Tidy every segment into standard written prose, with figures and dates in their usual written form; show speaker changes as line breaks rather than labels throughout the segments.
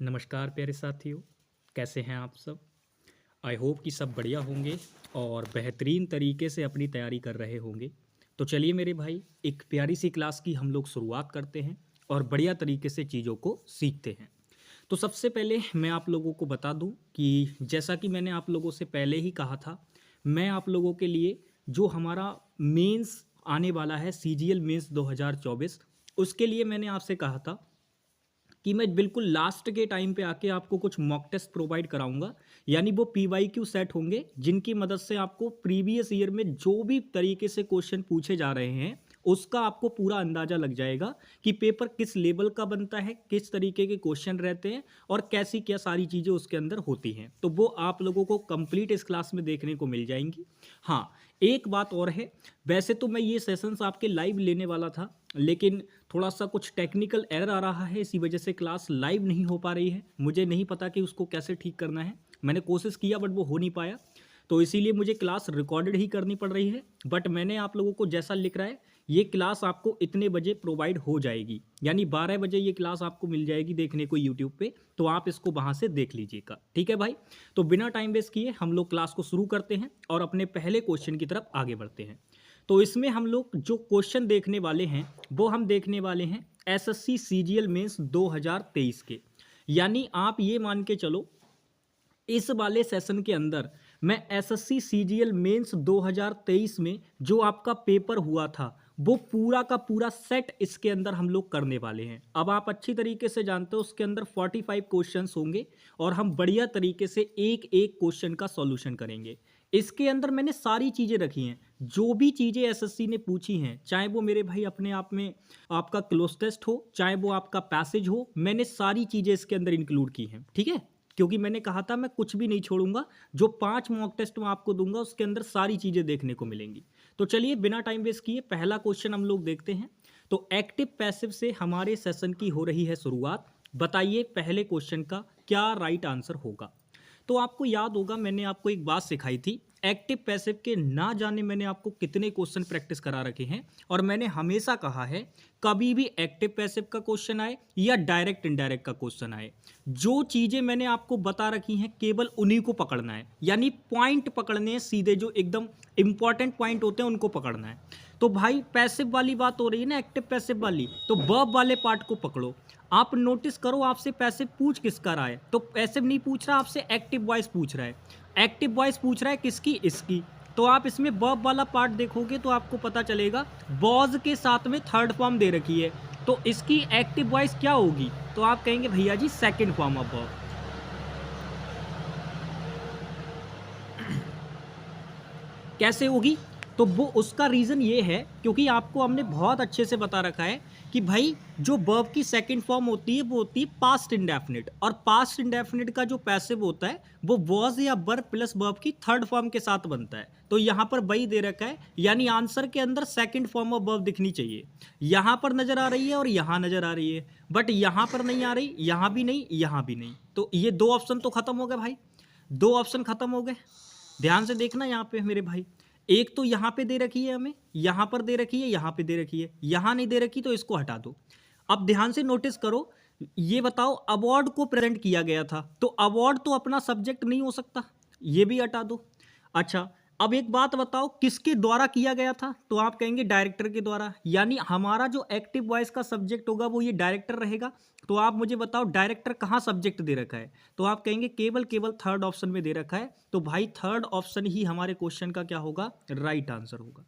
नमस्कार प्यारे साथियों, कैसे हैं आप सब। आई होप कि सब बढ़िया होंगे और बेहतरीन तरीके से अपनी तैयारी कर रहे होंगे। तो चलिए मेरे भाई, एक प्यारी सी क्लास की हम लोग शुरुआत करते हैं और बढ़िया तरीके से चीज़ों को सीखते हैं। तो सबसे पहले मैं आप लोगों को बता दूं कि जैसा कि मैंने आप लोगों से पहले ही कहा था, मैं आप लोगों के लिए जो हमारा मेंस आने वाला है सीजीएल मेंस 2024, उसके लिए मैंने आपसे कहा था कि मैं बिल्कुल लास्ट के टाइम पे आके आपको कुछ मॉक टेस्ट प्रोवाइड कराऊंगा। यानी वो पीवाईक्यू सेट होंगे जिनकी मदद से आपको प्रीवियस ईयर में जो भी तरीके से क्वेश्चन पूछे जा रहे हैं उसका आपको पूरा अंदाजा लग जाएगा कि पेपर किस लेवल का बनता है, किस तरीके के क्वेश्चन रहते हैं और कैसी क्या सारी चीज़ें उसके अंदर होती हैं। तो वो आप लोगों को कंप्लीट इस क्लास में देखने को मिल जाएंगी। हाँ, एक बात और है, वैसे तो मैं ये सेशंस आपके लाइव लेने वाला था, लेकिन थोड़ा सा कुछ टेक्निकल एरर आ रहा है, इसी वजह से क्लास लाइव नहीं हो पा रही है। मुझे नहीं पता कि उसको कैसे ठीक करना है। मैंने कोशिश किया बट वो हो नहीं पाया, तो इसीलिए मुझे क्लास रिकॉर्डेड ही करनी पड़ रही है। बट मैंने आप लोगों को जैसा लिख रहा है, ये क्लास आपको इतने बजे प्रोवाइड हो जाएगी, यानी 12 बजे ये क्लास आपको मिल जाएगी देखने को यूट्यूब पे। तो आप इसको वहाँ से देख लीजिएगा, ठीक है भाई। तो बिना टाइम वेस्ट किए हम लोग क्लास को शुरू करते हैं और अपने पहले क्वेश्चन की तरफ आगे बढ़ते हैं। तो इसमें हम लोग जो क्वेश्चन देखने वाले हैं वो हम देखने वाले हैं एसएससी सीजीएल मेंस 2023 के। यानी आप ये मान के चलो, इस वाले सेशन के अंदर मैं एसएससी सीजीएल मेंस 2023 में जो आपका पेपर हुआ था वो पूरा का पूरा सेट इसके अंदर हम लोग करने वाले हैं। अब आप अच्छी तरीके से जानते हो उसके अंदर 45 क्वेश्चंस होंगे और हम बढ़िया तरीके से एक एक क्वेश्चन का सॉल्यूशन करेंगे। इसके अंदर मैंने सारी चीज़ें रखी हैं, जो भी चीज़ें एसएससी ने पूछी हैं, चाहे वो मेरे भाई अपने आप में आपका क्लोज टेस्ट हो, चाहे वो आपका पैसेज हो, मैंने सारी चीज़ें इसके अंदर इंक्लूड की हैं, ठीक है। क्योंकि मैंने कहा था मैं कुछ भी नहीं छोड़ूंगा, जो 5 मॉक टेस्ट मैं आपको दूंगा उसके अंदर सारी चीज़ें देखने को मिलेंगी। तो चलिए बिना टाइम वेस्ट किए पहला क्वेश्चन हम लोग देखते हैं। तो एक्टिव पैसिव से हमारे सेशन की हो रही है शुरुआत। बताइए पहले क्वेश्चन का क्या राइट आंसर होगा। तो आपको याद होगा मैंने आपको एक बात सिखाई थी, एक्टिव पैसिव के ना जाने मैंने आपको कितने क्वेश्चन प्रैक्टिस करा रखे हैं। और मैंने हमेशा कहा है कभी भी एक्टिव पैसिव का क्वेश्चन आए या डायरेक्ट इनडायरेक्ट का क्वेश्चन आए, जो चीज़ें मैंने आपको बता रखी हैं केवल उन्हीं को पकड़ना है। यानी पॉइंट पकड़ने हैं सीधे, जो एकदम इंपॉर्टेंट पॉइंट होते हैं उनको पकड़ना है। तो भाई पैसिव वाली बात हो रही है ना, एक्टिव पैसिव वाली, तो वर्ब वाले पार्ट को पकड़ो। आप नोटिस करो आपसे पैसिव पूछ किसका रहा है, तो पैसिव नहीं पूछ रहा आपसे, एक्टिव वॉइस पूछ रहा है। एक्टिव वॉइस पूछ रहा है किसकी, इसकी। तो आप इसमें वर्ब वाला पार्ट देखोगे तो आपको पता चलेगा वॉज के साथ में थर्ड फॉर्म दे रखी है, तो इसकी एक्टिव वॉइस क्या होगी, तो आप कहेंगे भैया जी सेकंड फॉर्म ऑफ वर्ब। कैसे होगी, तो वो उसका रीज़न ये है क्योंकि आपको हमने बहुत अच्छे से बता रखा है कि भाई जो वर्ब की सेकंड फॉर्म होती है वो होती है पास्ट इंडेफिनिट, और पास्ट इंडेफिनिट का जो पैसिव होता है वो वॉज या वर प्लस वर्ब की थर्ड फॉर्म के साथ बनता है। तो यहाँ पर वही दे रखा है, यानी आंसर के अंदर सेकंड फॉर्म ऑफ वर्ब दिखनी चाहिए। यहाँ पर नजर आ रही है और यहाँ नजर आ रही है, बट यहाँ पर नहीं आ रही, यहाँ भी नहीं, यहाँ भी नहीं। तो ये दो ऑप्शन तो खत्म हो गए भाई, दो ऑप्शन खत्म हो गए। ध्यान से देखना यहाँ पे मेरे भाई, एक तो यहाँ पे दे रखी है हमें, यहाँ पर दे रखी है, यहाँ पे दे रखी है, यहाँ नहीं दे रखी तो इसको हटा दो। अब ध्यान से नोटिस करो, ये बताओ अवार्ड को प्रेजेंट किया गया था, तो अवार्ड तो अपना सब्जेक्ट नहीं हो सकता, ये भी हटा दो। अच्छा, अब एक बात बताओ किसके द्वारा किया गया था, तो आप कहेंगे डायरेक्टर के द्वारा, यानी हमारा जो एक्टिव वॉइस का सब्जेक्ट होगा वो ये डायरेक्टर रहेगा। तो आप मुझे बताओ डायरेक्टर कहाँ सब्जेक्ट दे रखा है, तो आप कहेंगे केवल केवल थर्ड ऑप्शन में दे रखा है। तो भाई थर्ड ऑप्शन ही हमारे क्वेश्चन का क्या होगा, राइट आंसर होगा।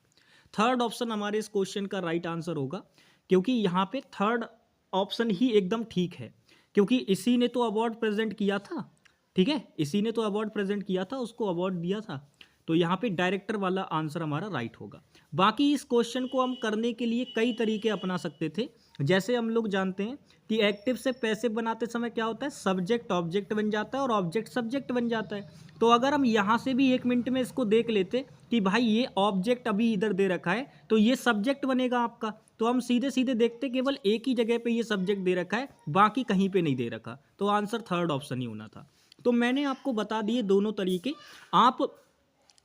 थर्ड ऑप्शन हमारे इस क्वेश्चन का राइट आंसर होगा, क्योंकि यहाँ पे थर्ड ऑप्शन ही एकदम ठीक है, क्योंकि इसी ने तो अवार्ड प्रेजेंट किया था, ठीक है, इसी ने तो अवार्ड प्रेजेंट किया था, उसको अवार्ड दिया था। तो यहाँ पे डायरेक्टर वाला आंसर हमारा राइट होगा। बाकी इस क्वेश्चन को हम करने के लिए कई तरीके अपना सकते थे। जैसे हम लोग जानते हैं कि एक्टिव से पैसिव बनाते समय क्या होता है, सब्जेक्ट ऑब्जेक्ट बन जाता है और ऑब्जेक्ट सब्जेक्ट बन जाता है। तो अगर हम यहाँ से भी 1 मिनट में इसको देख लेते कि भाई ये ऑब्जेक्ट अभी इधर दे रखा है तो ये सब्जेक्ट बनेगा आपका, तो हम सीधे सीधे देखते केवल एक ही जगह पे ये सब्जेक्ट दे रखा है, बाकी कहीं पे नहीं दे रखा, तो आंसर थर्ड ऑप्शन ही होना था। तो मैंने आपको बता दिए दोनों तरीके। आप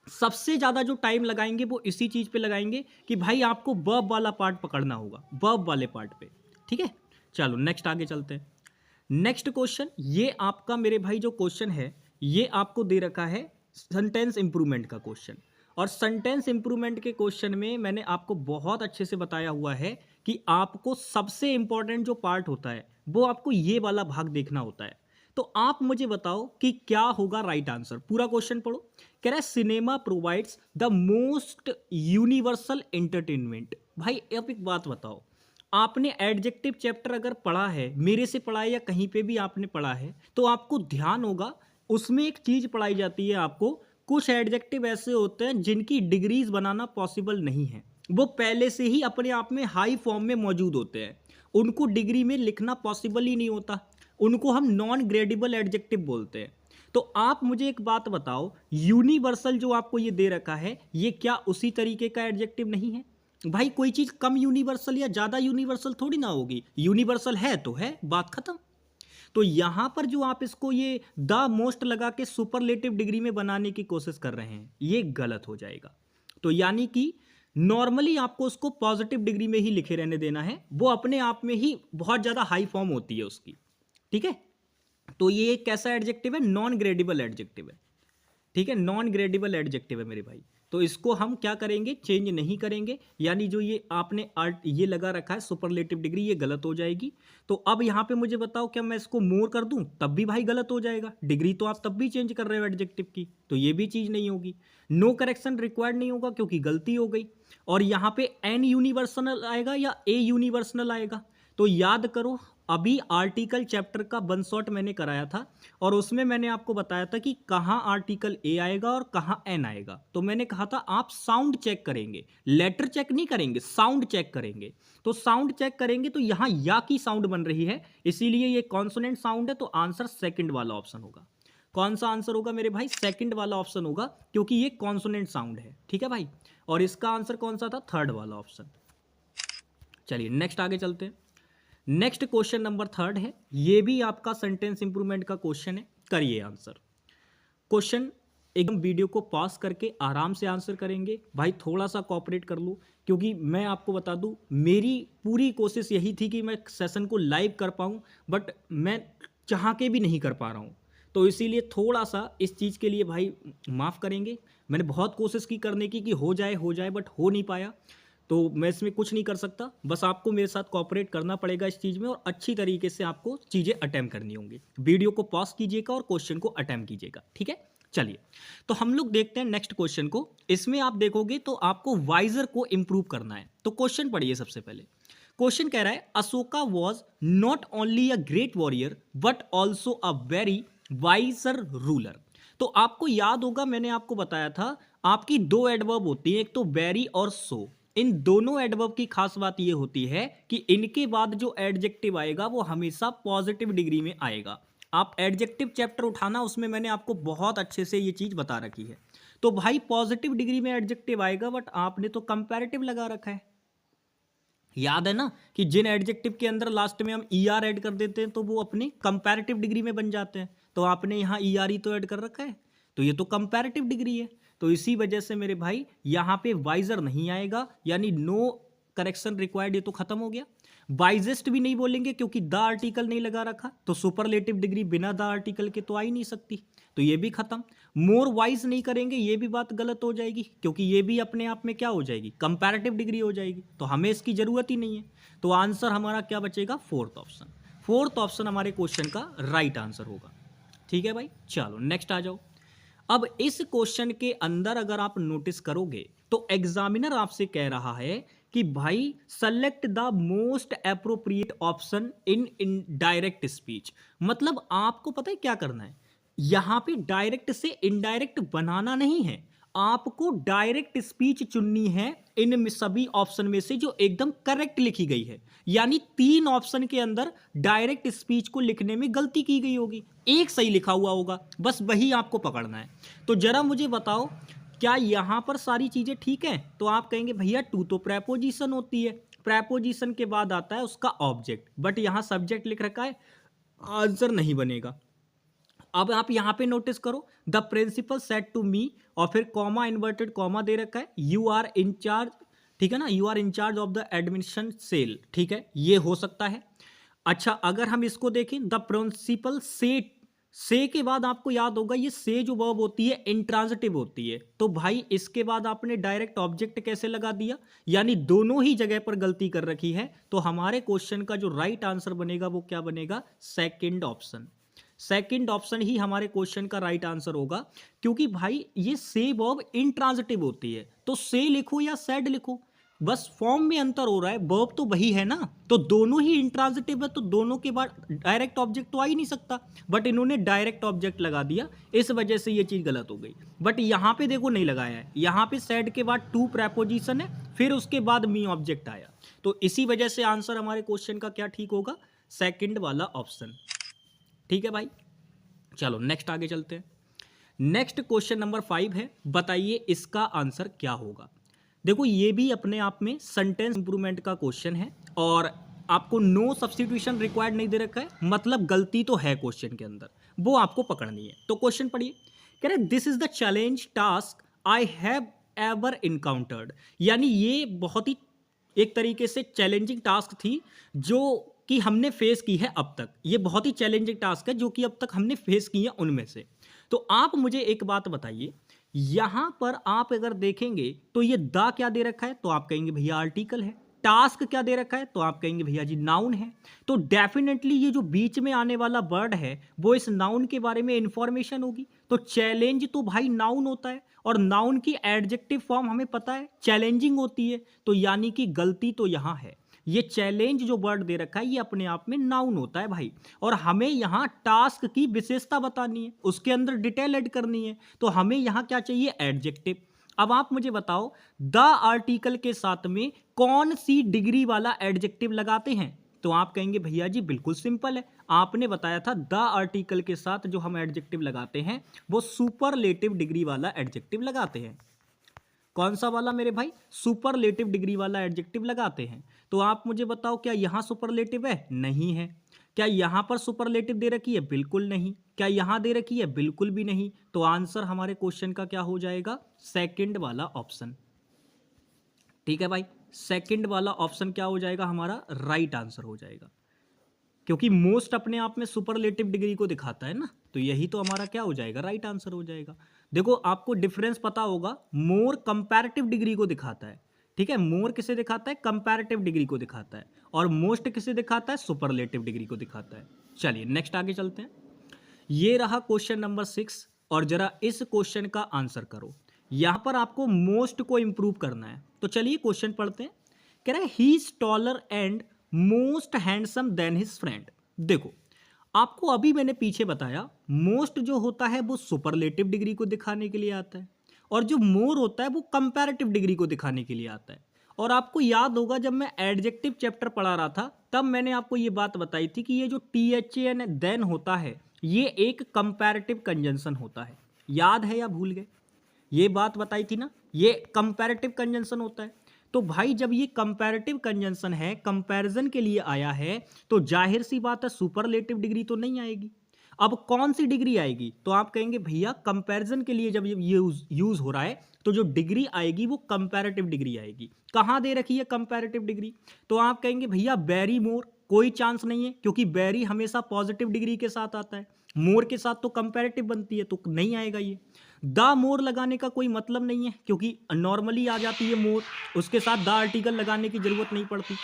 सबसे ज़्यादा जो टाइम लगाएंगे वो इसी चीज़ पे लगाएंगे कि भाई आपको वर्ब वाला पार्ट पकड़ना होगा, वर्ब वाले पार्ट पे, ठीक है। चलो नेक्स्ट आगे चलते हैं। नेक्स्ट क्वेश्चन, ये आपका मेरे भाई जो क्वेश्चन है ये आपको दे रखा है सेंटेंस इंप्रूवमेंट का क्वेश्चन। और सेंटेंस इंप्रूवमेंट के क्वेश्चन में मैंने आपको बहुत अच्छे से बताया हुआ है कि आपको सबसे इंपॉर्टेंट जो पार्ट होता है वो आपको ये वाला भाग देखना होता है। तो आप मुझे बताओ कि क्या होगा राइट आंसर। पूरा क्वेश्चन पढ़ो। कह रहा है cinema provides the most universal entertainment. भाई अब एक बात बताओ, आपने एडजेक्टिव चैप्टर अगर पढ़ा है, मेरे से पढ़ा है या कहीं पे भी आपने पढ़ा है, तो आपको ध्यान होगा उसमें एक चीज पढ़ाई जाती है आपको, कुछ एडजेक्टिव ऐसे होते हैं जिनकी डिग्रीज बनाना पॉसिबल नहीं है, वो पहले से ही अपने आप में हाई फॉर्म में मौजूद होते हैं, उनको डिग्री में लिखना पॉसिबल ही नहीं होता, उनको हम नॉन ग्रेडेबल एडजेक्टिव बोलते हैं। तो आप मुझे एक बात बताओ, यूनिवर्सल जो आपको ये दे रखा है ये क्या उसी तरीके का एडजेक्टिव नहीं है? भाई कोई चीज कम यूनिवर्सल या ज्यादा यूनिवर्सल थोड़ी ना होगी, यूनिवर्सल है तो है, बात खत्म। तो यहां पर जो आप इसको ये द मोस्ट लगा के सुपरलेटिव डिग्री में बनाने की कोशिश कर रहे हैं ये गलत हो जाएगा। तो यानी कि नॉर्मली आपको उसको पॉजिटिव डिग्री में ही लिखे रहने देना है, वो अपने आप में ही बहुत ज्यादा हाई फॉर्म होती है उसकी। ठीक है, तो ये एक कैसा एडजेक्टिव है? नॉन ग्रेडेबल एडजेक्टिव है। ठीक है, नॉन ग्रेडेबल एडजेक्टिव है मेरे भाई। तो इसको हम क्या करेंगे? चेंज नहीं करेंगे, यानी जो ये आपने आर्ट ये लगा रखा है सुपरलेटिव डिग्री, ये गलत हो जाएगी। तो अब यहाँ पे मुझे बताओ, क्या मैं इसको मोर कर दूं तब भी भाई गलत हो जाएगा? डिग्री तो आप तब भी चेंज कर रहे हो एडजेक्टिव की, तो ये भी चीज नहीं होगी। नो करेक्शन रिक्वायर्ड नहीं होगा क्योंकि गलती हो गई। और यहाँ पे एन यूनिवर्सल आएगा या ए यूनिवर्सल आएगा? तो याद करो, अभी आर्टिकल चैप्टर का वन शॉट मैंने कराया था और उसमें मैंने आपको बताया था कि कहां आर्टिकल ए आएगा और कहां एन आएगा। तो मैंने कहा था आप साउंड चेक करेंगे, लेटर चेक नहीं करेंगे, साउंड चेक करेंगे। तो साउंड चेक करेंगे तो यहां या की साउंड बन रही है, इसीलिए ये कॉन्सोनेंट साउंड है, तो आंसर सेकंड वाला ऑप्शन होगा। कौन सा आंसर होगा मेरे भाई? सेकंड वाला ऑप्शन होगा, क्योंकि ये कॉन्सोनेंट साउंड है। ठीक है भाई, और इसका आंसर कौन सा था? थर्ड वाला ऑप्शन। चलिए नेक्स्ट आगे चलते हैं। नेक्स्ट क्वेश्चन नंबर थर्ड है, ये भी आपका सेंटेंस इंप्रूवमेंट का क्वेश्चन है, करिए आंसर। क्वेश्चन एकदम वीडियो को पॉज करके आराम से आंसर करेंगे भाई, थोड़ा सा कोऑपरेट कर लो, क्योंकि मैं आपको बता दूं मेरी पूरी कोशिश यही थी कि मैं सेशन को लाइव कर पाऊं, बट मैं चाह के भी नहीं कर पा रहा हूं। तो इसीलिए थोड़ा सा इस चीज़ के लिए भाई माफ़ करेंगे। मैंने बहुत कोशिश की करने की कि हो जाए बट हो नहीं पाया, तो मैं इसमें कुछ नहीं कर सकता। बस आपको मेरे साथ कोऑपरेट करना पड़ेगा इस चीज़ में, और अच्छी तरीके से आपको चीज़ें अटेम्प्ट करनी होंगी। वीडियो को पॉज कीजिएगा और क्वेश्चन को अटेम्प्ट कीजिएगा। ठीक है, चलिए तो हम लोग देखते हैं नेक्स्ट क्वेश्चन को। इसमें आप देखोगे तो आपको वाइजर को इंप्रूव करना है। तो क्वेश्चन पढ़िए सबसे पहले। क्वेश्चन कह रहा है Ashoka was not only a great warrior but also a very wiser ruler. तो आपको याद होगा, मैंने आपको बताया था आपकी दो एडवर्ब होती हैं, एक तो वेरी और सो। इन दोनों एडवर्ब की खास बात यह होती है कि इनके बाद जो एडजेक्टिव आएगा वो हमेशा पॉजिटिव डिग्री में आएगा। आप एडजेक्टिव चैप्टर उठाना, उसमें मैंने आपको बहुत अच्छे से ये चीज बता रखी है। तो भाई पॉजिटिव डिग्री में एडजेक्टिव आएगा, बट आपने तो कंपैरेटिव लगा रखा है। याद है ना कि जिन एडजेक्टिव के अंदर लास्ट में हम ER ऐड कर देते हैं तो वो अपनी कंपैरेटिव डिग्री में बन जाते हैं। तो आपने यहाँ ER ही तो ऐड कर रखा है, तो ये तो कंपैरेटिव डिग्री है। तो इसी वजह से मेरे भाई यहाँ पे वाइजर नहीं आएगा, यानी नो करेक्शन रिक्वायर्ड, ये तो खत्म हो गया। वाइजेस्ट भी नहीं बोलेंगे क्योंकि द आर्टिकल नहीं लगा रखा, तो सुपरलेटिव डिग्री बिना द आर्टिकल के तो आ ही नहीं सकती, तो ये भी खत्म। मोर वाइज नहीं करेंगे, ये भी बात गलत हो जाएगी, क्योंकि ये भी अपने आप में क्या हो जाएगी? कंपैरेटिव डिग्री हो जाएगी, तो हमें इसकी जरूरत ही नहीं है। तो आंसर हमारा क्या बचेगा? Fourth option. फोर्थ ऑप्शन हमारे क्वेश्चन का राइट आंसर होगा। ठीक है भाई, चलो नेक्स्ट आ जाओ। अब इस क्वेश्चन के अंदर अगर आप नोटिस करोगे तो एग्जामिनर आपसे कह रहा है कि भाई select the most appropriate option in indirect speech. मतलब आपको पता है क्या करना है, यहां पे डायरेक्ट से इनडायरेक्ट बनाना नहीं है, आपको डायरेक्ट स्पीच चुननी है इन सभी ऑप्शन में से जो एकदम करेक्ट लिखी गई है। यानी 3 ऑप्शन के अंदर डायरेक्ट स्पीच को लिखने में गलती की गई होगी, एक सही लिखा हुआ होगा, बस वही आपको पकड़ना है। तो जरा मुझे बताओ, क्या यहां पर सारी चीजें ठीक है? तो आप कहेंगे भैया टू तो प्रेपोजिशन होती है, प्रेपोजिशन के बाद आता है उसका ऑब्जेक्ट, बट यहां सब्जेक्ट लिख रखा है, आंसर नहीं बनेगा। अब आप यहां पे नोटिस करो, the principal said to me, और फिर कॉमा इन्वर्टेड कॉमा दे रखा है, यू आर इंचार्ज, ठीक है ना, you are incharge of the admission cell, ठीक है, ये हो सकता है। अच्छा, अगर हम इसको देखें द प्रिंसिपल से के बाद आपको याद होगा ये से जो वर्ब होती है इंट्रांजिटिव होती है, तो भाई इसके बाद आपने डायरेक्ट ऑब्जेक्ट कैसे लगा दिया, यानी दोनों ही जगह पर गलती कर रखी है। तो हमारे क्वेश्चन का जो राइट आंसर बनेगा वो क्या बनेगा, सेकंड ऑप्शन। सेकंड ऑप्शन ही हमारे क्वेश्चन का राइट आंसर होगा, क्योंकि भाई ये से वर्ब इंट्रांजिटिव होती है, तो से लिखो या सेड लिखो, बस फॉर्म में अंतर हो रहा है, वर्ब तो वही है ना। तो दोनों ही इंट्रांजिटिव है, तो दोनों के बाद डायरेक्ट ऑब्जेक्ट तो आ ही नहीं सकता, बट इन्होंने डायरेक्ट ऑब्जेक्ट लगा दिया, इस वजह से ये चीज गलत हो गई। बट यहाँ पे देखो नहीं लगाया है, यहाँ पे सेड के बाद टू प्रेपोजिशन है, फिर उसके बाद मी ऑब्जेक्ट आया, तो इसी वजह से आंसर हमारे क्वेश्चन का क्या ठीक होगा, सेकंड वाला ऑप्शन। ठीक है भाई, चलो नेक्स्ट आगे चलते हैं। नेक्स्ट क्वेश्चन नंबर 5 है, बताइए इसका आंसर क्या होगा। देखो ये भी अपने आप में सेंटेंस इंप्रूवमेंट का क्वेश्चन है, और आपको नो सब्स्टिट्यूशन रिक्वायर्ड नहीं दे रखा है, मतलब गलती तो है क्वेश्चन के अंदर, वो आपको पकड़नी है। तो क्वेश्चन पढ़िए, कह रहे this is the challenge task I have ever encountered, यानी ये बहुत ही एक तरीके से चैलेंजिंग टास्क थी जो कि हमने फेस की है अब तक, ये बहुत ही चैलेंजिंग टास्क है जो कि अब तक हमने फेस की है उनमें से। तो आप मुझे एक बात बताइए, यहां पर आप अगर देखेंगे तो ये दा क्या दे रखा है, तो आप कहेंगे भैया आर्टिकल है। टास्क क्या दे रखा है, तो आप कहेंगे भैया जी नाउन है। तो डेफिनेटली ये जो बीच में आने वाला वर्ड है वो इस नाउन के बारे में इंफॉर्मेशन होगी। तो चैलेंज तो भाई नाउन होता है, और नाउन की एडजेक्टिव फॉर्म हमें पता है चैलेंजिंग होती है, तो यानी कि गलती तो यहां है। ये चैलेंज जो वर्ड दे रखा है ये अपने आप में नाउन होता है भाई, और हमें यहाँ टास्क की विशेषता बतानी है, उसके अंदर डिटेल ऐड करनी है, तो हमें यहाँ क्या चाहिए, एडजेक्टिव। अब आप मुझे बताओ द आर्टिकल के साथ में कौन सी डिग्री वाला एडजेक्टिव लगाते हैं, तो आप कहेंगे भैया जी बिल्कुल सिंपल है, आपने बताया था द आर्टिकल के साथ जो हम एडजेक्टिव लगाते हैं वो सुपरलेटिव डिग्री वाला एडजेक्टिव लगाते हैं। कौन सा वाला मेरे भाई, सुपरलेटिव डिग्री वाला एडजेक्टिव लगाते हैं। तो आप मुझे बताओ क्या यहां सुपरलेटिव है, नहीं है। क्या यहां पर सुपरलेटिव दे रखी है, बिल्कुल नहीं। क्या यहां दे रखी है, बिल्कुल भी नहीं। तो आंसर हमारे क्वेश्चन का क्या हो जाएगा, सेकंड वाला ऑप्शन। ठीक है भाई, सेकंड वाला ऑप्शन क्या हो जाएगा, हमारा राइट आंसर हो जाएगा, क्योंकि मोस्ट अपने आप में सुपरलेटिव डिग्री को दिखाता है ना, तो यही तो हमारा क्या हो जाएगा, राइट आंसर हो जाएगा। देखो आपको डिफरेंस पता होगा, मोर कंपैरेटिव डिग्री को दिखाता है, ठीक है, मोर किसे दिखाता है, कंपैरेटिव डिग्री को दिखाता है, और मोस्ट किसे दिखाता है, सुपरलेटिव डिग्री को दिखाता है। चलिए नेक्स्ट आगे चलते हैं। ये रहा क्वेश्चन नंबर 6, और जरा इस क्वेश्चन का आंसर करो। यहां पर आपको मोस्ट को इंप्रूव करना है, तो चलिए क्वेश्चन पढ़ते हैं। कह रहा है he is taller and most handsome than his friend. देखो आपको अभी मैंने पीछे बताया, मोस्ट जो होता है वो सुपरलेटिव डिग्री को दिखाने के लिए आता है, और जो मोर होता है वो कंपैरेटिव डिग्री को दिखाने के लिए आता है। और आपको याद होगा जब मैं एडजेक्टिव चैप्टर पढ़ा रहा था तब मैंने आपको ये बात बताई थी कि ये जो THAN देन होता है ये एक कंपैरेटिव कंजंक्शन होता है। याद है या भूल गए, ये बात बताई थी ना, ये कंपैरेटिव कंजंक्शन होता है। तो भाई जब ये कंपैरेटिव कंजंक्शन है, कंपैरिजन के लिए आया है, तो जाहिर सी बात है सुपरलेटिव डिग्री तो नहीं आएगी। अब कौन सी डिग्री आएगी, तो आप कहेंगे भैया कंपैरिजन के लिए जब ये यूज हो रहा है तो जो डिग्री आएगी वो कंपैरेटिव डिग्री आएगी। कहां दे रखी है कंपैरेटिव डिग्री, तो आप कहेंगे भैया वेरी मोर, कोई चांस नहीं है, क्योंकि वेरी हमेशा पॉजिटिव डिग्री के साथ आता है, मोर के साथ तो कंपैरेटिव बनती है, तो नहीं आएगा ये। द मोर लगाने का कोई मतलब नहीं है, क्योंकि नॉर्मली आ जाती है मोर, उसके साथ द आर्टिकल लगाने की जरूरत नहीं पड़ती।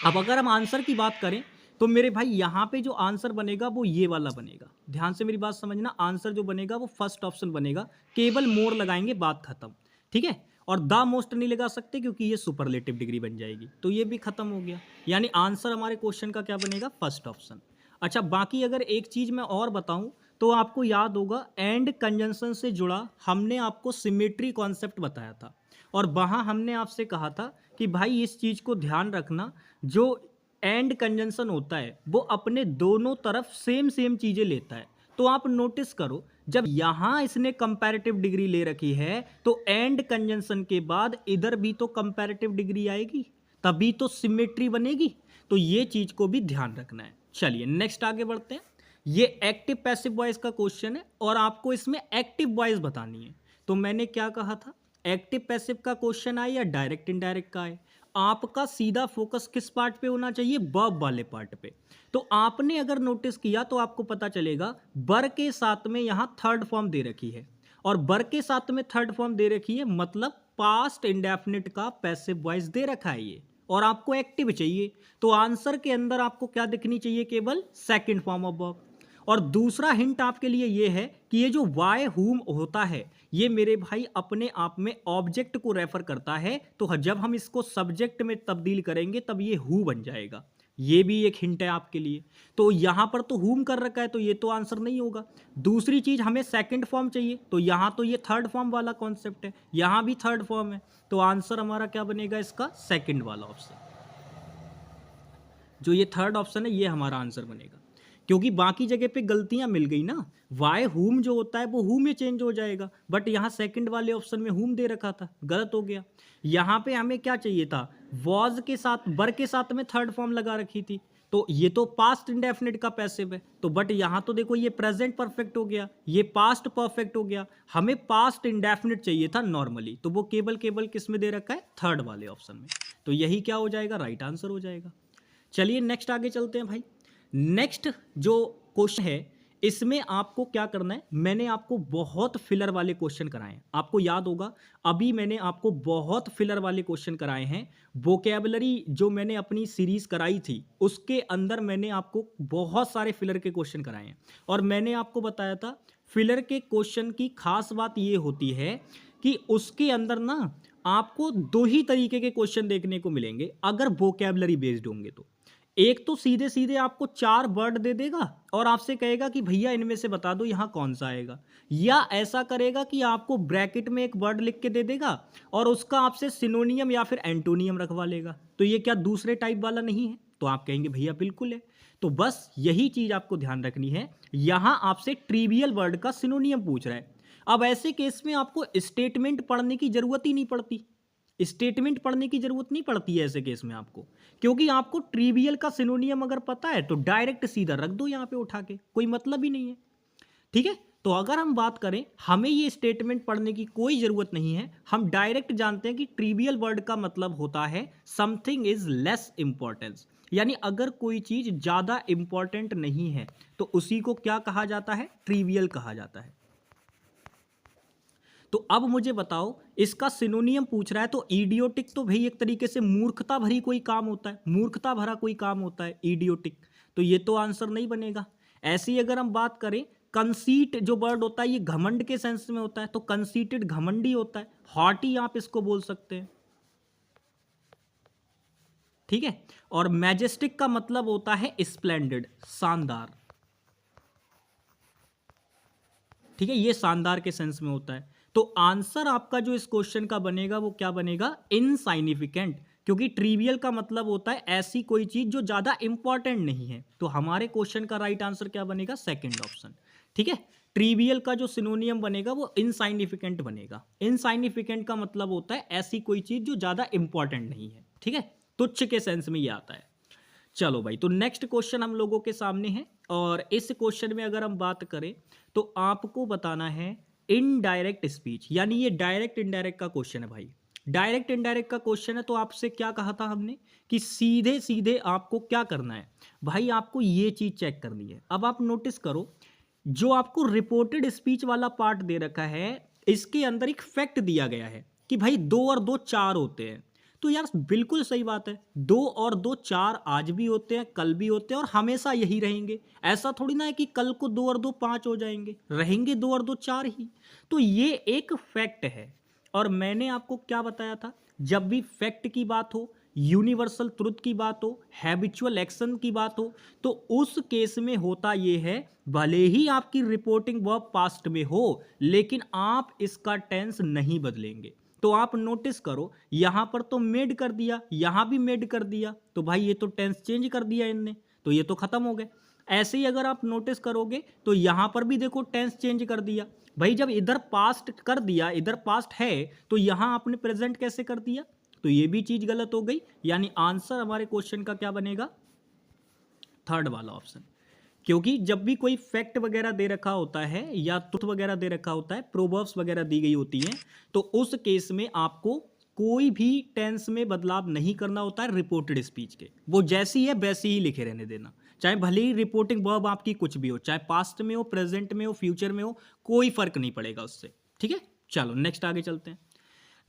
अब अगर हम आंसर की बात करें तो मेरे भाई यहाँ पे जो आंसर बनेगा वो ये वाला बनेगा, ध्यान से मेरी बात समझना, आंसर जो बनेगा वो फर्स्ट ऑप्शन बनेगा, केवल मोर लगाएंगे बात खत्म, ठीक है। और द मोस्ट नहीं लगा सकते क्योंकि ये सुपरलेटिव डिग्री बन जाएगी, तो ये भी खत्म हो गया, यानी आंसर हमारे क्वेश्चन का क्या बनेगा, फर्स्ट ऑप्शन। अच्छा बाकी अगर एक चीज मैं और बताऊं तो आपको याद होगा एंड कंजंक्शन से जुड़ा हमने आपको सिमेट्री कॉन्सेप्ट बताया था, और वहां हमने आपसे कहा था कि भाई इस चीज को ध्यान रखना, जो एंड कंजंक्शन होता है वो अपने दोनों तरफ सेम सेम चीजें लेता है। तो आप नोटिस करो जब यहां इसने कंपैरेटिव डिग्री ले रखी है तो एंड कंजंक्शन के बाद इधर भी तो कंपैरेटिव डिग्री आएगी, तभी तो सिमेट्री बनेगी। तो ये चीज को भी ध्यान रखना है। चलिए नेक्स्ट आगे बढ़ते हैं। ये एक्टिव पैसिव वॉइस का क्वेश्चन है और आपको इसमें एक्टिव वॉइस बतानी है। तो मैंने क्या कहा था, एक्टिव पैसिव का क्वेश्चन आए या डायरेक्ट इनडायरेक्ट का आए, आपका सीधा फोकस किस पार्ट पे होना चाहिए, वर्ब वाले पार्ट पे। तो आपने अगर नोटिस किया तो आपको पता चलेगा बर के साथ में यहां थर्ड फॉर्म दे रखी है, और बर के साथ में थर्ड फॉर्म दे रखी है, मतलब पास्ट इंडेफिनिट का पैसिव वॉइस दे रखा है ये, और आपको एक्टिव चाहिए। तो आंसर के अंदर आपको क्या दिखनी चाहिए, केवल सेकंड फॉर्म ऑफ वर्ब। और दूसरा हिंट आपके लिए ये है कि ये जो वाई हुम होता है ये मेरे भाई अपने आप में ऑब्जेक्ट को रेफर करता है, तो जब हम इसको सब्जेक्ट में तब्दील करेंगे तब ये हु बन जाएगा। ये भी एक हिंट है आपके लिए। तो यहां पर तो हुम कर रखा है तो ये तो आंसर नहीं होगा। दूसरी चीज, हमें सेकंड फॉर्म चाहिए, तो यहां तो ये थर्ड फॉर्म वाला कॉन्सेप्ट है, यहां भी थर्ड फॉर्म है, तो आंसर हमारा क्या बनेगा इसका, सेकंड वाला ऑप्शन। जो ये थर्ड ऑप्शन है ये हमारा आंसर बनेगा, क्योंकि बाकी जगह पे गलतियां मिल गई ना। वाई हुम जो होता है वो हु में चेंज हो जाएगा, बट यहाँ सेकंड वाले ऑप्शन में हुम दे रखा था, गलत हो गया। यहाँ पे हमें क्या चाहिए था, वॉज के साथ बर के साथ में थर्ड फॉर्म लगा रखी थी, तो ये तो पास्ट इंडेफिनिट का पैसिव है, तो बट यहाँ तो देखो ये प्रेजेंट परफेक्ट हो गया, ये पास्ट परफेक्ट हो गया, हमें पास्ट इंडेफिनिट चाहिए था नॉर्मली, तो वो केवल केवल किस में दे रखा है, थर्ड वाले ऑप्शन में। तो यही क्या हो जाएगा, राइट आंसर हो जाएगा। चलिए नेक्स्ट आगे चलते हैं भाई। नेक्स्ट जो क्वेश्चन है इसमें आपको क्या करना है, मैंने आपको बहुत फिलर वाले क्वेश्चन कराए हैं, आपको याद होगा अभी मैंने आपको बहुत फिलर वाले क्वेश्चन कराए हैं। वोकैबुलरी जो मैंने अपनी सीरीज कराई थी उसके अंदर मैंने आपको बहुत सारे फिलर के क्वेश्चन कराए हैं, और मैंने आपको बताया था फिलर के क्वेश्चन की खास बात ये होती है कि उसके अंदर ना आपको दो ही तरीके के क्वेश्चन देखने को मिलेंगे अगर वोकैबुलरी बेस्ड होंगे तो। एक तो सीधे सीधे आपको 4 वर्ड दे देगा और आपसे कहेगा कि भैया इनमें से बता दो यहां कौन सा आएगा, या ऐसा करेगा कि आपको ब्रैकेट में एक वर्ड लिख के दे देगा और उसका आपसे सिनोनियम या फिर एंटोनियम रखवा लेगा। तो ये क्या दूसरे टाइप वाला नहीं है, तो आप कहेंगे भैया बिल्कुल है। तो बस यही चीज आपको ध्यान रखनी है, यहां आपसे ट्रिवियल वर्ड का सिनोनियम पूछ रहा है। अब ऐसे केस में आपको स्टेटमेंट पढ़ने की जरूरत ही नहीं पड़ती, स्टेटमेंट पढ़ने की जरूरत नहीं पड़ती है ऐसे केस में आपको, क्योंकि आपको ट्रिवियल का सिनोनियम अगर पता है तो डायरेक्ट सीधा रख दो यहाँ पे उठा के, कोई मतलब ही नहीं है। ठीक है, तो अगर हम बात करें हमें ये स्टेटमेंट पढ़ने की कोई जरूरत नहीं है, हम डायरेक्ट जानते हैं कि ट्रिवियल वर्ड का मतलब होता है समथिंग इज लेस इंपॉर्टेंस, यानी अगर कोई चीज ज्यादा इंपॉर्टेंट नहीं है तो उसी को क्या कहा जाता है, ट्रिवियल कहा जाता है। तो अब मुझे बताओ इसका सिनोनियम पूछ रहा है, तो इडियोटिक तो भाई एक तरीके से मूर्खता भरी कोई काम होता है, मूर्खता भरा कोई काम होता है इडियोटिक, तो ये तो आंसर नहीं बनेगा। ऐसी अगर हम बात करें कंसीट जो वर्ड होता है ये घमंड के सेंस में होता है, तो कंसीटेड घमंडी होता है, हॉटी आप इसको बोल सकते हैं। ठीक है, और मैजेस्टिक का मतलब होता है स्प्लेंडेड, शानदार। ठीक है, ये शानदार के सेंस में होता है। तो आंसर आपका जो इस क्वेश्चन का बनेगा वो क्या बनेगा, इनसाइनिफिकेंट, क्योंकि ट्रिवियल का मतलब होता है ऐसी कोई चीज जो ज्यादा इंपॉर्टेंट नहीं है। तो हमारे क्वेश्चन का राइट आंसर क्या बनेगा, सेकंड ऑप्शन। ठीक है, ट्रिवियल का जो सिनोनियम बनेगा वो इनसाइनिफिकेंट बनेगा। इनसाइनिफिकेंट का मतलब होता है ऐसी कोई चीज जो ज्यादा इंपॉर्टेंट नहीं है। ठीक है, तुच्छ के सेंस में ये आता है। चलो भाई, तो नेक्स्ट क्वेश्चन हम लोगों के सामने है, और इस क्वेश्चन में अगर हम बात करें तो आपको बताना है इनडायरेक्ट स्पीच, यानी ये डायरेक्ट इनडायरेक्ट का क्वेश्चन है भाई। डायरेक्ट इनडायरेक्ट का क्वेश्चन है, तो आपसे क्या कहा था हमने कि सीधे सीधे आपको क्या करना है भाई, आपको ये चीज चेक करनी है। अब आप नोटिस करो जो आपको रिपोर्टेड स्पीच वाला पार्ट दे रखा है इसके अंदर एक फैक्ट दिया गया है कि भाई 2 और 2 4 होते हैं। तो यार बिल्कुल सही बात है, 2 और 2 4 आज भी होते हैं, कल भी होते हैं और हमेशा यही रहेंगे। ऐसा थोड़ी ना है कि कल को 2 और 2 5 हो जाएंगे, रहेंगे 2 और 2 4 ही। तो ये एक फैक्ट है, और मैंने आपको क्या बताया था, जब भी फैक्ट की बात हो, यूनिवर्सल ट्रुथ की बात हो, हैबिचुअल एक्शन की बात हो, तो उस केस में होता यह है भले ही आपकी रिपोर्टिंग वर्ब पास्ट में हो लेकिन आप इसका टेंस नहीं बदलेंगे। तो आप नोटिस करो यहां पर तो मेड कर दिया, यहां भी मेड कर दिया, तो भाई ये तो टेंस चेंज कर दिया इनने, तो ये तो खत्म हो गए। ऐसे ही अगर आप नोटिस करोगे तो यहां पर भी देखो टेंस चेंज कर दिया। भाई जब इधर पास्ट कर दिया, इधर पास्ट है, तो यहां आपने प्रेजेंट कैसे कर दिया, तो ये भी चीज गलत हो गई। यानी आंसर हमारे क्वेश्चन का क्या बनेगा, थर्ड वाला ऑप्शन। क्योंकि जब भी कोई फैक्ट वगैरह दे रखा होता है या ट्रुथ वगैरह दे रखा होता है, प्रोवर्ब्स वगैरह दी गई होती हैं, तो उस केस में आपको कोई भी टेंस में बदलाव नहीं करना होता है रिपोर्टेड स्पीच के, वो जैसी है वैसी ही लिखे रहने देना, चाहे भले ही रिपोर्टिंग वर्ब आपकी कुछ भी हो, चाहे पास्ट में हो, प्रेजेंट में हो, फ्यूचर में हो, कोई फर्क नहीं पड़ेगा उससे। ठीक है, चलो नेक्स्ट आगे चलते हैं।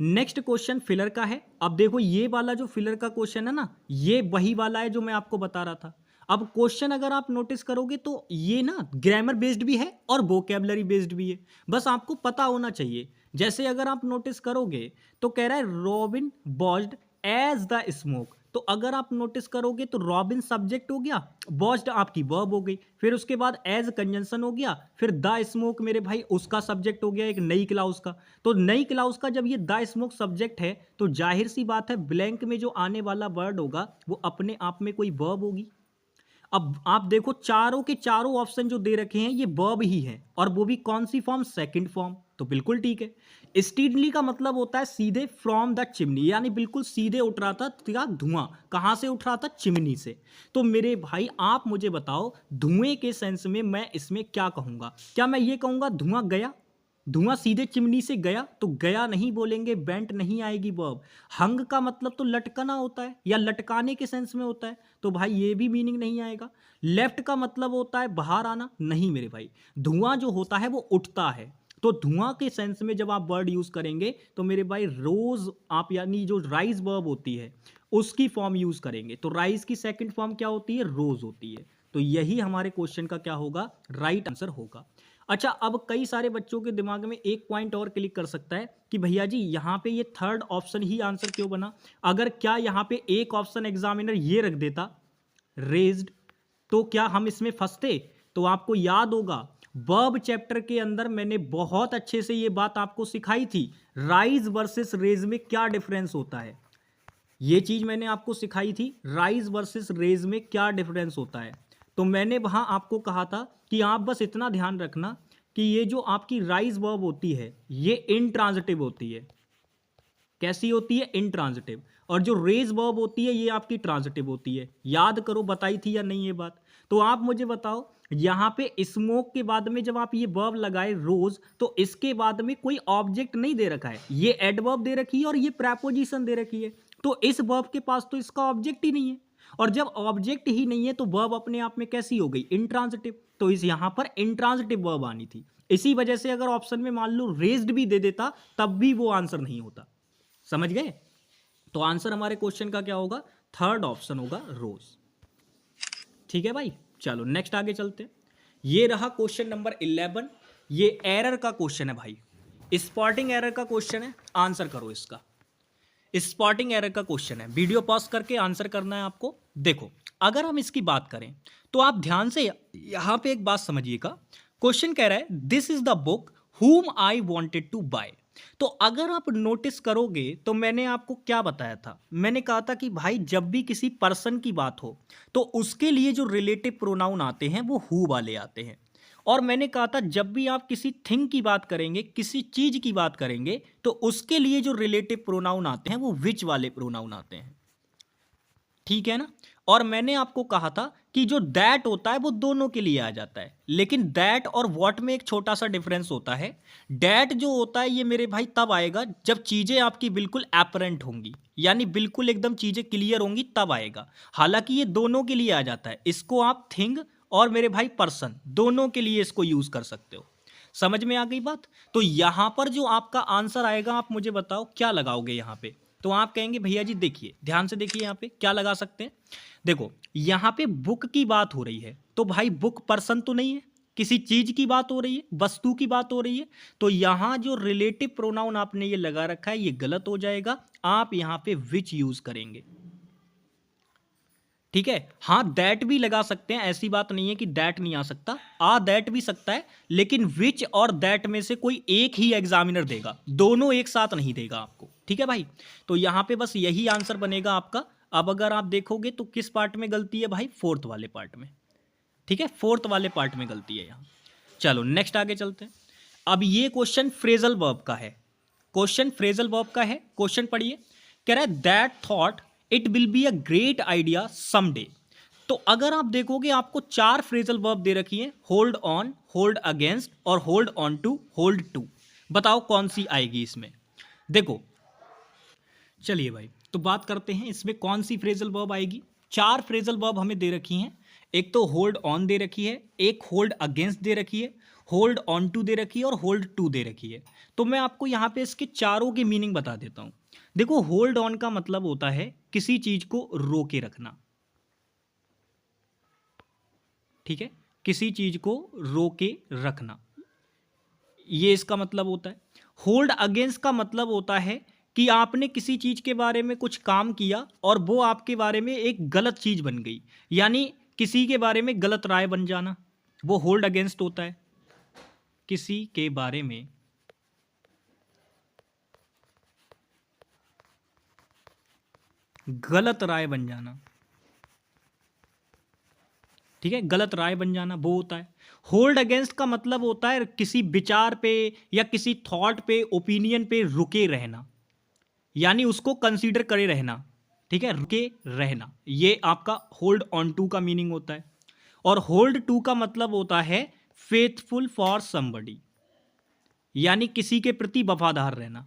नेक्स्ट क्वेश्चन फिलर का है। अब देखो ये वाला जो फिलर का क्वेश्चन है ना, ये वही वाला है जो मैं आपको बता रहा था। अब क्वेश्चन अगर आप नोटिस करोगे तो ये ना ग्रामर बेस्ड भी है और वोकेबलरी बेस्ड भी है, बस आपको पता होना चाहिए। जैसे अगर आप नोटिस करोगे तो कह रहा है रॉबिन बॉज्ड एज द स्मोक, तो अगर आप नोटिस करोगे तो रॉबिन सब्जेक्ट हो गया, बॉज्ड आपकी वर्ब हो गई, फिर उसके बाद एज कंजंक्शन हो गया, फिर द स्मोक मेरे भाई उसका सब्जेक्ट हो गया एक नई क्लाउज का। तो नई क्लाउज का जब ये द स्मोक सब्जेक्ट है तो जाहिर सी बात है ब्लैंक में जो आने वाला वर्ड होगा वो अपने आप में कोई वर्ब होगी। अब आप देखो चारों के चारों ऑप्शन जो दे रखे हैं ये वर्ब ही है, और वो भी कौन सी फॉर्म, सेकंड फॉर्म, तो बिल्कुल ठीक है। स्टीडली का मतलब होता है सीधे फ्रॉम द चिमनी, यानी बिल्कुल सीधे उठ रहा था धुआं। कहां से उठ रहा था, चिमनी से। तो मेरे भाई आप मुझे बताओ धुएं के सेंस में मैं इसमें क्या कहूंगा, क्या मैं ये कहूंगा धुआं गया, धुआं सीधे चिमनी से गया, तो गया नहीं बोलेंगे, बेंट नहीं आएगी वर्ब। हंग का मतलब तो लटकना होता है या लटकाने के सेंस में होता है, तो भाई ये भी मीनिंग नहीं आएगा। लेफ्ट का मतलब होता है बाहर आना, नहीं मेरे भाई। धुआं जो होता है वो उठता है, तो धुआं के सेंस में जब आप वर्ड यूज करेंगे तो मेरे भाई रोज आप यानी जो राइज वर्ब होती है उसकी फॉर्म यूज करेंगे। तो राइज की सेकंड फॉर्म क्या होती है, रोज होती है। तो यही हमारे क्वेश्चन का क्या होगा, राइट आंसर होगा। अच्छा, अब कई सारे बच्चों के दिमाग में एक पॉइंट और क्लिक कर सकता है कि भैया जी यहाँ पे ये थर्ड ऑप्शन ही आंसर क्यों बना, अगर क्या यहाँ पे एक ऑप्शन एग्जामिनर ये रख देता रेज्ड, तो क्या हम इसमें फंसते। तो आपको याद होगा वर्ब चैप्टर के अंदर मैंने बहुत अच्छे से ये बात आपको सिखाई थी, राइज वर्सेस रेज में क्या डिफरेंस होता है। ये चीज मैंने आपको सिखाई थी, राइज वर्सेस रेज में क्या डिफरेंस होता है। तो मैंने वहां आपको कहा था कि आप बस इतना ध्यान रखना कि ये जो आपकी राइज वर्ब होती है ये इंट्रांजिटिव होती है। कैसी होती है, इंट्रांजिटिव। और जो रेज वर्ब होती है ये आपकी ट्रांजिटिव होती है। याद करो, बताई थी या नहीं ये बात। तो आप मुझे बताओ यहां पे स्मोक के बाद में जब आप ये वर्ब लगाए रोज, तो इसके बाद में कोई ऑब्जेक्ट नहीं दे रखा है, ये एडवर्ब दे रखी है और ये प्रेपोजिशन दे रखी है। तो इस वर्ब के पास तो इसका ऑब्जेक्ट ही नहीं है, और जब ऑब्जेक्ट ही नहीं है तो वर्ब अपने आप में कैसी हो गई, इंट्रांजिटिव। तो इस यहां पर इंट्रांजिटिव वर्ब आनी थी। इसी वजह से अगर ऑप्शन में मान लो रेज्ड भी दे देता तब भी वो आंसर नहीं होता। समझ गए। तो आंसर हमारे क्वेश्चन का क्या होगा, थर्ड ऑप्शन होगा रोज। ठीक है भाई, चलो नेक्स्ट आगे चलते हैं। ये रहा क्वेश्चन नंबर 11। ये एरर का क्वेश्चन है भाई, स्पॉटिंग एरर का क्वेश्चन है, आंसर करो इसका। स्पॉटिंग एरर का क्वेश्चन है, वीडियो पॉज करके आंसर करना है आपको। देखो अगर हम इसकी बात करें तो आप ध्यान से यहां पे एक बात समझिएगा। क्वेश्चन कह रहा है दिस इज द बुक हुम आई वांटेड टू बाय। तो अगर आप नोटिस करोगे तो मैंने आपको क्या बताया था, मैंने कहा था कि भाई जब भी किसी पर्सन की बात हो तो उसके लिए जो रिलेटिव प्रोनाउन आते हैं वो हु वाले आते हैं। और मैंने कहा था जब भी आप किसी थिंग की बात करेंगे, किसी चीज की बात करेंगे, तो उसके लिए जो रिलेटिव प्रोनाउन आते हैं वो विच वाले प्रोनाउन आते हैं। ठीक है ना। और मैंने आपको कहा था कि जो दैट होता है वो दोनों के लिए आ जाता है, लेकिन दैट और व्हाट में एक छोटा सा डिफरेंस होता है। दैट जो होता है ये मेरे भाई तब आएगा जब चीजें आपकी बिल्कुल एपरेंट होंगी, यानी बिल्कुल एकदम चीजें क्लियर होंगी तब आएगा। हालांकि ये दोनों के लिए आ जाता है, इसको आप थिंग और मेरे भाई पर्सन दोनों के लिए इसको यूज कर सकते हो। समझ में आ गई बात। तो यहां पर जो आपका आंसर आएगा आप मुझे बताओ क्या लगाओगे यहां पे। तो आप कहेंगे भैया जी देखिए ध्यान से देखिए यहां पे क्या लगा सकते हैं। देखो यहां पे बुक की बात हो रही है, तो भाई बुक पर्सन तो नहीं है, किसी चीज की बात हो रही है, वस्तु की बात हो रही है। तो यहां जो रिलेटिव प्रोनाउन आपने ये लगा रखा है ये गलत हो जाएगा, आप यहां पे विच यूज करेंगे। ठीक है। हाँ दैट भी लगा सकते हैं, ऐसी बात नहीं है कि दैट नहीं आ सकता, आ दैट भी सकता है, लेकिन विच और दैट में से कोई एक ही एग्जामिनर देगा, दोनों एक साथ नहीं देगा आपको। ठीक है भाई। तो यहां पे बस यही आंसर बनेगा आपका। अब अगर आप देखोगे तो किस पार्ट में गलती है भाई, फोर्थ वाले पार्ट में। ठीक है, फोर्थ वाले पार्ट में गलती है यहां। चलो नेक्स्ट आगे चलते हैं। अब ये क्वेश्चन फ्रेजल वर्ब का है, क्वेश्चन फ्रेजल वर्ब का है। क्वेश्चन पढ़िए, कह रहा है that thought it will be a great idea someday. तो अगर आप देखोगे आपको 4 फ्रेजल वर्ब दे रखी है, होल्ड ऑन, होल्ड अगेंस्ट और hold on to, hold to. बताओ कौन सी आएगी इसमें। देखो चलिए भाई, तो बात करते हैं इसमें कौन सी फ्रेजल वर्ब आएगी। 4 फ्रेजल वर्ब हमें दे रखी हैं। एक तो होल्ड ऑन दे रखी है, एक होल्ड अगेंस्ट दे रखी है, होल्ड ऑन टू दे रखी है और होल्ड टू दे रखी है। तो मैं आपको यहाँ पे इसके चारों की मीनिंग बता देता हूँ। देखो, होल्ड ऑन का मतलब होता है किसी चीज को रोके रखना, ठीक है, किसी चीज को रोके रखना, ये इसका मतलब होता है। होल्ड अगेंस्ट का मतलब होता है कि आपने किसी चीज के बारे में कुछ काम किया और वो आपके बारे में एक गलत चीज बन गई, यानी किसी के बारे में गलत राय बन जाना, वो होल्ड अगेंस्ट होता है। किसी के बारे में गलत राय बन जाना, ठीक है, गलत राय बन जाना वो होता है। होल्ड अगेंस्ट का मतलब होता है किसी विचार पे या किसी थॉट पे, ओपिनियन पे रुके रहना, यानी उसको कंसीडर करे रहना, ठीक है, रुके रहना, ये आपका होल्ड ऑन टू का मीनिंग होता है। और होल्ड टू का मतलब होता है फेथफुल फॉर समबडी, यानी किसी के प्रति वफादार रहना।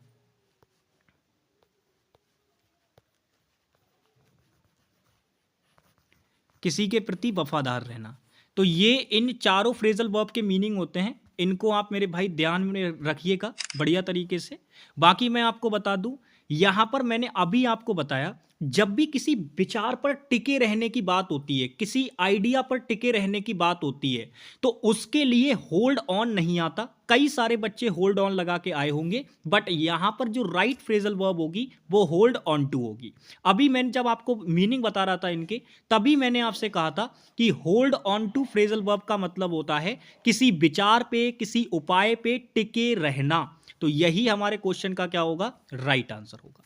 किसी के प्रति वफादार रहना। तो ये इन चारों फ्रेजल वर्ब के मीनिंग होते हैं। इनको आप मेरे भाई ध्यान में रखिएगा बढ़िया तरीके से। बाकी मैं आपको बता दूं, यहां पर मैंने अभी आपको बताया, जब भी किसी विचार पर टिके रहने की बात होती है, किसी आइडिया पर टिके रहने की बात होती है, तो उसके लिए होल्ड ऑन नहीं आता। कई सारे बच्चे होल्ड ऑन लगा के आए होंगे, बट यहां पर जो राइट फ्रेजल वर्ब होगी वो होल्ड ऑन टू होगी। अभी मैंने जब आपको मीनिंग बता रहा था इनके, तभी मैंने आपसे कहा था कि hold on to phrasal verb का मतलब होता है किसी विचार पे, किसी उपाय पे टिके रहना। तो यही हमारे क्वेश्चन का क्या होगा, राइट आंसर होगा।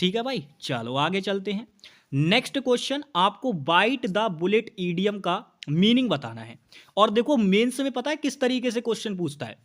ठीक है भाई, चलो आगे चलते हैं। नेक्स्ट क्वेश्चन, आपको बाइट द बुलेट ईडियम का मीनिंग बताना है। और देखो, मेंस में पता है किस तरीके से क्वेश्चन पूछता है।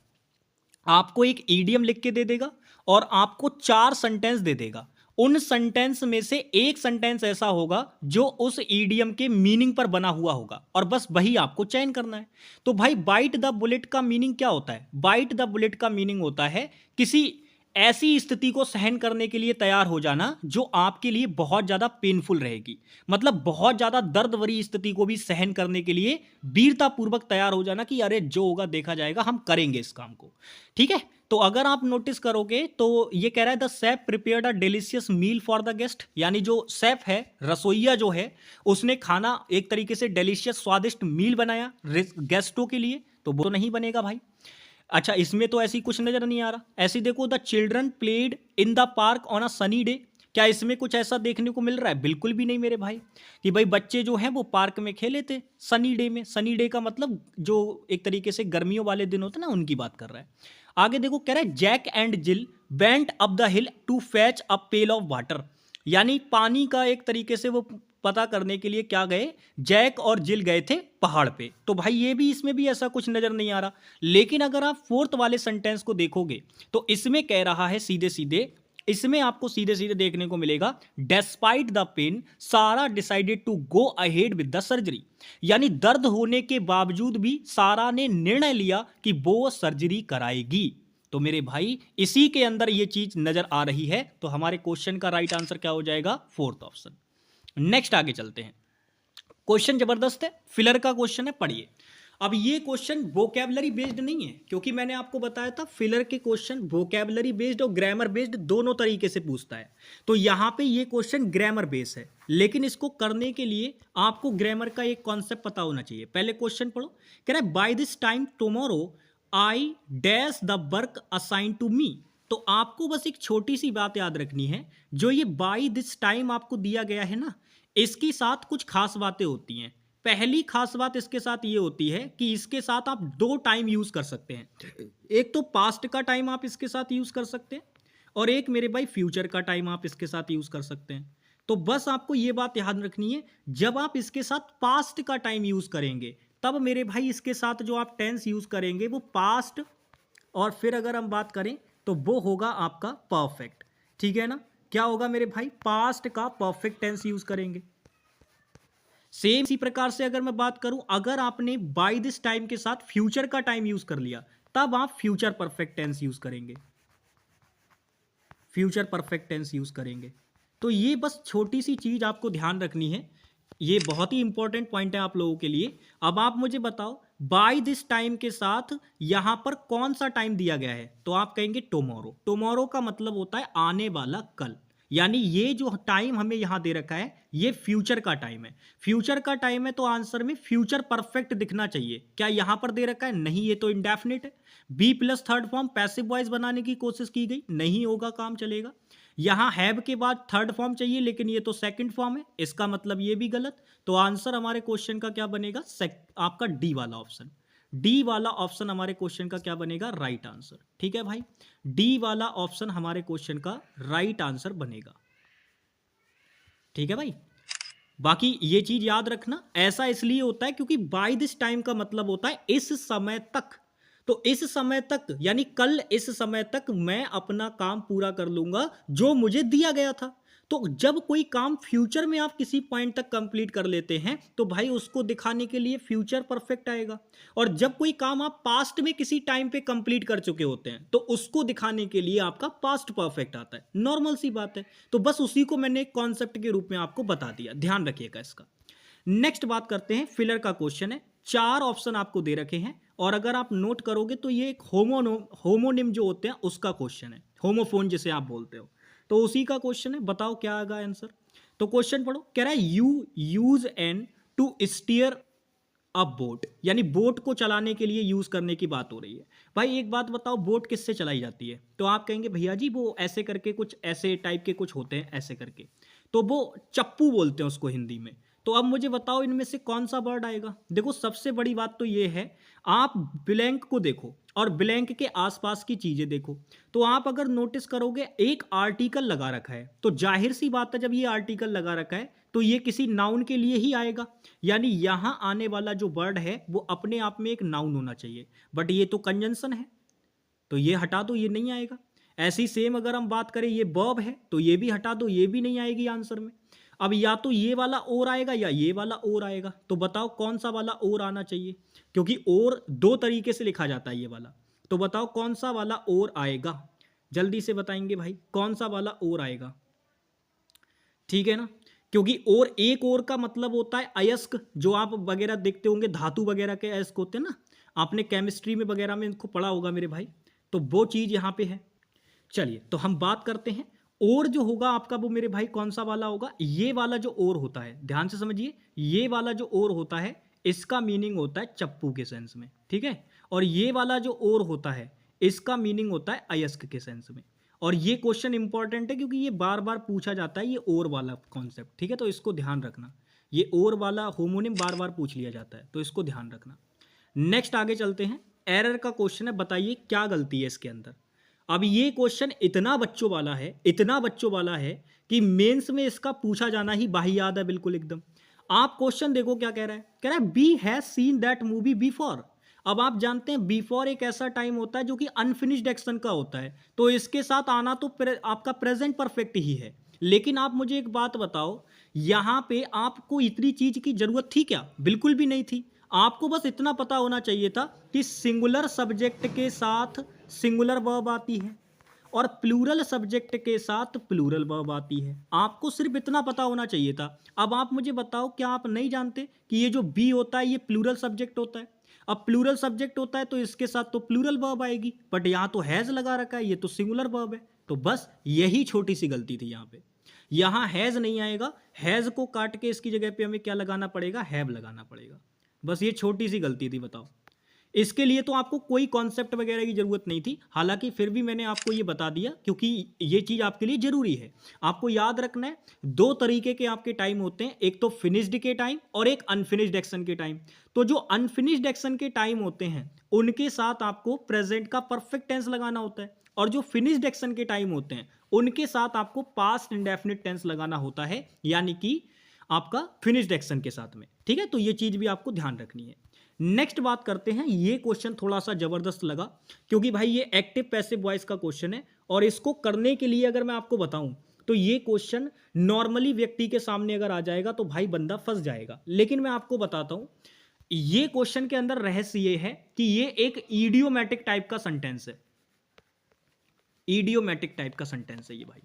आपको एक ईडियम लिख के दे देगा और आपको 4 सेंटेंस दे देगा। उन सेंटेंस में से एक सेंटेंस ऐसा होगा जो उस ईडियम के मीनिंग पर बना हुआ होगा, और बस वही आपको चयन करना है। तो भाई, बाइट द बुलेट का मीनिंग क्या होता है? बाइट द बुलेट का मीनिंग होता है किसी ऐसी स्थिति को सहन करने के लिए तैयार हो जाना जो आपके लिए बहुत ज्यादा पेनफुल रहेगी। मतलब बहुत ज्यादा दर्द भरी स्थिति को भी सहन करने के लिए वीरतापूर्वक तैयार हो जाना कि अरे जो होगा देखा जाएगा, हम करेंगे इस काम को। ठीक है, तो अगर आप नोटिस करोगे तो ये कह रहा है the chef prepared a delicious meal for the guest, यानी जो शेफ है, रसोइया जो है, उसने खाना एक तरीके से डिलीशियस, स्वादिष्ट मील बनाया गेस्टों के लिए। तो वो तो नहीं बनेगा भाई। अच्छा, इसमें तो ऐसी कुछ नजर नहीं आ रहा। ऐसी देखो, the children played in the park on a sunny day, क्या इसमें कुछ ऐसा देखने को मिल रहा है? बिल्कुल भी नहीं मेरे भाई, कि भाई बच्चे जो हैं वो पार्क में खेले थे सनी डे में। सनी डे का मतलब जो एक तरीके से गर्मियों वाले दिन होते हैं ना, उनकी बात कर रहा है। आगे देखो, कह रहा है Jack and Jill went up the hill to fetch a pail of water, यानी पानी का एक तरीके से वो पता करने के लिए क्या गए, जैक और जिल गए थे पहाड़ पे। तो भाई ये भी, इसमें भी ऐसा कुछ नजर नहीं आ रहा। लेकिन अगर आप फोर्थ वाले सेंटेंस को देखोगे तो इसमें कह रहा है सीधे सीधे, इसमें आपको सीधे सीधे देखने को मिलेगा, despite the pain Sara decided to go ahead with the surgery, यानी दर्द होने के बावजूद भी सारा ने निर्णय लिया कि वो सर्जरी कराएगी। तो मेरे भाई, इसी के अंदर ये चीज नजर आ रही है। तो हमारे क्वेश्चन का राइट आंसर क्या हो जाएगा? Fourth option. नेक्स्ट आगे चलते हैं। क्वेश्चन जबरदस्त है, फिलर का क्वेश्चन है, पढ़िए। अब ये क्वेश्चन वोकैबलरी बेस्ड नहीं है, क्योंकि मैंने आपको बताया था फिलर के क्वेश्चन वोकैबलरी बेस्ड और ग्रामर बेस्ड दोनों तरीके से पूछता है। तो यहां पे ये क्वेश्चन ग्रामर बेस्ड है, लेकिन इसको करने के लिए आपको ग्रामर का एक कॉन्सेप्ट पता होना चाहिए। पहले क्वेश्चन पढ़ो। कह रहा है by this time tomorrow I dash the work assign to me. तो आपको बस एक छोटी सी बात याद रखनी है, जो ये बाय दिस टाइम आपको दिया गया है ना, इसके साथ कुछ खास बातें होती हैं। पहली खास बात इसके साथ ये होती है कि इसके साथ आप 2 टाइम यूज कर सकते हैं। एक तो पास्ट का टाइम आप इसके साथ यूज कर सकते हैं, और एक मेरे भाई फ्यूचर का टाइम आप इसके साथ यूज कर सकते हैं। तो बस आपको ये बात याद रखनी है, जब आप इसके साथ पास्ट का टाइम यूज करेंगे, तब मेरे भाई इसके साथ जो आप टेंस यूज करेंगे वो पास्ट, और फिर अगर हम बात करें तो वो होगा आपका परफेक्ट। ठीक है ना? क्या होगा मेरे भाई? पास्ट का परफेक्ट टेंस यूज करेंगे। सेम इसी प्रकार से अगर मैं बात करूं, अगर आपने बाय दिस टाइम के साथ फ्यूचर का टाइम यूज कर लिया, तब आप फ्यूचर परफेक्ट टेंस यूज करेंगे। फ्यूचर परफेक्ट टेंस यूज करेंगे। तो ये बस छोटी सी चीज आपको ध्यान रखनी है, ये बहुत ही इंपॉर्टेंट पॉइंट है आप लोगों के लिए। अब आप मुझे बताओ बाय दिस टाइम के साथ यहां पर कौन सा टाइम दिया गया है, तो आप कहेंगे टुमारो। टुमारो का मतलब होता है आने वाला कल, यानी ये जो टाइम हमें यहां दे रखा है ये फ्यूचर का टाइम है। फ्यूचर का टाइम है तो आंसर में फ्यूचर परफेक्ट दिखना चाहिए। क्या यहां पर दे रखा है? नहीं, ये तो इंडेफिनिट है। Be plus third form passive voice बनाने की कोशिश की गई, नहीं होगा, काम चलेगा। यहां हैव के बाद थर्ड फॉर्म चाहिए, लेकिन ये तो सेकंड फॉर्म है, इसका मतलब ये भी गलत। तो आंसर हमारे क्वेश्चन का क्या बनेगा? आपका डी वाला ऑप्शन। डी वाला ऑप्शन हमारे क्वेश्चन का क्या बनेगा? Right answer. ठीक है भाई, डी वाला ऑप्शन हमारे क्वेश्चन का राइट आंसर बनेगा। ठीक है भाई, बाकी ये चीज याद रखना, ऐसा इसलिए होता है क्योंकि बाय दिस टाइम का मतलब होता है इस समय तक। तो इस समय तक यानी कल इस समय तक मैं अपना काम पूरा कर लूंगा जो मुझे दिया गया था। तो जब कोई काम फ्यूचर में आप किसी पॉइंट तक कंप्लीट कर लेते हैं तो भाई उसको दिखाने के लिए फ्यूचर परफेक्ट आएगा। और जब कोई काम आप पास्ट में किसी टाइम पे कंप्लीट कर चुके होते हैं तो उसको दिखाने के लिए आपका पास्ट परफेक्ट आता है। नॉर्मल सी बात है, तो बस उसी को मैंने एक कॉन्सेप्ट के रूप में आपको बता दिया, ध्यान रखिएगा इसका। नेक्स्ट बात करते हैं, फिलर का क्वेश्चन है। 4 ऑप्शन आपको दे रखे हैं और अगर आप नोट करोगे तो ये एक होमोनिम जो होते हैं उसका क्वेश्चन है, होमोफोन जिसे आप बोलते हो, तो उसी का क्वेश्चन है। बताओ क्या आएगा आंसर। तो क्वेश्चन पढ़ो, कह रहा है you use an to steer a boat, यानी बोट को चलाने के लिए यूज करने की बात हो रही है। भाई एक बात बताओ, बोट किससे चलाई जाती है? तो आप कहेंगे भैया जी वो ऐसे करके कुछ ऐसे टाइप के कुछ होते हैं ऐसे करके, तो वो चप्पू बोलते हैं उसको हिंदी में। तो अब मुझे बताओ इनमें से कौन सा वर्ड आएगा। देखो सबसे बड़ी बात तो ये है, आप ब्लैंक को देखो और ब्लैंक के आसपास की चीजें देखो, तो आप अगर नोटिस करोगे एक आर्टिकल लगा रखा है, तो जाहिर सी बात है जब ये आर्टिकल लगा रखा है तो ये किसी नाउन के लिए ही आएगा, यानी यहां आने वाला जो वर्ड है वो अपने आप में एक नाउन होना चाहिए। बट ये तो कंजंक्शन है, तो ये हटा दो, ये नहीं आएगा। ऐसी सेम अगर हम बात करें ये वर्ब है तो ये भी हटा दो, ये भी नहीं आएगी आंसर में। अब या तो ये वाला और आएगा या ये वाला और आएगा, तो बताओ कौन सा वाला और आना चाहिए, क्योंकि और दो तरीके से लिखा जाता है ये वाला। तो बताओ कौन सा वाला और आएगा, जल्दी से बताएंगे भाई कौन सा वाला और आएगा। ठीक है ना, क्योंकि और एक और का मतलब होता है अयस्क, जो आप वगैरह देखते होंगे धातु वगैरह के अयस्क होते हैं ना, आपने केमिस्ट्री में वगैरह में इनको पढ़ा होगा मेरे भाई, तो वो चीज यहां पे है। चलिए तो हम बात करते हैं, और जो होगा आपका वो मेरे भाई कौन सा वाला होगा? ये वाला जो और होता है, ध्यान से समझिए, ये वाला जो और होता है इसका मीनिंग होता है चप्पू के सेंस में, ठीक है। और ये वाला जो और होता है इसका मीनिंग होता है अयस्क के सेंस में। और ये क्वेश्चन इंपॉर्टेंट है क्योंकि ये बार बार पूछा जाता है, ये और वाला कॉन्सेप्ट, ठीक है, तो इसको ध्यान रखना। ये और वाला होमोनिम बार बार पूछ लिया जाता है, तो इसको ध्यान रखना। नेक्स्ट आगे चलते हैं, एरर का क्वेश्चन है, बताइए क्या गलती है इसके अंदर। अब ये क्वेश्चन इतना बच्चों वाला है, इतना बच्चों वाला है कि मेंस में इसका पूछा जाना ही बाहियात है बिल्कुल एकदम। आप क्वेश्चन देखो क्या कह रहा है, कह रहा है B has seen that movie before. अब आप जानते हैं बिफोर एक ऐसा टाइम होता है जो कि अनफिनिश्ड एक्शन का होता है, तो इसके साथ आना तो आपका प्रेजेंट परफेक्ट ही है। लेकिन आप मुझे एक बात बताओ, यहां पे आपको इतनी चीज की जरूरत थी क्या? बिल्कुल भी नहीं थी। आपको बस इतना पता होना चाहिए था कि सिंगुलर सब्जेक्ट के साथ सिंगुलर वर्ब आती है और प्लूरल सब्जेक्ट के साथ प्लूरल वर्ब आती है। आपको सिर्फ इतना पता होना चाहिए था। अब आप मुझे बताओ, क्या आप नहीं जानते कि ये जो बी होता है ये प्लूरल सब्जेक्ट होता है? अब प्लूरल सब्जेक्ट होता है तो इसके साथ तो प्लूरल वर्ब आएगी, बट यहां तो हैज लगा रखा है, ये तो सिंगुलर वर्ब है। तो बस यही छोटी सी गलती थी यहां पे, यहां हैज नहीं आएगा, हैज को काट के इसकी जगह पे हमें क्या लगाना पड़ेगा? हैव लगाना पड़ेगा। बस ये छोटी सी गलती थी, बताओ। इसके लिए तो आपको कोई कॉन्सेप्ट वगैरह की जरूरत नहीं थी, हालांकि फिर भी मैंने आपको ये बता दिया क्योंकि ये चीज आपके लिए जरूरी है। आपको याद रखना है, दो तरीके के आपके टाइम होते हैं, एक तो फिनिश्ड के टाइम और एक अनफिनिश्ड एक्शन के टाइम। तो जो अनफिनिश्ड एक्शन के टाइम होते हैं उनके साथ आपको प्रेजेंट का परफेक्ट टेंस लगाना होता है, और जो फिनिश्ड एक्शन के टाइम होते हैं उनके साथ आपको पास्ट इंडेफिनिट टेंस लगाना होता है, यानी कि आपका फिनिश्ड एक्शन के साथ में। ठीक है, तो ये चीज भी आपको ध्यान रखनी है। नेक्स्ट बात करते हैं, ये क्वेश्चन थोड़ा सा जबरदस्त लगा क्योंकि भाई ये एक्टिव पैसिव वॉइस का क्वेश्चन है, और इसको करने के लिए अगर मैं आपको बताऊं तो ये क्वेश्चन नॉर्मली व्यक्ति के सामने अगर आ जाएगा तो भाई बंदा फंस जाएगा। लेकिन मैं आपको बताता हूं, ये क्वेश्चन के अंदर रहस्य ये है कि ये एक इडियोमैटिक टाइप का सेंटेंस है, इडियोमैटिक टाइप का सेंटेंस है ये भाई।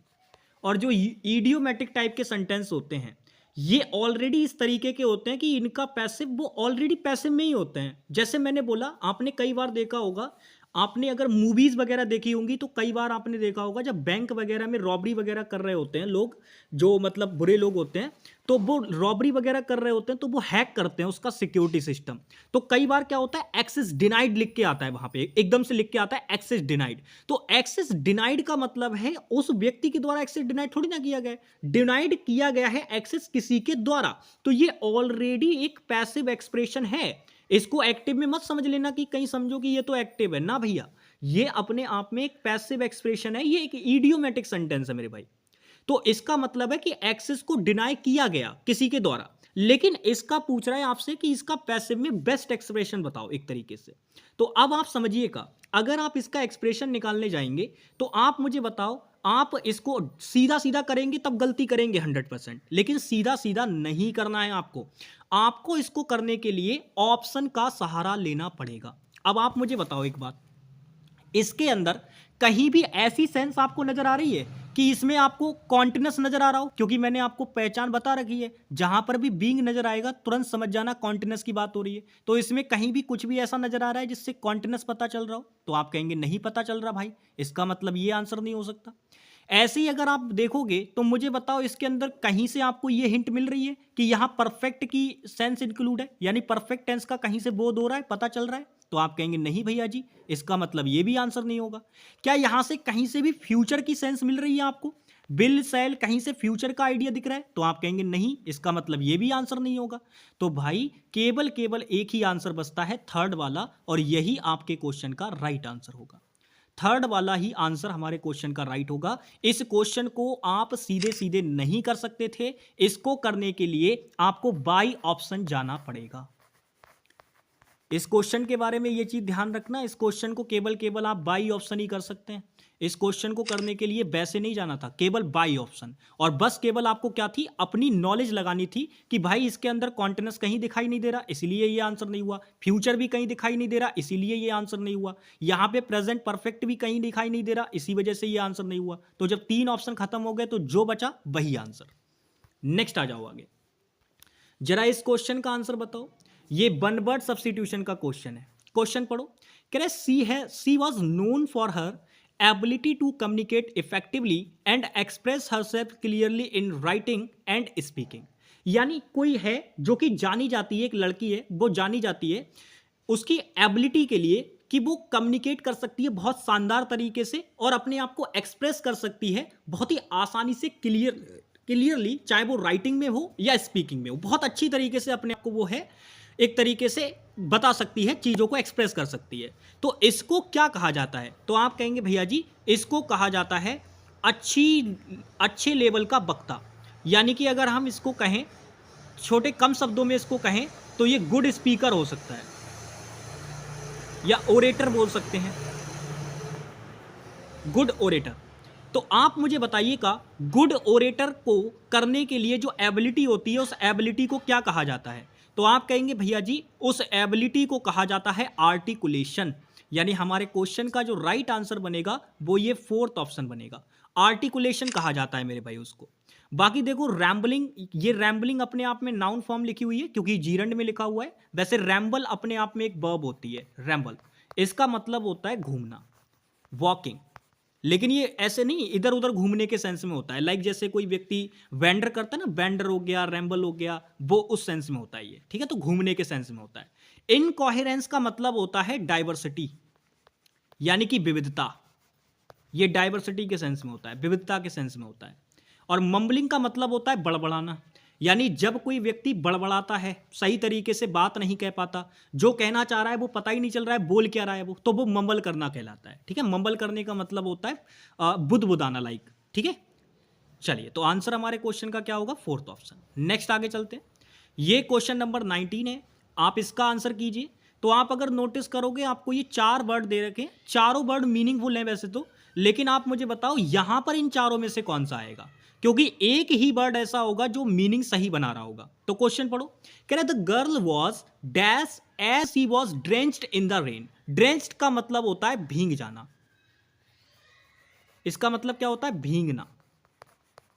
और जो इडियोमेटिक टाइप के सेंटेंस होते हैं ये ऑलरेडी इस तरीके के होते हैं कि इनका पैसिव वो ऑलरेडी पैसिव में ही होते हैं। जैसे मैंने बोला, आपने कई बार देखा होगा, आपने अगर मूवीज वगैरह देखी होंगी तो कई बार आपने देखा होगा जब बैंक वगैरह में रॉबरी वगैरह कर रहे होते हैं लोग, जो मतलब बुरे लोग होते हैं, तो वो रॉबरी वगैरह कर रहे होते हैं तो वो हैक करते हैं उसका सिक्योरिटी सिस्टम। तो कई बार क्या होता है, एक्सेस डिनाइड लिख के आता है, वहां पे एकदम से लिख के आता है एक्सेस डिनाइड। तो एक्सेस डिनाइड का मतलब है उस व्यक्ति के द्वारा एक्सेस डिनाइड थोड़ी ना किया गया है, डिनाइड किया गया है एक्सेस किसी के द्वारा। तो ये ऑलरेडी एक पैसिव एक्सप्रेशन है। इसको एक्टिव में मत समझ लेना कि कहीं समझो कि ये तो एक्टिव है, ना भैया, ये अपने आप में एक पैसिव एक्सप्रेशन है, ये एक इडियोमेटिक सेंटेंस है मेरे भाई। तो इसका मतलब है कि एक्सेस को डिनाई किया गया किसी के द्वारा, लेकिन इसका पूछ रहा है आपसे कि इसका पैसिव में बेस्ट एक्सप्रेशन बताओ एक तरीके से। तो अब आप समझिएगा, अगर आप इसका एक्सप्रेशन निकालने जाएंगे तो आप मुझे बताओ, आप इसको सीधा सीधा करेंगे तब गलती करेंगे 100%, लेकिन सीधा सीधा नहीं करना है आपको। आपको इसको करने के लिए ऑप्शन का सहारा लेना पड़ेगा। अब आप मुझे बताओ एक बात, इसके अंदर कहीं भी ऐसी सेंस आपको नजर आ रही है कि इसमें आपको कॉन्टिन्यूस नजर आ रहा हो? क्योंकि मैंने आपको पहचान बता रखी है, जहां पर भी बीइंग नजर आएगा तुरंत समझ जाना कॉन्टिन्यूस की बात हो रही है। तो इसमें कहीं भी कुछ भी ऐसा नजर आ रहा है जिससे कॉन्टिन्यूस पता चल रहा हो? तो आप कहेंगे नहीं पता चल रहा भाई, इसका मतलब ये आंसर नहीं हो सकता। ऐसे ही अगर आप देखोगे तो मुझे बताओ, इसके अंदर कहीं से आपको ये हिंट मिल रही है कि यहां परफेक्ट की सेंस इंक्लूड है, यानी परफेक्ट टेंस का कहीं से बोध हो रहा है, पता चल रहा है? तो आप कहेंगे नहीं भैया जी, इसका मतलब ये भी आंसर नहीं होगा। क्या यहां से कहीं से भी फ्यूचर की सेंस मिल रही है आपको? बिल सेल, कहीं से फ्यूचर का आइडिया दिख रहा है? तो आप कहेंगे नहीं, इसका मतलब ये भी आंसर नहीं होगा। तो भाई केवल केवल एक ही आंसर बचता है, थर्ड वाला, और यही आपके क्वेश्चन का राइट आंसर होगा। थर्ड वाला ही आंसर हमारे क्वेश्चन का राइट होगा। इस क्वेश्चन को आप सीधे सीधे नहीं कर सकते थे, इसको करने के लिए आपको बाई ऑप्शन जाना पड़ेगा। इस क्वेश्चन के बारे में ये चीज ध्यान रखना, इस क्वेश्चन को केवल केवल आप बाई ऑप्शन ही कर सकते हैं। इस क्वेश्चन को करने के लिए वैसे नहीं जाना था, केवल बाई ऑप्शन। और बस केवल आपको क्या थी, अपनी नॉलेज लगानी थी कि भाई इसके अंदर कॉन्टिन्यूस कहीं दिखाई नहीं दे रहा, इसीलिए ये आंसर नहीं हुआ। फ्यूचर भी कहीं दिखाई नहीं दे रहा, इसीलिए ये आंसर नहीं हुआ। यहां पे प्रेजेंट परफेक्ट भी कहीं दिखाई नहीं दे रहा, इसी वजह से ये आंसर नहीं हुआ। तो जब तीन ऑप्शन खत्म हो गए तो जो बचा वही आंसर। नेक्स्ट आ जाओ आगे, जरा इस क्वेश्चन का आंसर बताओ। ये वन वर्ड सब्स्टिट्यूशन का क्वेश्चन है। क्वेश्चन पढ़ो। कह रहे she was known for her ability to communicate effectively and express herself clearly in writing and speaking. यानी कोई है जो कि जानी जाती है, एक लड़की है वो जानी जाती है उसकी एबिलिटी के लिए कि वो कम्युनिकेट कर सकती है बहुत शानदार तरीके से, और अपने आप को एक्सप्रेस कर सकती है बहुत ही आसानी से, क्लियरली, चाहे वो राइटिंग में हो या स्पीकिंग में हो, बहुत अच्छी तरीके से अपने आप को वो है एक तरीके से बता सकती है, चीजों को एक्सप्रेस कर सकती है। तो इसको क्या कहा जाता है? तो आप कहेंगे भैया जी इसको कहा जाता है अच्छे लेवल का वक्ता। यानी कि अगर हम इसको कहें छोटे कम शब्दों में इसको कहें तो ये गुड स्पीकर हो सकता है, या ओरेटर बोल सकते हैं, गुड ओरेटर। तो आप मुझे बताइएगा, गुड ओरेटर को करने के लिए जो एबिलिटी होती है उस एबिलिटी को क्या कहा जाता है? तो आप कहेंगे भैया जी उस एबिलिटी को कहा जाता है आर्टिकुलेशन। यानी हमारे क्वेश्चन का जो राइट आंसर बनेगा वो ये फोर्थ ऑप्शन बनेगा, आर्टिकुलेशन कहा जाता है मेरे भाई उसको। बाकी देखो रैम्बलिंग, ये रैम्बलिंग अपने आप में नाउन फॉर्म लिखी हुई है क्योंकि जीरंड में लिखा हुआ है। वैसे रैम्बल अपने आप में एक वर्ब होती है, रैम्बल, इसका मतलब होता है घूमना, वॉकिंग। लेकिन ये ऐसे नहीं इधर उधर घूमने के सेंस में होता है, लाइक जैसे कोई व्यक्ति वेंडर करता है ना, वेंडर हो गया, रैम्बल हो गया, वो उस सेंस में होता है ये, ठीक है? तो घूमने के सेंस में होता है। इनकोहेरेंस का मतलब होता है डाइवर्सिटी, यानी कि विविधता। ये डाइवर्सिटी के सेंस में होता है, विविधता के सेंस में होता है। और मम्बलिंग का मतलब होता है बड़बड़ाना, यानी जब कोई व्यक्ति बड़बड़ाता है, सही तरीके से बात नहीं कह पाता, जो कहना चाह रहा है वो पता ही नहीं चल रहा है बोल क्या रहा है वो, तो वो मम्बल करना कहलाता है, ठीक है? मम्बल करने का मतलब होता है बुदबुदाना लाइक, ठीक है? चलिए, तो आंसर हमारे क्वेश्चन का क्या होगा? Fourth option. नेक्स्ट आगे चलते हैं। ये क्वेश्चन नंबर 19 है, आप इसका आंसर कीजिए। तो आप अगर नोटिस करोगे आपको ये 4 वर्ड दे रखे हैं, चारों वर्ड मीनिंगफुल हैं वैसे तो, लेकिन आप मुझे बताओ यहां पर इन चारों में से कौन सा आएगा, क्योंकि एक ही वर्ड ऐसा होगा जो मीनिंग सही बना रहा होगा। तो क्वेश्चन पढ़ो। कह रहे the girl was dash as he was drenched in the rain. Drenched का मतलब होता है भींग जाना, इसका मतलब क्या होता है? भींगना।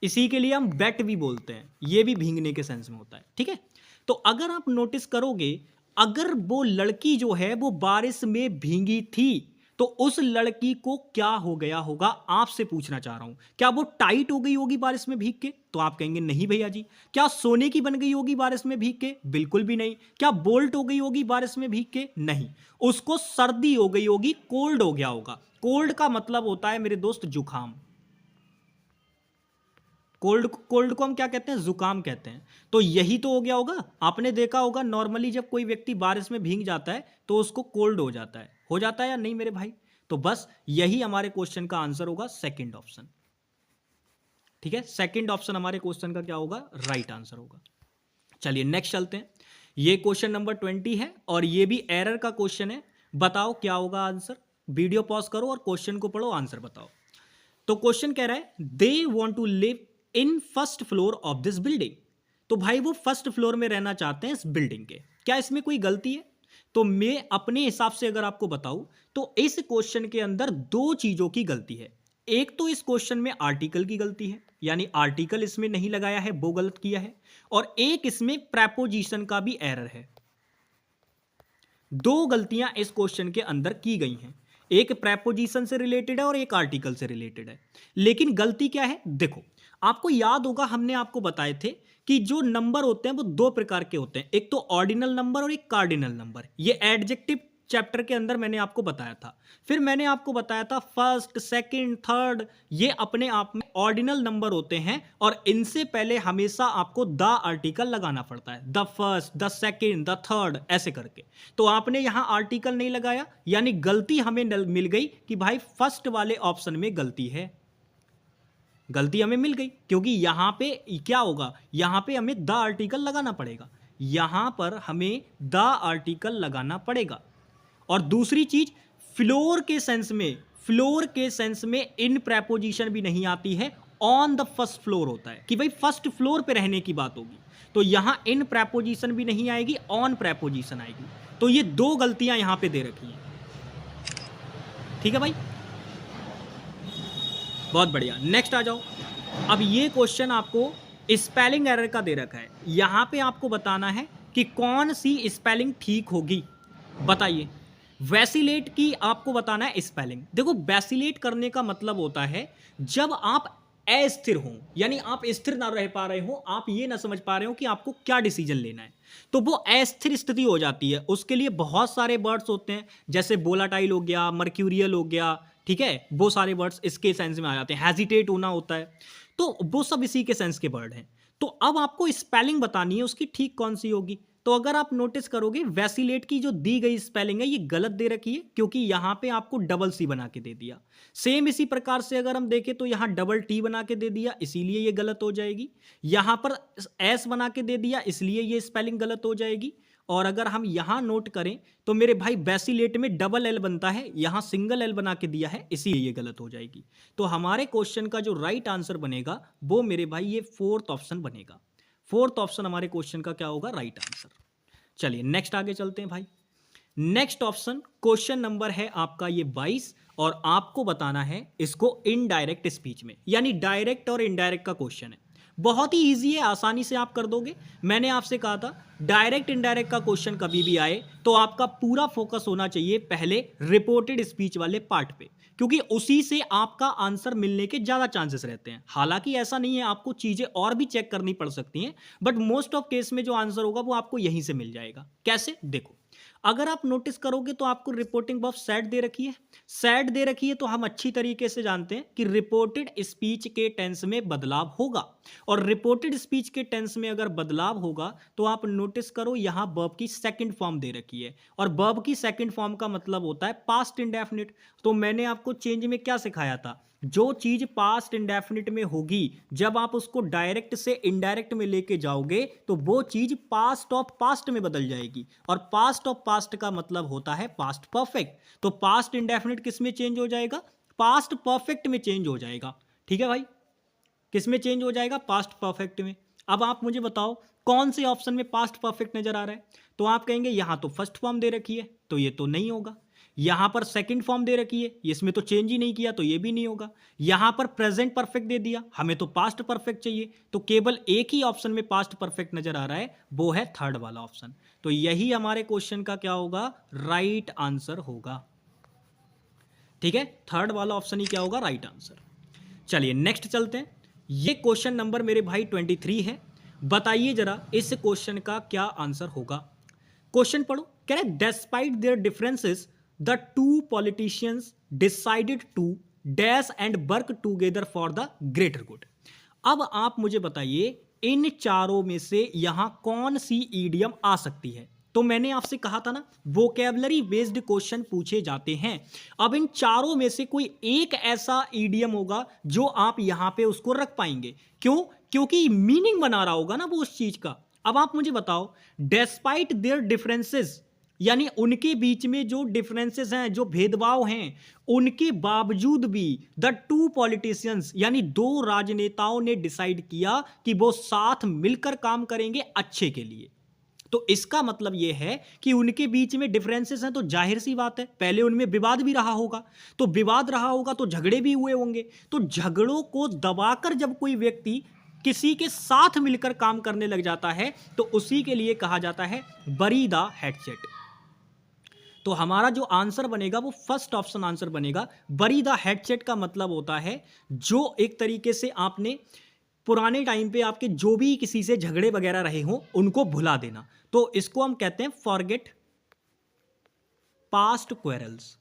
इसी के लिए हम वेट भी बोलते हैं, ये भी भीगने के सेंस में होता है, ठीक है। तो अगर आप नोटिस करोगे, अगर वो लड़की जो है वो बारिश में भीगी थी, तो उस लड़की को क्या हो गया होगा, आपसे पूछना चाह रहा हूं। क्या वो टाइट हो गई होगी बारिश में भीग के? तो आप कहेंगे नहीं भैया जी। क्या सोने की बन गई होगी बारिश में भीग के? बिल्कुल भी नहीं। क्या बोल्ट हो गई होगी बारिश में भीग के? नहीं। उसको सर्दी हो गई होगी, कोल्ड हो गया होगा। कोल्ड का मतलब होता है मेरे दोस्त जुकाम। कोल्ड कोल्ड को हम क्या कहते हैं? जुकाम कहते हैं। तो यही तो हो गया होगा। आपने देखा होगा नॉर्मली जब कोई व्यक्ति बारिश में भीग जाता है तो उसको कोल्ड हो जाता है या नहीं मेरे भाई? तो बस यही हमारे क्वेश्चन का आंसर होगा, सेकंड ऑप्शन। ठीक है, सेकंड ऑप्शन हमारे क्वेश्चन का क्या होगा? राइट आंसर होगा। चलिए नेक्स्ट चलते हैं। ये क्वेश्चन नंबर 20 है और ये भी एरर का क्वेश्चन है। बताओ क्या होगा आंसर। वीडियो पॉज करो और क्वेश्चन को पढ़ो, आंसर बताओ। तो क्वेश्चन कह रहा है they want to live in first floor of this building. तो भाई वो फर्स्ट फ्लोर में रहना चाहते हैं इस बिल्डिंग के। क्या इसमें कोई गलती है? तो मैं अपने हिसाब से अगर आपको बताऊं तो इस क्वेश्चन के अंदर दो चीजों की गलती है। एक तो इस क्वेश्चन में आर्टिकल की गलती है, यानी आर्टिकल इसमें नहीं लगाया है, वो गलत किया है। और एक इसमें प्रेपोजिशन का भी एरर है। दो गलतियां इस क्वेश्चन के अंदर की गई हैं। एक प्रेपोजिशन से रिलेटेड है और एक आर्टिकल से रिलेटेड है। लेकिन गलती क्या है? देखो, आपको याद होगा हमने आपको बताए थे कि जो नंबर होते हैं वो दो प्रकार के होते हैं, एक तो ऑर्डिनल नंबर और एक कार्डिनल नंबर। ये एडजेक्टिव चैप्टर के अंदर मैंने आपको बताया था। फिर मैंने आपको बताया था फर्स्ट, सेकंड, थर्ड, ये अपने आप में ऑर्डिनल नंबर होते हैं और इनसे पहले हमेशा आपको द आर्टिकल लगाना पड़ता है। The first, the second, the third, ऐसे करके। तो आपने यहां आर्टिकल नहीं लगाया, यानी गलती हमें मिल गई कि भाई फर्स्ट वाले ऑप्शन में गलती है। गलती हमें मिल गई क्योंकि यहां पे क्या होगा, यहां पे हमें द आर्टिकल लगाना पड़ेगा। यहां पर हमें द आर्टिकल लगाना पड़ेगा। और दूसरी चीज, फ्लोर के सेंस में इन प्रेपोजिशन भी नहीं आती है, ऑन द फर्स्ट फ्लोर होता है कि भाई फर्स्ट फ्लोर पे रहने की बात होगी। तो यहां इन प्रेपोजिशन भी नहीं आएगी, ऑन प्रेपोजिशन आएगी। तो ये दो गलतियां यहां पे दे रखी हैं। ठीक है भाई, बहुत बढ़िया। नेक्स्ट आ जाओ। अब ये क्वेश्चन आपको स्पेलिंग एरर का दे रखा है। यहां पे आपको बताना है कि कौन सी स्पेलिंग ठीक होगी। बताइए। वैसिलेट की आपको बताना है स्पेलिंग। देखो, वैसिलेट करने का मतलब होता है जब आप अस्थिर हो, यानी आप स्थिर ना रह पा रहे हो, आप ये ना समझ पा रहे हो कि आपको क्या डिसीजन लेना है, तो वो अस्थिर स्थिति हो जाती है। उसके लिए बहुत सारे वर्ड्स होते हैं, जैसे वोलाटाइल हो गया, मर्क्यूरियल हो गया, ठीक है, वो सारे वर्ड्स इसके सेंस में आ जाते हैं। हेजिटेट होना होता है, तो वो सब इसी के सेंस के वर्ड हैं। तो अब आपको स्पेलिंग बतानी है उसकी ठीक कौन सी होगी। तो अगर आप नोटिस करोगे, वैसिलेट की जो दी गई स्पेलिंग है ये गलत दे रखी है, क्योंकि यहां पे आपको डबल सी बना के दे दिया। सेम इसी प्रकार से अगर हम देखें तो यहां डबल टी बना के दे दिया, इसीलिए ये गलत हो जाएगी। यहां पर एस बना के दे दिया, इसलिए ये स्पेलिंग गलत हो जाएगी। और अगर हम यहां नोट करें तो मेरे भाई वैसिलेट में डबल एल बनता है, यहां सिंगल एल बना के दिया है, इसीलिए ये गलत हो जाएगी। तो हमारे क्वेश्चन का जो राइट आंसर बनेगा वो मेरे भाई ये फोर्थ ऑप्शन बनेगा। फोर्थ ऑप्शन हमारे क्वेश्चन का क्या होगा? Right answer. चलिए नेक्स्ट आगे चलते हैं भाई। नेक्स्ट ऑप्शन, क्वेश्चन नंबर है आपका ये 22 और आपको बताना है इसको इनडायरेक्ट स्पीच में, यानी डायरेक्ट और इनडायरेक्ट का क्वेश्चन है। बहुत ही इजी है, आसानी से आप कर दोगे। मैंने आपसे कहा था डायरेक्ट इनडायरेक्ट का क्वेश्चन कभी भी आए तो आपका पूरा फोकस होना चाहिए पहले रिपोर्टेड स्पीच वाले पार्ट पे, क्योंकि उसी से आपका आंसर मिलने के ज्यादा चांसेस रहते हैं। हालांकि ऐसा नहीं है, आपको चीजें और भी चेक करनी पड़ सकती हैं, बट मोस्ट ऑफ केस में जो आंसर होगा वो आपको यहीं से मिल जाएगा। कैसे? देखो, अगर आप नोटिस करोगे तो आपको रिपोर्टिंग वर्ब सैड दे रखी है। सैड दे रखी है तो हम अच्छी तरीके से जानते हैं कि रिपोर्टेड स्पीच के टेंस में बदलाव होगा। और रिपोर्टेड स्पीच के टेंस में अगर बदलाव होगा तो आप नोटिस करो यहां वर्ब की सेकंड फॉर्म दे रखी है, और वर्ब की सेकंड फॉर्म का मतलब होता है पास्ट इंडेफिनिट। तो मैंने आपको चेंज में क्या सिखाया था? जो चीज पास्ट इंडेफिनिट में होगी, जब आप उसको डायरेक्ट से इनडायरेक्ट में लेके जाओगे तो वो चीज पास्ट ऑफ पास्ट में बदल जाएगी, और पास्ट ऑफ पास्ट का मतलब होता है पास्ट परफेक्ट। तो पास्ट इंडेफिनिट किस में चेंज हो जाएगा? पास्ट परफेक्ट में चेंज हो जाएगा। ठीक है भाई, किस में चेंज हो जाएगा? पास्ट परफेक्ट में। अब आप मुझे बताओ कौन से ऑप्शन में पास्ट परफेक्ट नजर आ रहा है? तो आप कहेंगे यहां तो फर्स्ट फॉर्म दे रखी है, तो ये तो नहीं होगा। यहां पर सेकंड फॉर्म दे रखी है, इसमें तो चेंज ही नहीं किया तो ये भी नहीं होगा। यहां पर प्रेजेंट परफेक्ट दे दिया, हमें तो पास्ट परफेक्ट चाहिए, तो केवल एक ही ऑप्शन में पास्ट परफेक्ट नजर आ रहा है, वो है थर्ड वाला ऑप्शन। तो यही हमारे क्वेश्चन का क्या होगा, राइट आंसर होगा। ठीक है, थर्ड वाला ऑप्शन ही क्या होगा, राइट आंसर। चलिए नेक्स्ट चलते हैं। ये क्वेश्चन नंबर मेरे भाई 23 है। बताइए जरा इस क्वेश्चन का क्या आंसर होगा। क्वेश्चन पढ़ो, कह रहे despite their differences the two politicians decided to dash and work together for the greater good. अब आप मुझे बताइए इन चारों में से यहां कौन सी ईडियम आ सकती है। तो मैंने आपसे कहा था ना, वोकेबलरी बेस्ड क्वेश्चन पूछे जाते हैं। अब इन चारों में से कोई एक ऐसा ईडियम होगा जो आप यहां पे उसको रख पाएंगे। क्यों? क्योंकि मीनिंग बना रहा होगा ना वो उस चीज का। अब आप मुझे बताओ, डेस्पाइट देयर डिफरेंसेस, यानी उनके बीच में जो डिफरेंसेस हैं, जो भेदभाव हैं, उनके बावजूद भी द टू पॉलिटिशियंस, यानी दो राजनेताओं ने डिसाइड किया कि वो साथ मिलकर काम करेंगे अच्छे के लिए। तो इसका मतलब यह है कि उनके बीच में डिफरेंसेस हैं, तो जाहिर सी बात है पहले उनमें विवाद भी रहा होगा, तो विवाद रहा होगा तो झगड़े भी हुए होंगे। तो झगड़ों को दबाकर जब कोई व्यक्ति किसी के साथ मिलकर काम करने लग जाता है तो उसी के लिए कहा जाता है बरी द हेडसेट। तो हमारा जो आंसर बनेगा वो फर्स्ट ऑप्शन आंसर बनेगा। बरी द हेडसेट का मतलब होता है जो एक तरीके से आपने पुराने टाइम पे आपके जो भी किसी से झगड़े वगैरह रहे हों उनको भुला देना, तो इसको हम कहते हैं फॉरगेट पास्ट क्वेरल्स।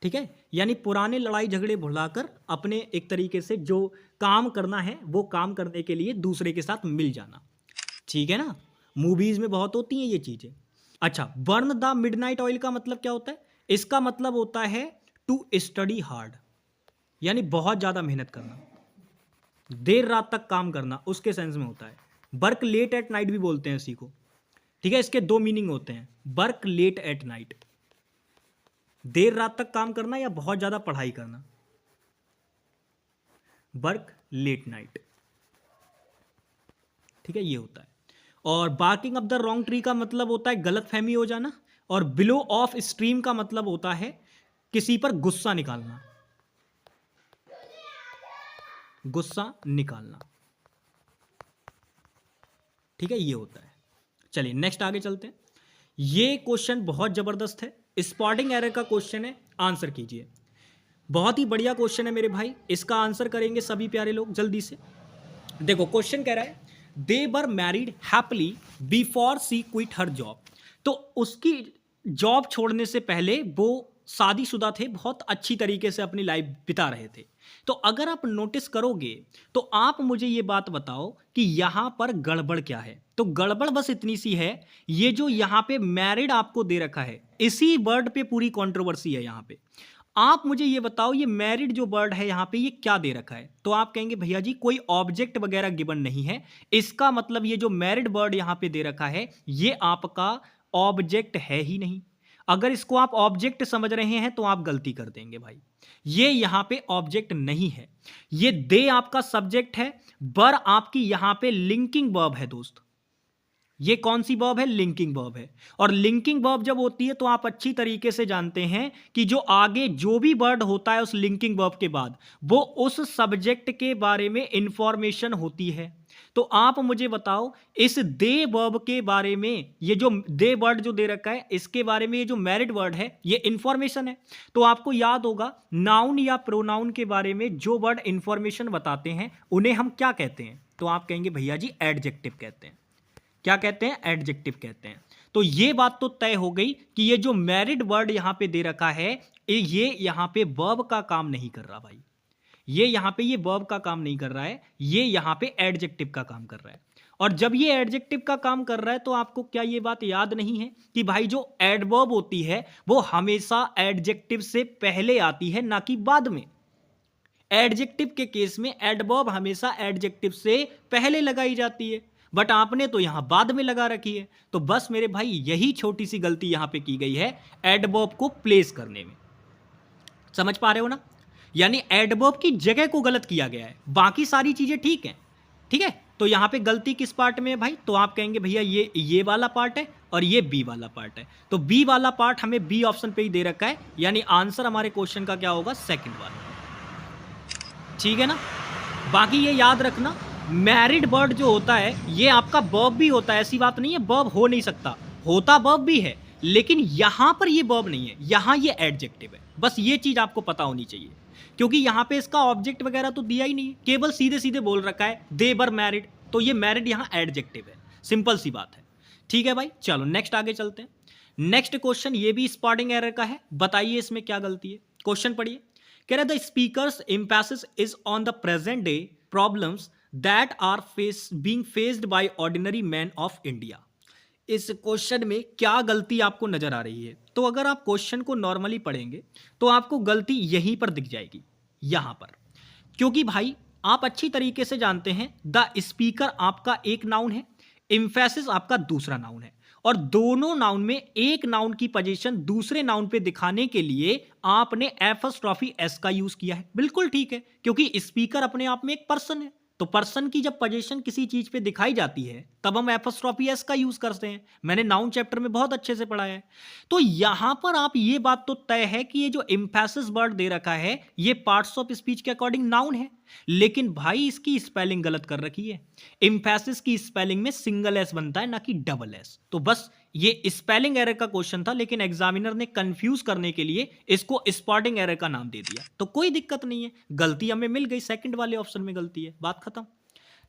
ठीक है, यानी पुराने लड़ाई झगड़े भुलाकर अपने एक तरीके से जो काम करना है वो काम करने के लिए दूसरे के साथ मिल जाना। ठीक है ना, मूवीज में बहुत होती हैं ये चीजें। अच्छा, बर्न द मिडनाइट ऑयल का मतलब क्या होता है? इसका मतलब होता है टू स्टडी हार्ड, यानी बहुत ज्यादा मेहनत करना, देर रात तक काम करना, उसके सेंस में होता है। वर्क लेट एट नाइट भी बोलते हैं इसी को। ठीक है, इसके दो मीनिंग होते हैं, वर्क लेट एट नाइट, देर रात तक काम करना या बहुत ज्यादा पढ़ाई करना, वर्क लेट नाइट। ठीक है, ये होता है। और barking up the wrong tree का मतलब होता है गलत फहमी हो जाना, और बिलो ऑफ स्ट्रीम का मतलब होता है किसी पर गुस्सा निकालना, गुस्सा निकालना। ठीक है, ये होता है। चलिए नेक्स्ट आगे चलते हैं। ये क्वेश्चन बहुत जबरदस्त है, स्पॉटिंग एरर का क्वेश्चन है, आंसर कीजिए। बहुत ही बढ़िया क्वेश्चन है मेरे भाई, इसका आंसर करेंगे सभी प्यारे लोग जल्दी से। देखो क्वेश्चन कह रहा है they were married happily before she quit her job. तो उसकी जॉब छोड़ने से पहले वो शादीशुदा थे, बहुत अच्छी तरीके से अपनी लाइफ बिता रहे थे। तो अगर आप नोटिस करोगे तो आप मुझे ये बात बताओ कि यहां पर गड़बड़ क्या है। तो गड़बड़ बस इतनी सी है, ये जो यहां पे मैरिड आपको दे रखा है, इसी वर्ड पे पूरी कंट्रोवर्सी है यहां पे। आप मुझे ये बताओ, ये मैरिड जो वर्ड है यहां पे ये क्या दे रखा है? तो आप कहेंगे भैया जी कोई ऑब्जेक्ट वगैरह गिवन नहीं है, इसका मतलब ये जो मैरिड वर्ड यहां पे दे रखा है ये आपका ऑब्जेक्ट है ही नहीं। अगर इसको आप ऑब्जेक्ट समझ रहे हैं तो आप गलती कर देंगे भाई, ये यहां पे ऑब्जेक्ट नहीं है। ये दे आपका सब्जेक्ट है, बर आपकी यहां पे लिंकिंग वर्ब है दोस्त। ये कौन सी वर्ब है? लिंकिंग वर्ब है। और लिंकिंग वर्ब जब होती है तो आप अच्छी तरीके से जानते हैं कि जो आगे जो भी वर्ड होता है उस लिंकिंग वर्ब के बाद वो उस सब्जेक्ट के बारे में इंफॉर्मेशन होती है। तो आप मुझे बताओ इस दे वर्ब के बारे में, ये जो दे वर्ड जो दे रखा है इसके बारे में, ये जो मैरिड वर्ड है ये इंफॉर्मेशन है। तो आपको याद होगा नाउन या प्रोनाउन के बारे में जो वर्ड इंफॉर्मेशन बताते हैं उन्हें हम क्या कहते हैं? तो आप कहेंगे भैया जी एडजेक्टिव कहते हैं। क्या कहते हैं? एडजेक्टिव कहते हैं। तो ये बात तो तय हो गई कि ये जो मैरिड वर्ड यहां पे दे रखा है ये यहां पे वर्ब का काम नहीं कर रहा भाई, ये यहां पे ये वर्ब का काम नहीं कर रहा है, ये यहां पे एडजेक्टिव का काम कर रहा है। और जब ये एडजेक्टिव का काम कर रहा है तो आपको क्या ये बात याद नहीं है कि भाई जो एडवर्ब होती है वो हमेशा एडजेक्टिव से पहले आती है ना कि बाद में। एडजेक्टिव के केस में एडवर्ब हमेशा एडजेक्टिव से पहले लगाई जाती है, बट आपने तो यहां बाद में लगा रखी है। तो बस मेरे भाई यही छोटी सी गलती यहां पे की गई है एडवर्ब को प्लेस करने में। समझ पा रहे हो ना? यानी एडवर्ब की जगह को गलत किया गया है, बाकी सारी चीजें ठीक हैं। ठीक है, तो यहाँ पे गलती किस पार्ट में है भाई? तो आप कहेंगे भैया ये वाला पार्ट है और ये बी वाला पार्ट है। तो बी वाला पार्ट हमें बी ऑप्शन पे ही दे रखा है, यानी आंसर हमारे क्वेश्चन का क्या होगा? सेकंड वाला। ठीक है ना? बाकी ये याद रखना, मैरिड बर्ड जो होता है ये आपका वर्ब भी होता है, ऐसी बात नहीं है वर्ब हो नहीं सकता, होता वर्ब भी है, लेकिन यहां पर ये वर्ब नहीं है, यहां ये एडजेक्टिव है। बस ये चीज आपको पता होनी चाहिए, क्योंकि यहां पे इसका ऑब्जेक्ट वगैरह तो दिया ही नहीं है, केवल सीधे सीधे बोल रखा है दे वर मैरिड, तो ये मैरिड यहां एडजेक्टिव है, सिंपल सी बात है। ठीक है भाई, चलो नेक्स्ट आगे चलते हैं। नेक्स्ट क्वेश्चन ये भी स्पॉटिंग एरर का है, बताइए इसमें क्या गलती है। क्वेश्चन पढ़िए, कह रहे the speakers emphasis is on the present day problems that are being faced by ordinary man of India. इस क्वेश्चन में क्या गलती आपको नजर आ रही है? तो अगर आप क्वेश्चन को नॉर्मली पढ़ेंगे तो आपको गलती यहीं पर दिख जाएगी, यहां पर, क्योंकि भाई आप अच्छी तरीके से जानते हैं द स्पीकर आपका एक नाउन है, एम्फेसिस आपका दूसरा नाउन है, और दोनों नाउन में एक नाउन की पोजीशन दूसरे नाउन पे दिखाने के लिए आपने एपॉस्ट्रोफी एस का यूज किया है। बिल्कुल ठीक है, क्योंकि स्पीकर अपने आप में एक पर्सन है, तो पर्सन की जब पोजीशन किसी चीज पे दिखाई जाती है तब हम एपॉस्ट्रोफी एस का यूज करते हैं। मैंने नाउन चैप्टर में बहुत अच्छे से पढ़ा है। तो यहां पर आप ये बात तो तय है कि ये जो एम्फेसिस वर्ड दे रखा है ये पार्ट्स ऑफ स्पीच के अकॉर्डिंग नाउन है, लेकिन भाई इसकी स्पेलिंग गलत कर रखी है। एम्फेसिस की स्पेलिंग में सिंगल एस बनता है, ना कि डबल एस। तो बस ये स्पेलिंग एरर का क्वेश्चन था, लेकिन एग्जामिनर ने कंफ्यूज करने के लिए इसको स्पॉटिंग एरर का नाम दे दिया। तो कोई दिक्कत नहीं है, गलती हमें मिल गई, सेकंड वाले ऑप्शन में गलती है, बात खत्म।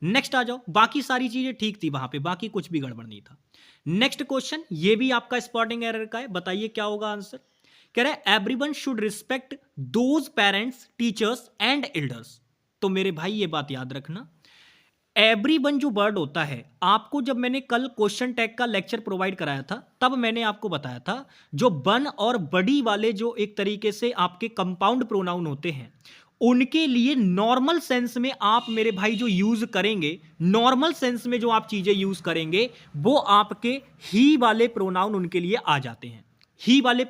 नेक्स्ट आ जाओ, बाकी सारी चीजें ठीक थी वहां पे, बाकी कुछ भी गड़बड़ नहीं था। नेक्स्ट क्वेश्चन ये भी आपका स्पॉटिंग एरर का है, बताइए क्या होगा आंसर। कह रहा है everyone should respect those parents teachers and elders. तो मेरे भाई ये बात याद रखना, एवरीवन जो वर्ड होता है, आपको जब मैंने कल क्वेश्चन टैग का लेक्चर प्रोवाइड कराया था तब मैंने आपको बताया था जो बन और बड़ी वाले जो एक तरीके से आपके कंपाउंड प्रोनाउन होते हैं उनके लिए नॉर्मल सेंस में आप मेरे भाई जो यूज करेंगे, नॉर्मल सेंस में जो आप चीजें यूज करेंगे वो आपके ही वाले प्रोनाउन उनके लिए आ जाते हैं। ही वाले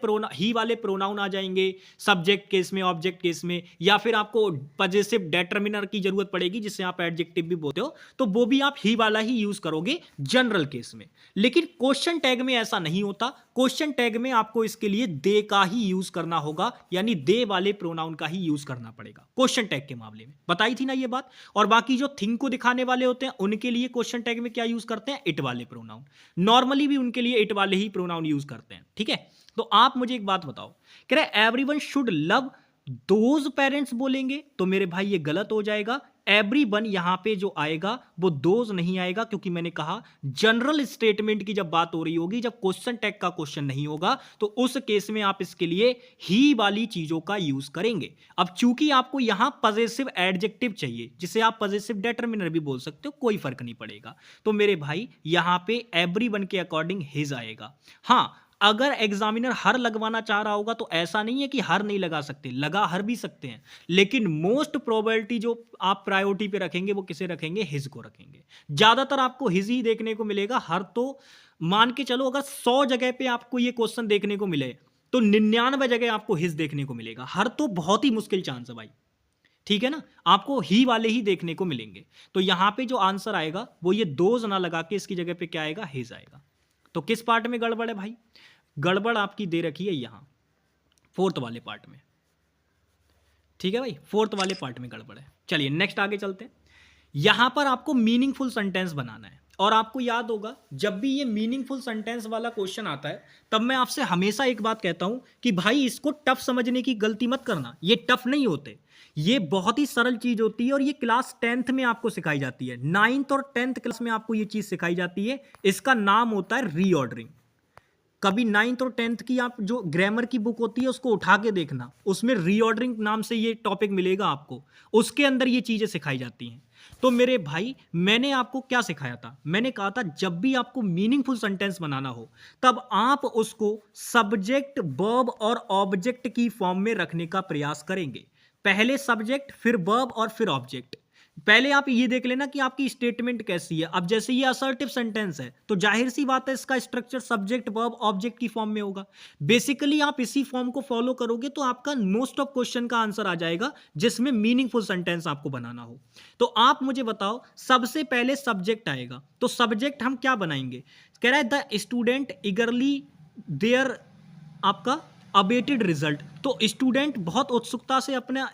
प्रोनाउन आ जाएंगे सब्जेक्ट केस में, ऑब्जेक्ट केस में, या फिर आपको पजेसिव डेटर्मिनर की जरूरत पड़ेगी जिससे आप एडजेक्टिव भी बोलते हो, तो वो भी आप ही वाला ही यूज करोगे जनरल केस में। लेकिन क्वेश्चन टैग में ऐसा नहीं होता, क्वेश्चन टैग में आपको इसके लिए दे का ही यूज करना होगा, यानी दे वाले प्रोनाउन का ही यूज करना पड़ेगा क्वेश्चन टैग के मामले में। बताई थी ना ये बात। और बाकी जो थिंग को दिखाने वाले होते हैं उनके लिए क्वेश्चन टैग में क्या यूज करते हैं? इट वाले प्रोनाउन। नॉर्मली भी उनके लिए इट वाले ही प्रोनाउन यूज करते हैं। ठीक है, तो आप मुझे एक बात बताओ, कह रहे everyone should love those parents बोलेंगे तो मेरे भाई ये गलत हो जाएगा। एवरीवन यहां पे जो आएगा वो दोज नहीं आएगा, क्योंकि मैंने कहा जनरल स्टेटमेंट की जब बात हो रही होगी, जब क्वेश्चन टैग का क्वेश्चन नहीं होगा, तो उस केस में आप इसके लिए ही वाली चीजों का यूज करेंगे। अब चूंकि आपको यहां पजेसिव एडजेक्टिव चाहिए, जिसे आप पजेसिव डेटर्मिनर भी बोल सकते हो, कोई फर्क नहीं पड़ेगा। तो मेरे भाई यहां पे एवरीवन के अकॉर्डिंग हिज आएगा। हां, अगर एग्जामिनर हर लगवाना चाह रहा होगा तो ऐसा नहीं है कि हर नहीं लगा सकते, लगा हर भी सकते हैं, लेकिन मोस्ट प्रोबेबिलिटी जो आप प्रायोरिटी पे रखेंगे वो किसे रखेंगे? हिज को रखेंगे। ज्यादातर आपको हिज ही देखने को मिलेगा। हर तो मान के चलो अगर 100 जगह पे आपको ये क्वेश्चन देखने को मिले तो 99 जगह आपको हिज देखने को मिलेगा। हर तो बहुत ही मुश्किल चांस है भाई, ठीक है ना, आपको ही वाले ही देखने को मिलेंगे। तो यहां पे जो आंसर आएगा वो ये दोज ना लगा के इसकी जगह पे क्या आएगा? हिज आएगा। तो किस पार्ट में गड़बड़ है भाई? गड़बड़ आपकी दे रखी है यहां फोर्थ वाले पार्ट में। ठीक है भाई, फोर्थ वाले पार्ट में गड़बड़ है। चलिए नेक्स्ट आगे चलते हैं। यहां पर आपको मीनिंगफुल सेंटेंस बनाना है, और आपको याद होगा जब भी ये मीनिंगफुल सेंटेंस वाला क्वेश्चन आता है तब मैं आपसे हमेशा एक बात कहता हूं कि भाई इसको टफ समझने की गलती मत करना। ये टफ नहीं होते, ये बहुत ही सरल चीज होती है, और ये क्लास 10th में आपको सिखाई जाती है। 9th और 10th क्लास में आपको ये चीज सिखाई जाती है। इसका नाम होता है रीऑर्डरिंग। कभी 9th और 10th की आप जो ग्रामर की बुक होती है उसको उठा के देखना, उसमें रीऑर्डरिंग नाम से ये टॉपिक मिलेगा आपको, उसके अंदर ये चीजें सिखाई जाती हैं। तो मेरे भाई मैंने आपको क्या सिखाया था? मैंने कहा था जब भी आपको मीनिंगफुल सेंटेंस बनाना हो तब आप उसको सब्जेक्ट, वर्ब और ऑब्जेक्ट की फॉर्म में रखने का प्रयास करेंगे। पहले सब्जेक्ट, फिर वर्ब और फिर ऑब्जेक्ट। पहले आप ये देख लेना कि आपकी स्टेटमेंट कैसी है। अब जैसे ये असर्टिव सेंटेंस है तो जाहिर सी बात है इसका स्ट्रक्चर सब्जेक्ट वर्ब ऑब्जेक्ट की फॉर्म में होगा। बेसिकली आप इसी फॉर्म को फॉलो करोगे तो आपका मोस्ट ऑफ क्वेश्चन का आंसर आ जाएगा जिसमें मीनिंगफुल सेंटेंस आपको बनाना हो। तो आप मुझे बताओ, सबसे पहले सब्जेक्ट आएगा तो सब्जेक्ट हम क्या बनाएंगे? कह रहा है द स्टूडेंट ईगरली देयर आपका अवेटेड रिजल्ट। तो स्टूडेंट बहुत उत्सुकता से अपना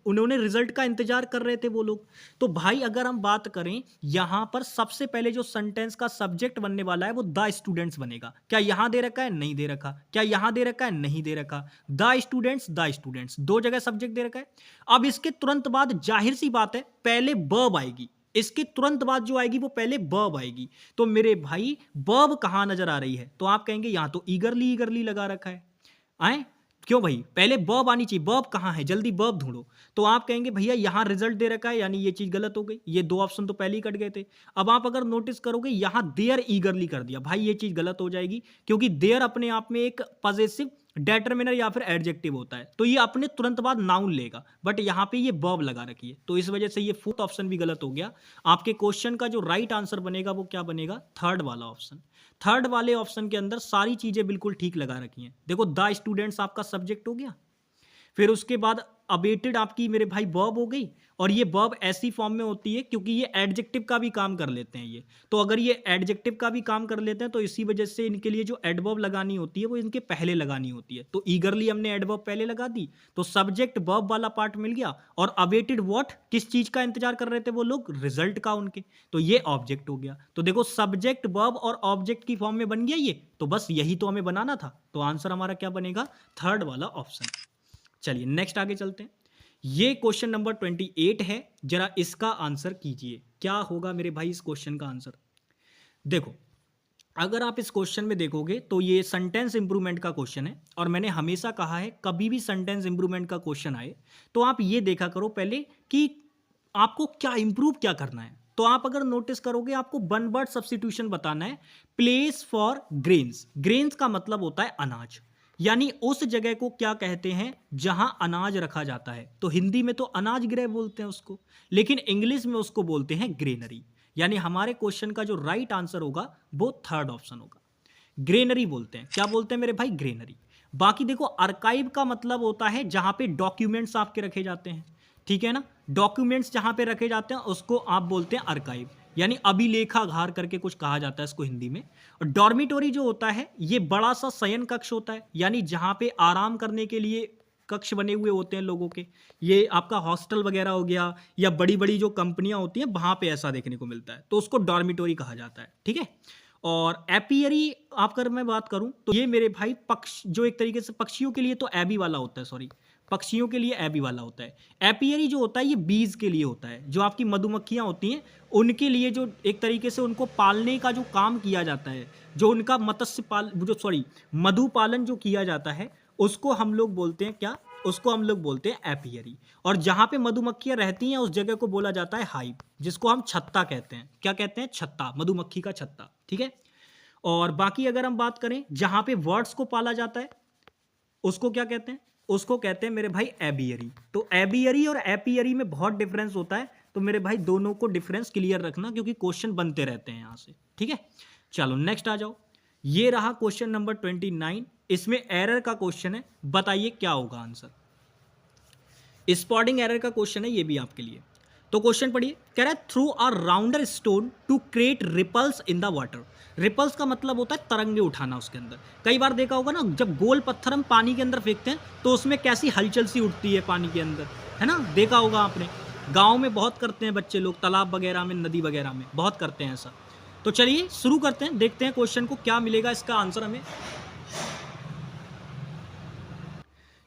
उन्होंने रिजल्ट का इंतजार कर रहे थे वो लोग। तो भाई अगर हम बात करें यहां पर सबसे पहले जो सेंटेंस का सब्जेक्ट बनने वाला है वो द स्टूडेंट्स बनेगा। क्या यहां दे रखा है? नहीं दे रखा। क्या यहां दे रखा है? नहीं दे रखा। द स्टूडेंट्स दो जगह सब्जेक्ट दे रखा है। अब इसके तुरंत बाद जाहिर सी बात है पहले वर्ब आएगी। इसके तुरंत बाद जो आएगी वो पहले वर्ब आएगी। तो मेरे भाई वर्ब कहां नजर आ रही है? तो आप कहेंगे यहां तो ईगरली ईगरली लगा रखा है। आए क्यों भाई? पहले वर्ब आनी चाहिए। वर्ब कहाँ है? जल्दी वर्ब ढूंढो। तो आप कहेंगे भैया यहाँ रिजल्ट दे रखा है, यानी ये चीज गलत हो गई। ये दो ऑप्शन तो पहले ही कट गए थे। अब आप अगर नोटिस करोगे यहाँ देयर ईगरली कर दिया, भाई ये चीज गलत हो जाएगी क्योंकि देयर अपने आप में एक पॉजेसिव डेटरमिनर या फिर एडजेक्टिव होता है तो ये अपने तुरंत बाद नाउन लेगा, बट यहाँ पे ये वर्ब लगा रखी है तो इस वजह से ये फोर्थ ऑप्शन भी गलत हो गया। आपके क्वेश्चन का जो राइट आंसर बनेगा वो क्या बनेगा? थर्ड वाला ऑप्शन। थर्ड वाले ऑप्शन के अंदर सारी चीजें बिल्कुल ठीक लगा रखी हैं। देखो द स्टूडेंट्स आपका सब्जेक्ट हो गया, फिर उसके बाद अबेटेड आपकी मेरे भाई वर्ब हो गई, और ये वर्ब ऐसी फॉर्म में होती है क्योंकि ये एडजेक्टिव का भी काम कर लेते हैं ये। तो अगर ये एडजेक्टिव का भी काम कर लेते हैं तो इसी वजह से इनके लिए जो एडवर्ब लगानी होती है वो इनके पहले लगानी होती है। तो ईगरली हमने एडवर्ब पहले लगा दी तो सब्जेक्ट वर्ब वाला पार्ट मिल गया, और अवेटेड व्हाट, किस चीज का इंतजार कर रहे थे वो लोग? रिजल्ट का उनके। तो ये ऑब्जेक्ट हो गया। तो देखो सब्जेक्ट वर्ब और ऑब्जेक्ट की फॉर्म में बन गया ये। तो बस यही तो हमें बनाना था। तो आंसर हमारा क्या बनेगा? थर्ड वाला ऑप्शन। चलिए नेक्स्ट आगे चलते हैं। ये क्वेश्चन नंबर 28 है, जरा इसका आंसर कीजिए। क्या होगा मेरे भाई इस क्वेश्चन का आंसर? देखो अगर आप इस क्वेश्चन में देखोगे तो ये सेंटेंस इंप्रूवमेंट का क्वेश्चन है, और मैंने हमेशा कहा है कभी भी सेंटेंस इंप्रूवमेंट का क्वेश्चन आए तो आप ये देखा करो पहले कि आपको क्या इंप्रूव क्या करना है। तो आप अगर नोटिस करोगे आपको वन वर्ड सब्स्टिट्यूशन बताना है। Place for grains. ग्रेन्स का मतलब होता है अनाज, यानी उस जगह को क्या कहते हैं जहां अनाज रखा जाता है। तो हिंदी में तो अनाज गृह बोलते हैं उसको, लेकिन इंग्लिश में उसको बोलते हैं ग्रेनरी। यानी हमारे क्वेश्चन का जो राइट आंसर होगा वो थर्ड ऑप्शन होगा। ग्रेनरी बोलते हैं। क्या बोलते हैं मेरे भाई? ग्रेनरी। बाकी देखो आर्काइव का मतलब होता है जहां पे डॉक्यूमेंट्स आपके रखे जाते हैं, ठीक है ना। डॉक्यूमेंट्स जहां पे रखे जाते हैं उसको आप बोलते हैं आर्काइव, यानी अभिलेखागार करके कुछ कहा जाता है इसको हिंदी में। और डॉर्मिटोरी जो होता है ये बड़ा सा शयन कक्ष होता है, यानी जहां पे आराम करने के लिए कक्ष बने हुए होते हैं लोगों के। ये आपका हॉस्टल वगैरह हो गया या बड़ी बड़ी जो कंपनियां होती हैं वहां पे ऐसा देखने को मिलता है, तो उसको डॉर्मिटोरी कहा जाता है, ठीक है। और एपियरी आप अगर मैं बात करूं तो ये मेरे भाई पक्ष जो एक तरीके से पक्षियों के लिए तो एबी वाला होता है, सॉरी पक्षियों के लिए एबी वाला होता है। एपियरी जो होता है ये बीज के लिए होता है, जो आपकी मधुमक्खियां होती हैं उनके लिए जो एक तरीके से उनको पालने का जो काम किया जाता है, जो उनका मत्स्य पाल जो सॉरी मधु पालन जो किया जाता है उसको हम लोग बोलते हैं क्या? उसको हम लोग बोलते हैं एपियरी। और जहां पे मधुमक्खियां रहती हैं उस जगह को बोला जाता है हाइव, जिसको हम छत्ता कहते हैं। क्या कहते हैं? छत्ता, मधुमक्खी का छत्ता, ठीक है। और बाकी अगर हम बात करें जहां पे वर्ड्स को पाला जाता है उसको क्या कहते हैं? उसको कहते हैं मेरे भाई एबियरी। तो एबियरी और एपियरी में बहुत डिफरेंस होता है, तो मेरे भाई दोनों को डिफरेंस क्लियर रखना क्योंकि क्वेश्चन बनते रहते हैं यहां से, ठीक है। चलो नेक्स्ट आ जाओ। ये रहा क्वेश्चन नंबर 29। इसमें एरर का क्वेश्चन है, बताइए क्या होगा आंसर। स्पॉटिंग एरर का क्वेश्चन है ये भी आपके लिए। तो क्वेश्चन पढ़िए। कह रहा है threw a rounder stone to create ripples in the water. Ripples का मतलब होता है तरंगे उठाना उसके अंदर। कई बार देखा होगा ना जब गोल पत्थर हम पानी के अंदर फेंकते हैं तो उसमें कैसी हलचल सी उठती है पानी के अंदर, है ना। देखा होगा आपने, गाँव में बहुत करते हैं बच्चे लोग, तालाब वगैरह में, नदी वगैरह में बहुत करते हैं ऐसा। तो चलिए शुरू करते हैं, देखते हैं क्वेश्चन को क्या मिलेगा इसका आंसर हमें।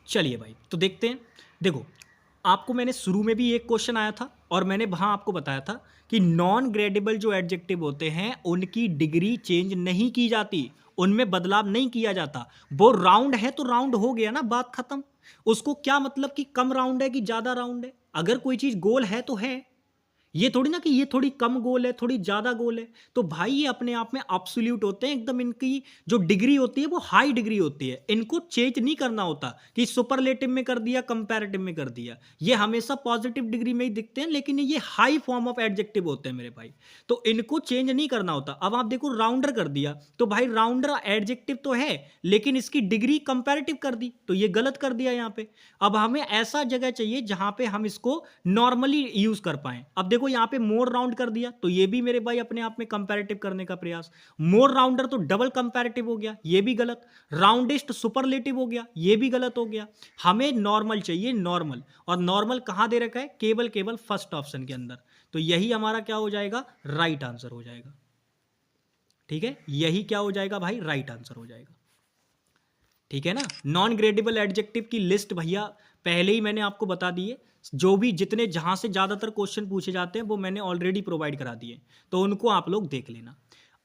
चलिए भाई तो देखते हैं। देखो आपको मैंने शुरू में भी एक क्वेश्चन आया था और मैंने वहां आपको बताया था कि नॉन ग्रेडेबल जो एडजेक्टिव होते हैं उनकी डिग्री चेंज नहीं की जाती, उनमें बदलाव नहीं किया जाता। वो राउंड है तो राउंड हो गया ना, बात खत्म। उसको क्या मतलब कि कम राउंड है कि ज्यादा राउंड है? अगर कोई चीज गोल है तो है, ये थोड़ी ना कि ये थोड़ी कम गोल है, थोड़ी ज़्यादा गोल है। तो भाई ये अपने आप में एब्सोल्यूट होते हैं, एकदम इनकी जो डिग्री होती है वो हाई डिग्री होती है। इनको चेंज नहीं करना होता कि सुपरलेटिव में कर दिया, कंपैरेटिव में कर दिया। ये हमेशा पॉजिटिव डिग्री में ही दिखते हैं, लेकिन ये हाई फॉर्म ऑफ एडजेक्टिव होते हैं मेरे भाई। तो इनको चेंज नहीं करना होता। अब आप देखो राउंडर कर दिया, तो भाई राउंडर एडजेक्टिव तो है, लेकिन इसकी डिग्री कंपैरेटिव कर दी, तो ये गलत कर दिया यहाँ पे। अब हमें ऐसा जगह चाहिए जहां पे हम इसको नॉर्मली यूज कर पाए। अब देखो यहाँ पे मोर राउंड कर दिया, तो ये भी मेरे भाई अपने आप में कंपैरेटिव करने का प्रयास। मोर राउंडर तो डबल कंपैरेटिव हो गया, ये भी गलत। राउंडेस्ट सुपरलेटिव हो गया, ये भी गलत हो गया। हमें नॉर्मल चाहिए, नॉर्मल। और नॉर्मल कहां दे रखा है? केवल फर्स्ट ऑप्शन के अंदर। तो यही हमारा क्या हो जाएगा? राइट आंसर हो जाएगा। ठीक है, यही क्या हो जाएगा भाई? राइट आंसर हो जाएगा। ठीक है ना। नॉन ग्रेडेबल एडजेक्टिव की लिस्ट भैया पहले ही मैंने आपको बता दी है। जो भी जितने जहां से ज्यादातर क्वेश्चन पूछे जाते हैं वो मैंने ऑलरेडी प्रोवाइड करा दिए, तो उनको आप लोग देख लेना।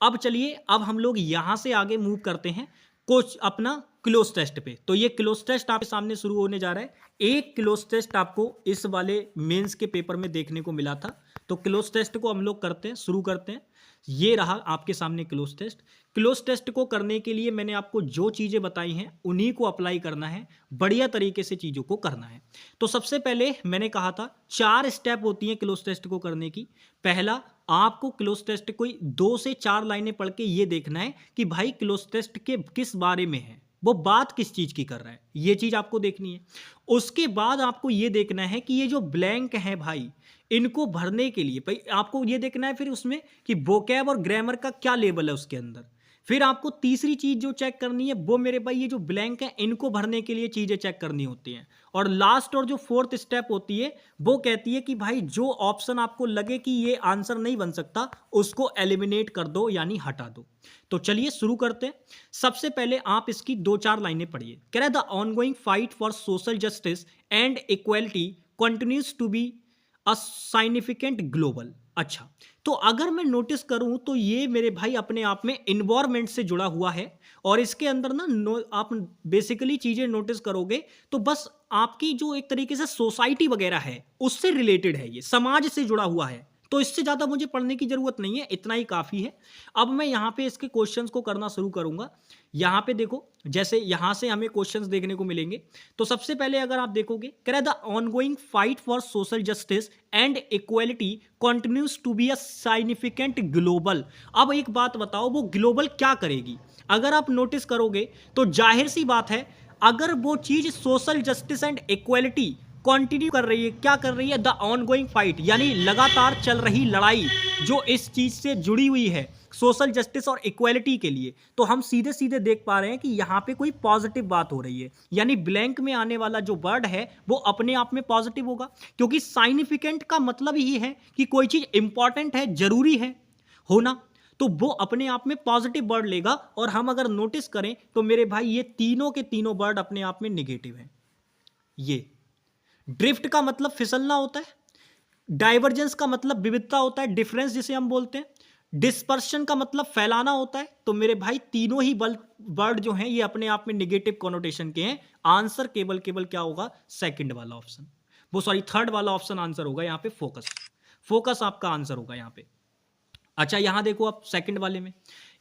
अब चलिए, अब हम लोग यहां से आगे मूव करते हैं कुछ अपना क्लोज टेस्ट पे। तो ये क्लोज टेस्ट आपके सामने शुरू होने जा रहा है। एक क्लोज टेस्ट आपको इस वाले मेंस के पेपर में देखने को मिला था। तो क्लोज टेस्ट को हम लोग करते हैं, शुरू करते हैं। ये रहा आपके सामने क्लोज टेस्ट। क्लोज टेस्ट को करने के लिए मैंने आपको जो चीजें बताई हैं उन्हीं को अप्लाई करना है, बढ़िया तरीके से चीजों को करना है। तो सबसे पहले मैंने कहा था 4 स्टेप होती हैं क्लोज टेस्ट को करने की। पहला, आपको क्लोज टेस्ट कोई 2 से 4 लाइनें पढ़ के ये देखना है कि भाई क्लोज टेस्ट के किस बारे में है, वो बात किस चीज की कर रहा है, ये चीज आपको देखनी है। उसके बाद आपको ये देखना है कि ये जो ब्लैंक है भाई, इनको भरने के लिए भाई आपको ये देखना है फिर उसमें कि वोकैब और ग्रामर का क्या लेवल है उसके अंदर। फिर आपको तीसरी चीज जो चेक करनी है वो मेरे भाई ये जो ब्लैंक है इनको भरने के लिए चीजें चेक करनी होती हैं। और लास्ट और जो फोर्थ स्टेप होती है वो कहती है कि भाई जो ऑप्शन आपको लगे कि ये आंसर नहीं बन सकता उसको एलिमिनेट कर दो, यानी हटा दो। तो चलिए शुरू करते हैं। सबसे पहले आप इसकी 2-4 लाइनें पढ़िए। कह रहा है the ongoing fight for social justice and equality continues to be a significant global. अच्छा, तो अगर मैं नोटिस करूं तो ये मेरे भाई अपने आप में इन्वायरमेंट से जुड़ा हुआ है। और इसके अंदर ना आप बेसिकली चीजें नोटिस करोगे तो बस आपकी जो एक तरीके से सोसाइटी वगैरह है उससे रिलेटेड है, ये समाज से जुड़ा हुआ है। तो इससे ज्यादा मुझे पढ़ने की जरूरत नहीं है, इतना ही काफी है। अब मैं यहाँ पे इसके क्वेश्चंस को करना शुरू करूंगा। यहाँ पे देखो, जैसे यहाँ से हमें क्वेश्चंस देखने को मिलेंगे। तो सबसे पहले अगर आप देखोगे, कह रहा है the ongoing fight for social justice and equality continues to be a significant global. अब एक बात बताओ, वो ग्लोबल क्या करेगी? अगर आप नोटिस करोगे तो जाहिर सी बात है, अगर वो चीज social justice and equality continue कर रही है, क्या कर रही है? द ऑनगोइंग फाइट, यानी लगातार चल रही लड़ाई जो इस चीज से जुड़ी हुई है सोशल जस्टिस और इक्वालिटी के लिए, तो हम सीधे सीधे देख पा रहे हैं कि यहाँ पे कोई पॉजिटिव बात हो रही है। यानी ब्लैंक में आने वाला जो वर्ड है वो अपने आप में पॉजिटिव होगा, क्योंकि साइनिफिकेंट का मतलब ही है कि कोई चीज इंपॉर्टेंट है, जरूरी है होना, तो वो अपने आप में पॉजिटिव वर्ड लेगा। और हम अगर नोटिस करें तो मेरे भाई ये तीनों के तीनों वर्ड अपने आप में निगेटिव है। ये ड्रिफ्ट का मतलब फिसलना होता है, डाइवर्जेंस का मतलब विविधता होता है, डिफरेंस जिसे हम बोलते हैं, डिस्पर्शन का मतलब फैलाना होता है। तो मेरे भाई तीनों ही वर्ड जो हैं ये अपने आप में नेगेटिव कॉनोटेशन के हैं। आंसर केवल क्या होगा? सेकंड वाला ऑप्शन, वो सॉरी थर्ड वाला ऑप्शन आंसर होगा यहाँ पे। फोकस आपका आंसर होगा यहाँ पे। अच्छा, यहां देखो आप सेकंड वाले में,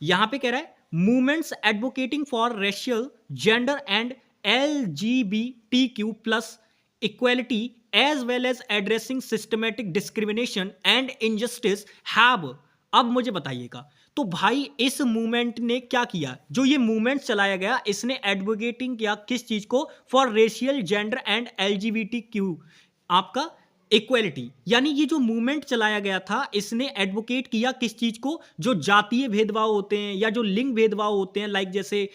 यहां पे कह रहा है movements advocating for racial, gender and LGBTQ plus equality as well as addressing systematic discrimination and injustice have. अब मुझे बताइएगा, तो भाई इस मूवमेंट ने क्या किया? जो ये मूवमेंट चलाया गया इसने एडवोकेटिंग किया किस चीज को? For racial, gender and LGBTQ आपका इक्वालिटी। यानी ये जो मूवमेंट चलाया गया था इसने एडवोकेट किया किस चीज को? जो जातीय भेदभाव होते हैं या जो लिंग भेदभाव होते हैं, लाइक जैसे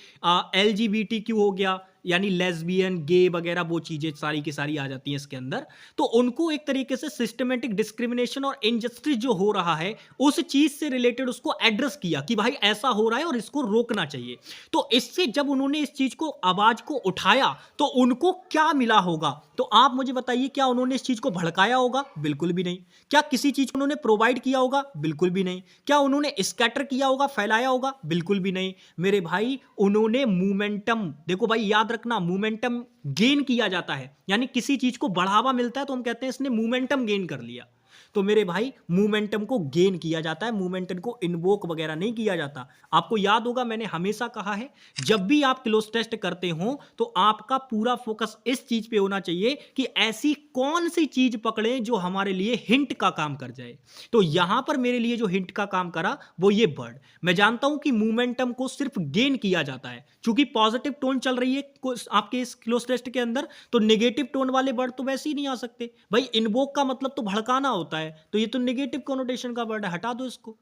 LGBTQ हो गया, यानी लेस्बियन, गे वगैरह, वो चीजें सारी की सारी आ जाती हैं इसके अंदर। तो उनको एक तरीके से सिस्टमेटिक डिस्क्रिमिनेशन और इनजस्टिस जो हो रहा है उस चीज से रिलेटेड उसको एड्रेस किया कि भाई ऐसा हो रहा है और इसको रोकना चाहिए। तो इससे जब उन्होंने इस चीज को, आवाज को उठाया, तो उनको क्या मिला होगा? तो आप मुझे बताइए, क्या उन्होंने इस चीज को भड़काया होगा? बिल्कुल भी नहीं। क्या किसी चीज को उन्होंने प्रोवाइड किया होगा? बिल्कुल भी नहीं। क्या उन्होंने स्कैटर किया होगा, फैलाया होगा? बिल्कुल भी नहीं। मेरे भाई उन्होंने मोमेंटम, देखो भाई याद रखना, मोमेंटम गेन किया जाता है, यानी किसी चीज को बढ़ावा मिलता है तो हम कहते हैं इसने मोमेंटम गेन कर लिया। तो मेरे भाई मोमेंटम को गेन किया जाता है, मोमेंटम को इन्वोक वगैरह नहीं किया जाता। आपको याद होगा मैंने हमेशा कहा है जब भी आप क्लोज टेस्ट करते हो तो आपका पूरा फोकस इस चीज पे होना चाहिए कि ऐसी कौन सी चीज पकड़ें जो हमारे लिए हिंट का काम कर जाए। तो यहां पर मेरे लिए जो हिंट का काम करा वो ये बर्ड। मैं जानता हूं कि मोमेंटम को सिर्फ गेन किया जाता है, क्योंकि पॉजिटिव टोन चल रही है आपके इस क्लोज टेस्ट के अंदर, तो नेगेटिव टोन वाले वर्ड तो वैसे ही नहीं आ सकते भाई। इन्वोक का मतलब तो भड़काना होता है, तो ये तो नेगेटिव कोनोटेशन का वर्ड है, हटा दो इसको।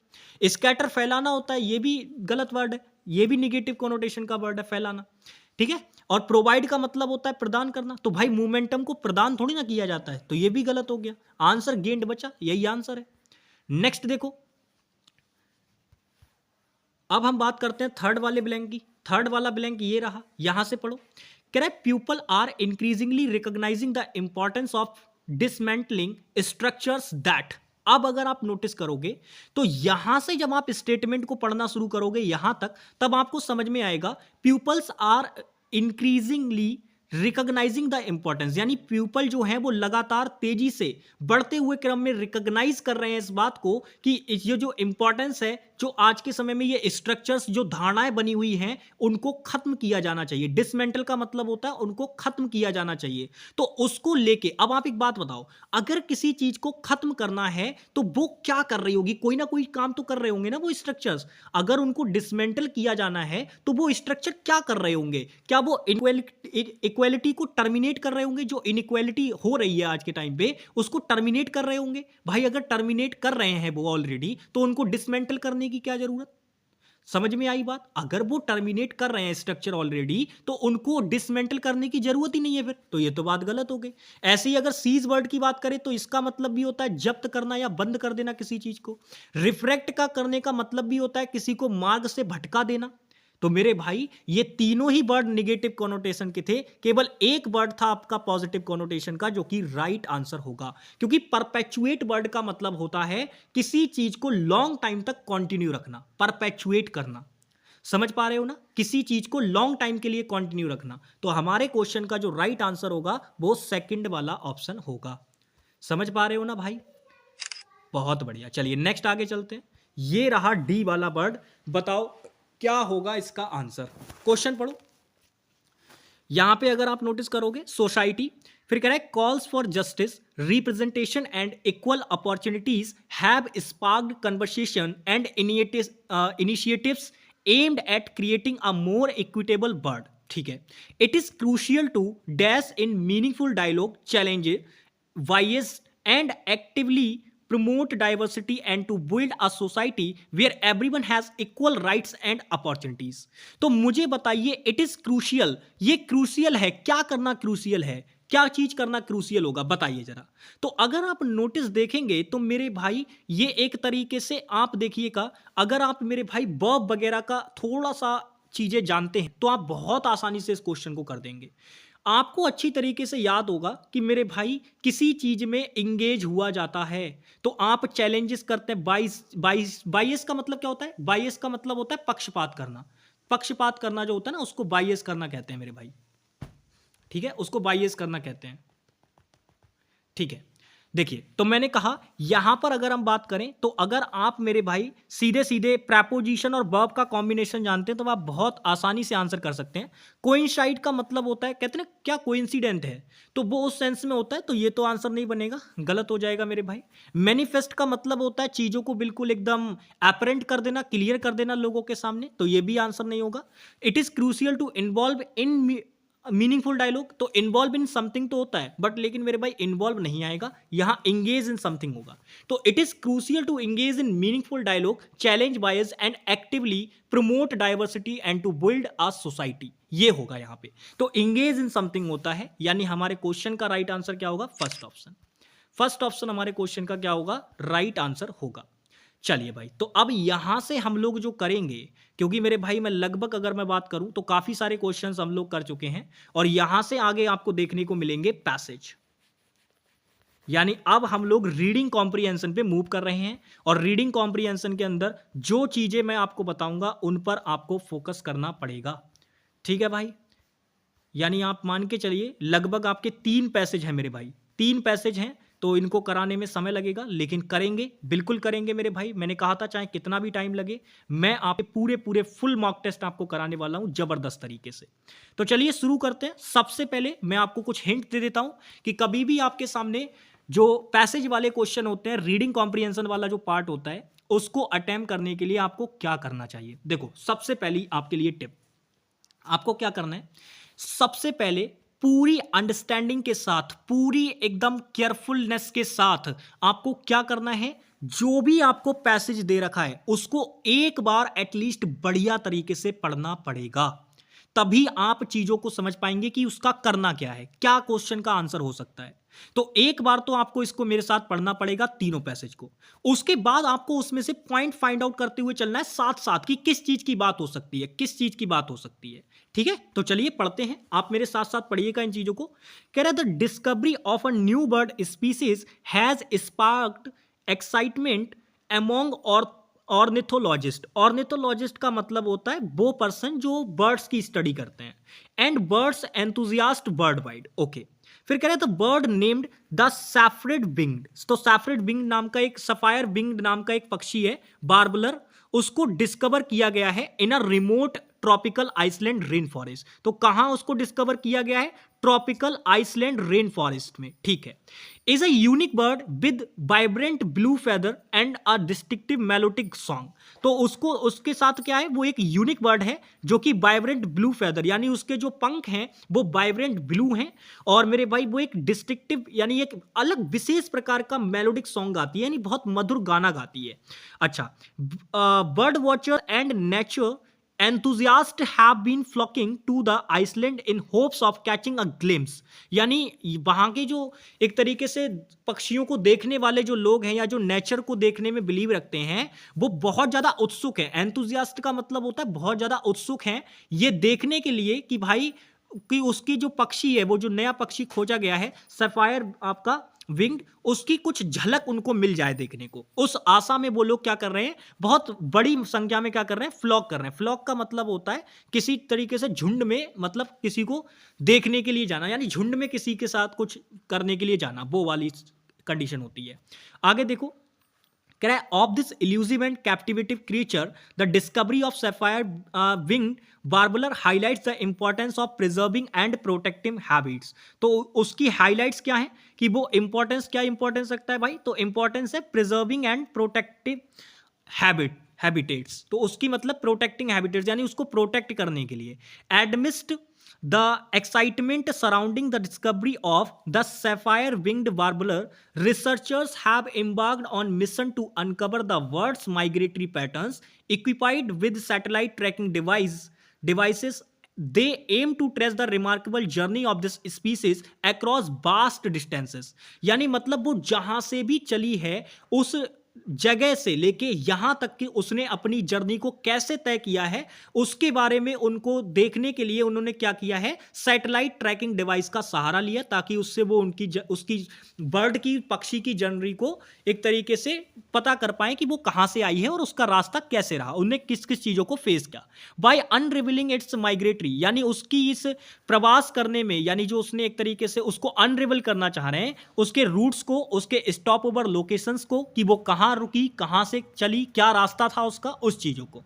स्कैटर फैलाना होता है, ये भी गलत वर्ड है, ये भी नेगेटिव कोनोटेशन का वर्ड है, फैलाना। ठीक है। और प्रोवाइड का मतलब होता है प्रदान करना, तो भाई मोमेंटम को प्रदान थोड़ी ना किया जाता है, तो ये भी गलत हो गया। आंसर गेंड बचा, यही आंसर है। नेक्स्ट देखो, अब हम बात करते हैं थर्ड वाले ब्लैंक की। थर्ड वाला ब्लैंक ये रहा, यहां से पढ़ो। कह रहा है people are increasingly recognising the importance of dismantling structures that. अब अगर आप नोटिस करोगे तो यहां से जब आप स्टेटमेंट को पढ़ना शुरू करोगे यहां तक, तब आपको समझ में आएगा peoples are increasingly recognising the importance, यानी पीपल जो है वो लगातार तेजी से बढ़ते हुए क्रम में रिकॉग्नाइज कर रहे हैं इस बात को कि ये जो इंपॉर्टेंस है, जो आज के समय में ये स्ट्रक्चर्स जो धारणाएं बनी हुई हैं उनको खत्म किया जाना चाहिए। डिसमेंटल का मतलब होता है उनको खत्म किया जाना चाहिए। तो उसको लेके अब आप एक बात बताओ, अगर किसी चीज को खत्म करना है तो वो क्या कर रही होगी? कोई ना कोई काम तो कर रहे होंगे ना वो स्ट्रक्चर्स। अगर उनको डिसमेंटल किया जाना है तो वो स्ट्रक्चर क्या कर रहे होंगे? क्या वो इक्वालिटी को टर्मिनेट कर रहे होंगे? जो इनइक्वालिटी हो रही है आज के टाइम पे उसको टर्मिनेट कर रहे होंगे। भाई अगर टर्मिनेट कर रहे हैं वो ऑलरेडी, तो उनको डिसमेंटल करने की क्या जरूरत? समझ में आई बात? अगर वो टर्मिनेट कर रहे हैं स्ट्रक्चर ऑलरेडी, तो उनको डिसमेंटल करने की जरूरत ही नहीं है फिर, तो ये तो बात गलत हो गई। ऐसे ही अगर सीज वर्ड की बात करें तो इसका मतलब भी होता है जब्त करना या बंद कर देना किसी चीज को। रिफ्रैक्ट का करने का मतलब भी होता है किसी को मार्ग से भटका देना। तो मेरे भाई ये तीनों ही वर्ड नेगेटिव कॉनोटेशन के थे, केवल एक वर्ड था आपका पॉजिटिव कॉनोटेशन का, जो कि राइट आंसर होगा। क्योंकि परपेचुएट वर्ड का मतलब होता है किसी चीज को लॉन्ग टाइम तक कंटिन्यू रखना, परपेचुएट करना। समझ पा रहे हो ना? किसी चीज को लॉन्ग टाइम के लिए कंटिन्यू रखना। तो हमारे क्वेश्चन का जो राइट आंसर होगा वो सेकंड वाला ऑप्शन होगा। समझ पा रहे हो ना भाई? बहुत बढ़िया। चलिए नेक्स्ट आगे चलते हैं। ये रहा डी वाला वर्ड, बताओ क्या होगा इसका आंसर। क्वेश्चन पढ़ो। यहां पे अगर आप नोटिस करोगे सोसाइटी, फिर कह रहा है calls for justice, representation and equal opportunities have sparked conversation and initiatives aimed at creating a more equitable world. ठीक है। It is crucial to dash in meaningful dialogue challenge bias and actively promote diversity and to build a society where everyone has equal rights and opportunities। तो मुझे बताइए it is crucial, ये crucial है, क्या करना crucial है, क्या चीज करना क्रूशियल होगा, बताइए जरा। तो अगर आप नोटिस देखेंगे तो मेरे भाई ये एक तरीके से आप देखिएगा, अगर आप मेरे भाई वर्ब वगैरह का थोड़ा सा चीजें जानते हैं तो आप बहुत आसानी से इस क्वेश्चन को कर देंगे। आपको अच्छी तरीके से याद होगा कि मेरे भाई किसी चीज में इंगेज हुआ जाता है तो आप चैलेंजेस करते हैं। बाइस का मतलब क्या होता है? बाइस का मतलब होता है पक्षपात करना। पक्षपात करना जो होता है ना उसको बाइस करना कहते हैं मेरे भाई। ठीक है, उसको बाइस करना कहते हैं। ठीक है, देखिए तो मैंने कहा यहां पर अगर हम बात करें तो अगर आप मेरे भाई सीधे सीधे प्रेपोजिशन और वर्ब का कॉम्बिनेशन जानते हैं तो आप बहुत आसानी से आंसर कर सकते हैं। कोइंसाइड का मतलब होता है, कहते हैं ना क्या कोइंसिडेंट है, तो वो उस सेंस में होता है, तो ये तो आंसर नहीं बनेगा, गलत हो जाएगा मेरे भाई। मैनिफेस्ट का मतलब होता है चीजों को बिल्कुल एकदम अपरेंट कर देना, क्लियर कर देना लोगों के सामने, तो ये भी आंसर नहीं होगा। It is crucial to involve in meaningful dialogue, तो इन्वॉल्व इन समथिंग तो होता है बट लेकिन मेरे भाई इन्वॉल्व नहीं आएगा, यहां एंगेज इन समथिंग होगा। तो it is crucial to engage in meaningful dialogue challenge bias and actively promote diversity and to build a society, ये होगा यहां पे। तो एंगेज इन समथिंग होता है, यानी हमारे क्वेश्चन का राइट आंसर क्या होगा? First option. फर्स्ट ऑप्शन हमारे क्वेश्चन का क्या होगा? राइट आंसर होगा। चलिए भाई, तो अब यहां से हम लोग जो करेंगे, क्योंकि मेरे भाई मैं लगभग अगर मैं बात करूं तो काफी सारे क्वेश्चंस हम लोग कर चुके हैं और यहां से आगे आपको देखने को मिलेंगे पैसेज, यानी अब हम लोग रीडिंग कॉम्प्रिहेंशन पे मूव कर रहे हैं और रीडिंग कॉम्प्रिहेंशन के अंदर जो चीजें मैं आपको बताऊंगा उन पर आपको फोकस करना पड़ेगा। ठीक है भाई, यानी आप मान के चलिए लगभग आपके 3 पैसेज हैं मेरे भाई, 3 पैसेज हैं तो इनको कराने में समय लगेगा, लेकिन करेंगे, बिल्कुल करेंगे मेरे भाई। मैंने कहा था चाहे कितना भी टाइम लगे, मैं आप पूरे पूरे फुल मॉक टेस्ट आपको कराने वाला हूं जबरदस्त तरीके से। तो चलिए शुरू करते हैं। सबसे पहले मैं आपको कुछ हिंट दे देता हूं कि कभी भी आपके सामने जो पैसेज वाले क्वेश्चन होते हैं, रीडिंग कॉम्प्रिहेंशन वाला जो पार्ट होता है, उसको अटेम्प्ट करने के लिए आपको क्या करना चाहिए। देखो, सबसे पहली आपके लिए टिप, आपको क्या करना है, सबसे पहले पूरी अंडरस्टैंडिंग के साथ, पूरी एकदम केयरफुलनेस के साथ आपको क्या करना है, जो भी आपको पैसेज दे रखा है उसको एक बार एटलीस्ट बढ़िया तरीके से पढ़ना पड़ेगा। तभी आप चीजों को समझ पाएंगे कि उसका करना क्या है, क्या क्वेश्चन का आंसर हो सकता है। तो एक बार तो आपको इसको मेरे साथ पढ़ना पड़ेगा, तीनों पैसेज को। उसके बाद आपको उसमें से पॉइंट फाइंड आउट करते हुए चलना है साथ साथ कि किस चीज की बात हो सकती है, किस चीज की बात हो सकती है। ठीक है, तो चलिए पढ़ते हैं, आप मेरे साथ साथ पढ़िएगा इन चीजों को। कह रहा है, the discovery of a new bird species has sparked excitement among और ऑर्निथोलॉजिस्ट। ऑर्निथोलॉजिस्ट का मतलब होता है वो पर्सन जो बर्ड्स की स्टडी करते हैं, and birds enthusiast bird wide. Okay, फिर कह रहे हैं the bird named the sapphired winged. तो सैफरेड विंग नाम का एक, सफायर विंग्ड नाम का एक पक्षी है, बार्बलर, उसको डिस्कवर किया गया है in a remote tropical island rain forest. तो कहां उसको डिस्कवर किया गया है, ट्रॉपिकल आइसलैंड रेन फॉरेस्ट में। ठीक है, is a unique bird with vibrant blue feather and a distinctive melodic song. तो उसको, उसके साथ क्या है, वो एक यूनिक बर्ड है जो कि वाइब्रेंट ब्लू फेदर, यानी उसके जो पंख हैं वो वाइब्रेंट ब्लू हैं, और मेरे भाई वो एक डिस्टिंक्टिव यानी एक अलग विशेष प्रकार का मेलोडिक सॉन्ग गाती है, यानी बहुत मधुर गाना गाती है। अच्छा, bird watcher and nature enthusiasts have been flocking to the Iceland in hopes of catching a glimpse। यानी वहां के जो एक तरीके से पक्षियों को देखने वाले जो लोग हैं या जो नेचर को देखने में बिलीव रखते हैं, वो बहुत ज्यादा उत्सुक है। एंथुजियास्ट का मतलब होता है बहुत ज्यादा उत्सुक हैं ये देखने के लिए कि भाई कि उसकी जो पक्षी है, वो जो नया पक्षी खोजा गया है सफायर आपका विंग्ड, उसकी कुछ झलक उनको मिल जाए देखने को। उस आशा में वो लोग क्या कर रहे हैं, बहुत बड़ी संख्या में क्या कर रहे हैं, फ्लॉक कर रहे हैं। फ्लॉक का मतलब होता है किसी तरीके से झुंड में, मतलब किसी को देखने के लिए जाना, यानी झुंड में किसी के साथ कुछ करने के लिए जाना, वो वाली कंडीशन होती है। आगे देखो, कह रहा है of this elusive and captivating creature the discovery of sapphire winged warbler highlights the importance of preserving and protective habits. तो उसकी हाईलाइट्स क्या है कि वो इंपॉर्टेंस, क्या इंपॉर्टेंस रखता है भाई, तो इंपॉर्टेंस है प्रिजर्विंग एंड प्रोटेक्टिव हैबिटेट्स। तो उसकी मतलब प्रोटेक्टिंग हैबिटेट्स, यानी उसको प्रोटेक्ट करने के लिए। एडमिस्ट the excitement surrounding the discovery of the sapphire-winged warbler, researchers have embarked on mission to uncover the bird's migratory patterns. Equipped with satellite tracking devices, they aim to trace the remarkable journey of this species across vast distances। यानी मतलब वो जहां से भी चली है, उस जगह से लेके यहां तक कि उसने अपनी जर्नी को कैसे तय किया है, उसके बारे में उनको देखने के लिए उन्होंने क्या किया है, सैटेलाइट ट्रैकिंग डिवाइस का सहारा लिया, ताकि उससे वो उसकी बर्ड की, पक्षी की जर्नी को एक तरीके से पता कर पाए कि वो कहां से आई है और उसका रास्ता कैसे रहा, उन्हें किस किस चीजों को फेस किया। बाय अनरिविलिंग इट्स माइग्रेटरी, यानी उसकी इस प्रवास करने में, यानी जो उसने एक तरीके से उसको अनरिविल करना चाह रहे हैं, उसके रूट्स को, उसके स्टॉप ओवर लोकेशंस को, कि वो कहां रुकी, कहां से चली, क्या रास्ता था उसका, उस चीजों को।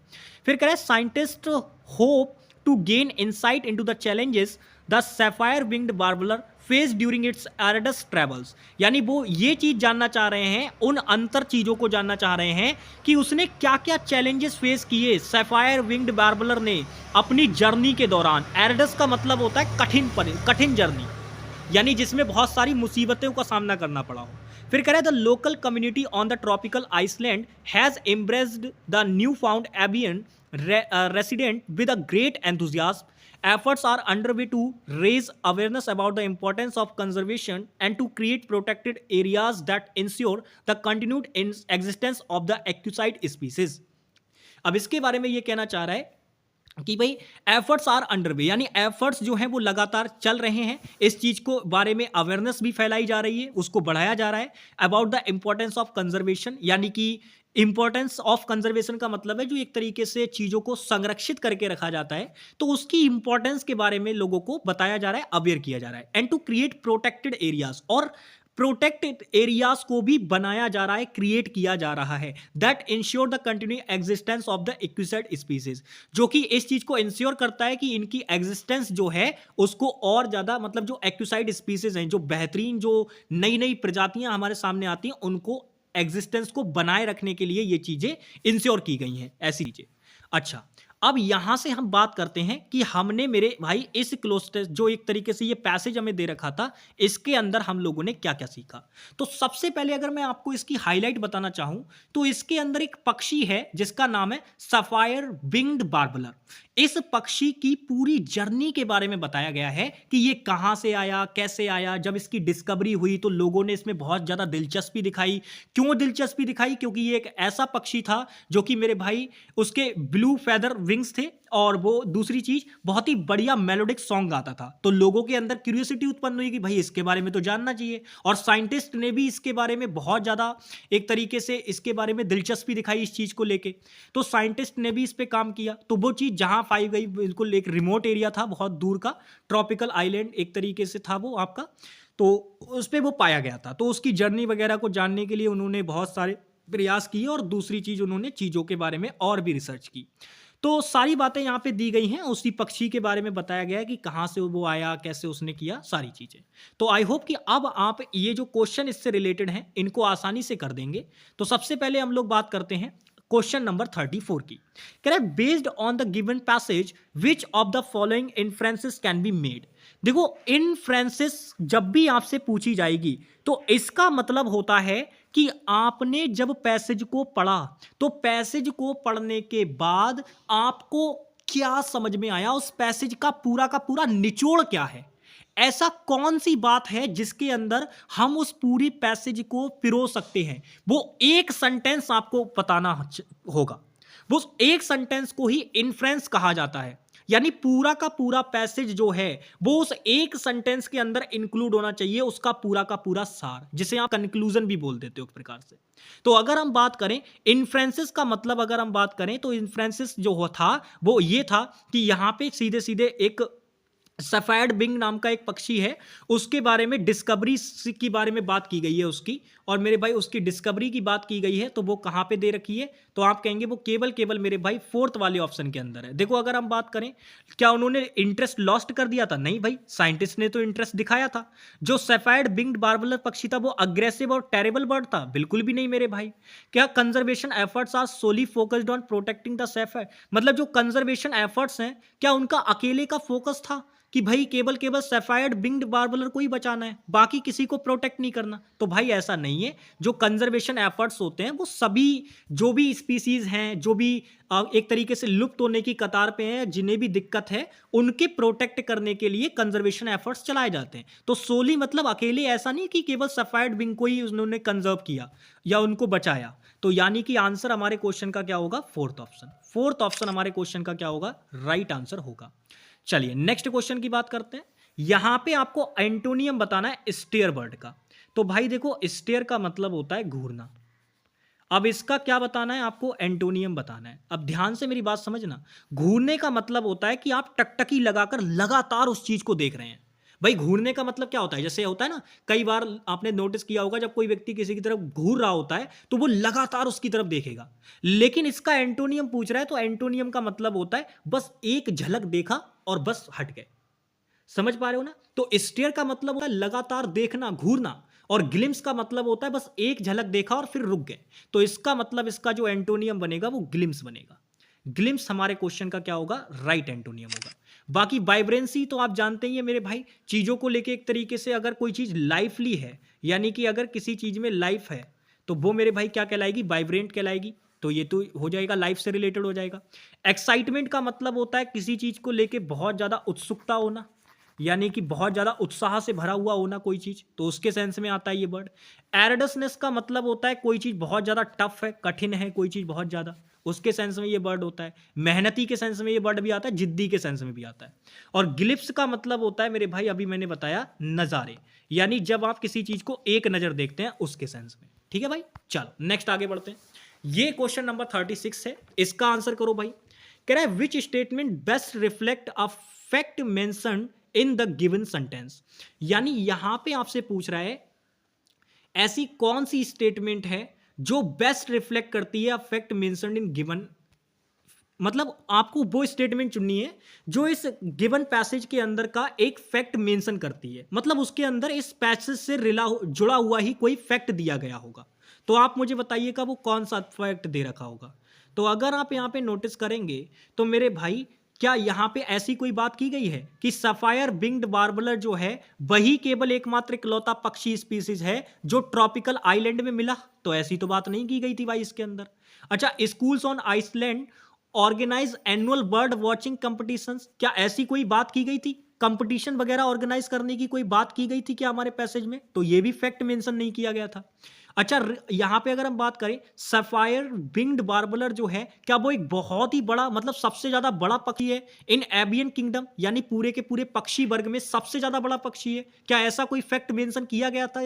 फिर कह रहे scientist hope to gain insight into the challenges the sapphire winged warbler face during its arduous travels. यानी वो ये चीज जानना चाह रहे हैं, उन अंतर चीजों को जानना चाह रहे हैं कि उसने क्या क्या चैलेंजेस फेस किए, सैफायर विंग्ड वार्बलर ने अपनी जर्नी के दौरान। एरडस का मतलब होता है कठिन जर्नी, यानी जिसमें बहुत सारी मुसीबतों का सामना करना पड़ा हो। फिर कह रहे the local community on the tropical island has embraced the new found avian resident with a great enthusiasm. Efforts are underway to raise awareness about the importance of conservation and to create protected areas that ensure the continued existence of the एक्यूसाइड species। अब इसके बारे में ये कहना चाह रहा है कि भाई एफर्ट्स आर अंडरवे, यानी एफर्ट्स जो हैं वो लगातार चल रहे हैं, इस चीज को बारे में अवेयरनेस भी फैलाई जा रही है, उसको बढ़ाया जा रहा है। About the importance of conservation, यानी कि इंपॉर्टेंस ऑफ कंजर्वेशन का मतलब है जो एक तरीके से चीजों को संरक्षित करके रखा जाता है, तो उसकी इंपॉर्टेंस के बारे में लोगों को बताया जा रहा है, अवेयर किया जा रहा है। And to create protected areas, और प्रोटेक्टेड एरियाज को भी बनाया जा रहा है, क्रिएट किया जा रहा है, that insure the continue existence of the exquisite species, जो कि इस चीज को इंश्योर करता है कि इनकी एग्जिस्टेंस जो है उसको और ज्यादा, मतलब जो एक्विसाइड स्पीसीज हैं, जो बेहतरीन जो नई नई प्रजातियां हमारे सामने आती हैं, उनको एग्जिस्टेंस को बनाए रखने के लिए ये चीजें इंश्योर की गई हैं, ऐसी चीजें। अच्छा, अब यहां से हम बात करते हैं कि हमने मेरे भाई इस क्लोज टेस्ट जो एक तरीके से ये पैसेज हमें दे रखा था, इसके अंदर हम लोगों ने क्या क्या सीखा। तो सबसे पहले अगर मैं आपको इसकी हाईलाइट बताना चाहूं तो इसके अंदर एक पक्षी है जिसका नाम है सफायर विंग्ड वार्बलर। इस पक्षी की पूरी जर्नी के बारे में बताया गया है कि ये कहां से आया, कैसे आया। जब इसकी डिस्कवरी हुई तो लोगों ने इसमें बहुत ज्यादा दिलचस्पी दिखाई। क्यों दिलचस्पी दिखाई? क्योंकि ये एक ऐसा पक्षी था जो कि मेरे भाई उसके ब्लू फेदर विंग्स थे, और वो दूसरी चीज बहुत ही बढ़िया मेलोडिक सॉन्ग गाता था। तो लोगों के अंदर क्यूरियोसिटी उत्पन्न हुई कि भाई इसके बारे में तो जानना चाहिए, और साइंटिस्ट ने भी इसके बारे में बहुत ज्यादा एक तरीके से इसके बारे में दिलचस्पी दिखाई इस चीज को लेके। तो साइंटिस्ट ने भी इस पे काम किया। तो वो चीज जहां पाई गई बिल्कुल एक रिमोट एरिया था, बहुत दूर का ट्रॉपिकल आइलैंड एक तरीके से था वो आपका, तो उस पे वो पाया गया था। तो उसकी जर्नी वगैरह को जानने के लिए उन्होंने बहुत सारे प्रयास किए, और दूसरी चीज उन्होंने चीजों के बारे में और भी रिसर्च की। तो सारी बातें यहाँ पे दी गई हैं, उसी पक्षी के बारे में बताया गया है कि कहाँ से वो आया, कैसे उसने किया, सारी चीजें। तो आई होप कि अब आप ये जो क्वेश्चन इससे रिलेटेड हैं इनको आसानी से कर देंगे। तो सबसे पहले हम लोग बात करते हैं क्वेश्चन नंबर 34 की। कह रहा है based on the given passage which of the following inferences can be made. देखो, इन्फ्रेंसेस जब भी आपसे पूछी जाएगी तो इसका मतलब होता है कि आपने जब पैसेज को पढ़ा तो पैसेज को पढ़ने के बाद आपको क्या समझ में आया, उस पैसेज का पूरा निचोड़ क्या है, ऐसा कौन सी बात है जिसके अंदर हम उस पूरी पैसेज को पिरो सकते हैं। वो एक सेंटेंस आपको बताना होगा। वो एक सेंटेंस को ही इन्फ्रेंस कहा जाता है, यानी पूरा का पूरा पैसेज जो है वो उस एक सेंटेंस के अंदर इंक्लूड होना चाहिए, उसका पूरा सार, जिसे आप कंक्लूजन भी बोल देते हो एक प्रकार से। तो अगर हम बात करें इन्फ्रेंसेस का मतलब, अगर हम बात करें तो इन्फ्रेंसेस जो था वो ये था कि यहां पे सीधे सीधे एक सफेद बिंग नाम का एक पक्षी है, उसके बारे में डिस्कवरी की बारे में बात की गई है उसकी, और मेरे भाई उसकी डिस्कवरी की बात की गई है। तो वो कहां पे दे रखी है? तो आप कहेंगे वो केवल मेरे भाई फोर्थ वाले ऑप्शन के अंदर है। देखो, अगर हम बात करें क्या उन्होंने इंटरेस्ट लॉस्ट कर दिया था? नहीं भाई, साइंटिस्ट ने तो इंटरेस्ट दिखाया था। जो सफेद बिंग्ड वार्बलर पक्षी था वो अग्रेसिव और टेरेबल बर्ड था? बिल्कुल भी नहीं मेरे भाई। क्या conservation efforts are solely focused on protecting the सफेद, मतलब जो कंजर्वेशन एफर्ट्स हैं क्या उनका अकेले का फोकस था कि भाई केवल सफेद बिंग्ड वार्बलर को ही बचाना है, बाकी किसी को प्रोटेक्ट नहीं करना? तो भाई ऐसा नहीं है। जो कंजर्वेशन एफर्ट्स होते हैं वो सभी जो भी स्पीसीज हैं, जो भी एक तरीके से लुप्त होने की कतार पे हैं, जिन्हें भी दिक्कत है, उनके प्रोटेक्ट करने के लिए कंजर्वेशन एफर्ट्स चलाए जाते हैं। तो सोली मतलब अकेले ऐसा नहीं कि केवल सफेद बिंग को ही उन्होंने कंजर्व किया या उनको बचाया। तो यानी कि आंसर हमारे क्वेश्चन का क्या होगा? Fourth option. फोर्थ ऑप्शन हमारे क्वेश्चन का क्या होगा? राइट आंसर होगा। चलिए नेक्स्ट क्वेश्चन की बात करते हैं। यहां पे आपको एंटोनियम बताना है स्टेयर बर्ड का। तो भाई देखो, स्टेयर का मतलब होता है घूरना। अब इसका क्या बताना है आपको? एंटोनियम बताना है। अब ध्यान से मेरी बात समझना, घूरने का मतलब होता है कि आप टकटकी लगाकर लगातार उस चीज को देख रहे हैं। भाई घूरने का मतलब क्या होता है? जैसे होता है ना, कई बार आपने नोटिस किया होगा जब कोई व्यक्ति किसी की तरफ घूर रहा होता है तो वो लगातार उसकी तरफ देखेगा। लेकिन इसका एंटोनियम पूछ रहा है, तो एंटोनियम का मतलब होता है बस एक झलक देखा और बस हट गए। समझ पा रहे हो ना? तो स्टेयर का मतलब होता है लगातार देखना, घूरना, और ग्लिम्स का मतलब होता है बस एक झलक देखा और फिर रुक गए। तो इसका मतलब इसका जो एंटोनियम बनेगा वो ग्लिम्स बनेगा। ग्लिम्स हमारे क्वेश्चन का क्या होगा? राइट एंटोनियम होगा। बाकी वाइब्रेंसी तो आप जानते ही हैं मेरे भाई, चीजों को लेके एक तरीके से अगर कोई चीज लाइफली है, यानी कि अगर किसी चीज में लाइफ है तो वो मेरे भाई क्या कहलाएगी? वाइब्रेंट कहलाएगी। तो ये तो हो जाएगा, लाइफ से रिलेटेड हो जाएगा। एक्साइटमेंट का मतलब होता है किसी चीज को लेके बहुत ज्यादा उत्सुकता होना, यानी कि बहुत ज्यादा उत्साह से भरा हुआ होना कोई चीज, तो उसके सेंस में आता है ये वर्ड। एरडसनेस का मतलब होता है कोई चीज बहुत ज्यादा टफ है, कठिन है कोई चीज बहुत ज्यादा, उसके सेंस में ये वर्ड होता है। मेहनती के सेंस में ये वर्ड भी आता है, जिद्दी के सेंस में भी आता है। और ग्लिप्स का मतलब होता है मेरे भाई, अभी मैंने बताया, नजारे, यानी जब आप किसी चीज को एक नजर देखते हैं उसके सेंस में। ठीक है भाई, चलो नेक्स्ट आगे बढ़ते हैं। ये क्वेश्चन नंबर 36 है, इसका आंसर करो भाई। कह रहा है which statement best reflect a fact mention in the given sentence. यानी यहां पे आपसे पूछ रहा है ऐसी कौन सी स्टेटमेंट है जो बेस्ट रिफ्लेक्ट करती है फैक्ट मेंशन्ड इन गिवन, मतलब आपको वो स्टेटमेंट चुननी है जो इस गिवन पैसेज के अंदर का एक फैक्ट मेंशन करती है, मतलब उसके अंदर इस पैसेज से जुड़ा हुआ ही कोई फैक्ट दिया गया होगा। तो आप मुझे बताइएगा वो कौन सा फैक्ट दे रखा होगा। तो अगर आप यहाँ पे नोटिस करेंगे तो मेरे भाई, क्या यहाँ पे ऐसी कोई बात की गई है कि सफायर विंग्ड वार्बलर जो है वही केवल एकमात्र इकलौता पक्षी स्पीसीज है जो ट्रॉपिकल आइलैंड में मिला? तो ऐसी तो बात नहीं की गई थी भाई इसके अंदर। अच्छा, schools on island organise annual bird watching competitions, क्या ऐसी कोई बात की गई थी? कंपटीशन वगैरह ऑर्गेनाइज करने की कोई बात की गई थी क्या हमारे पैसेज में? तो ये भी फैक्ट मेंशन नहीं किया गया था। अच्छा, यहां पे अगर हम बात करें, सफायर विंग्ड वार्बलर जो है क्या वो एक बहुत ही बड़ा, मतलब सबसे ज्यादा बड़ा पक्षी है इन एवियन किंगडम, यानी पूरे के पूरे पक्षी वर्ग में सबसे ज्यादा बड़ा पक्षी है? क्या ऐसा कोई फैक्ट मेंशन किया गया था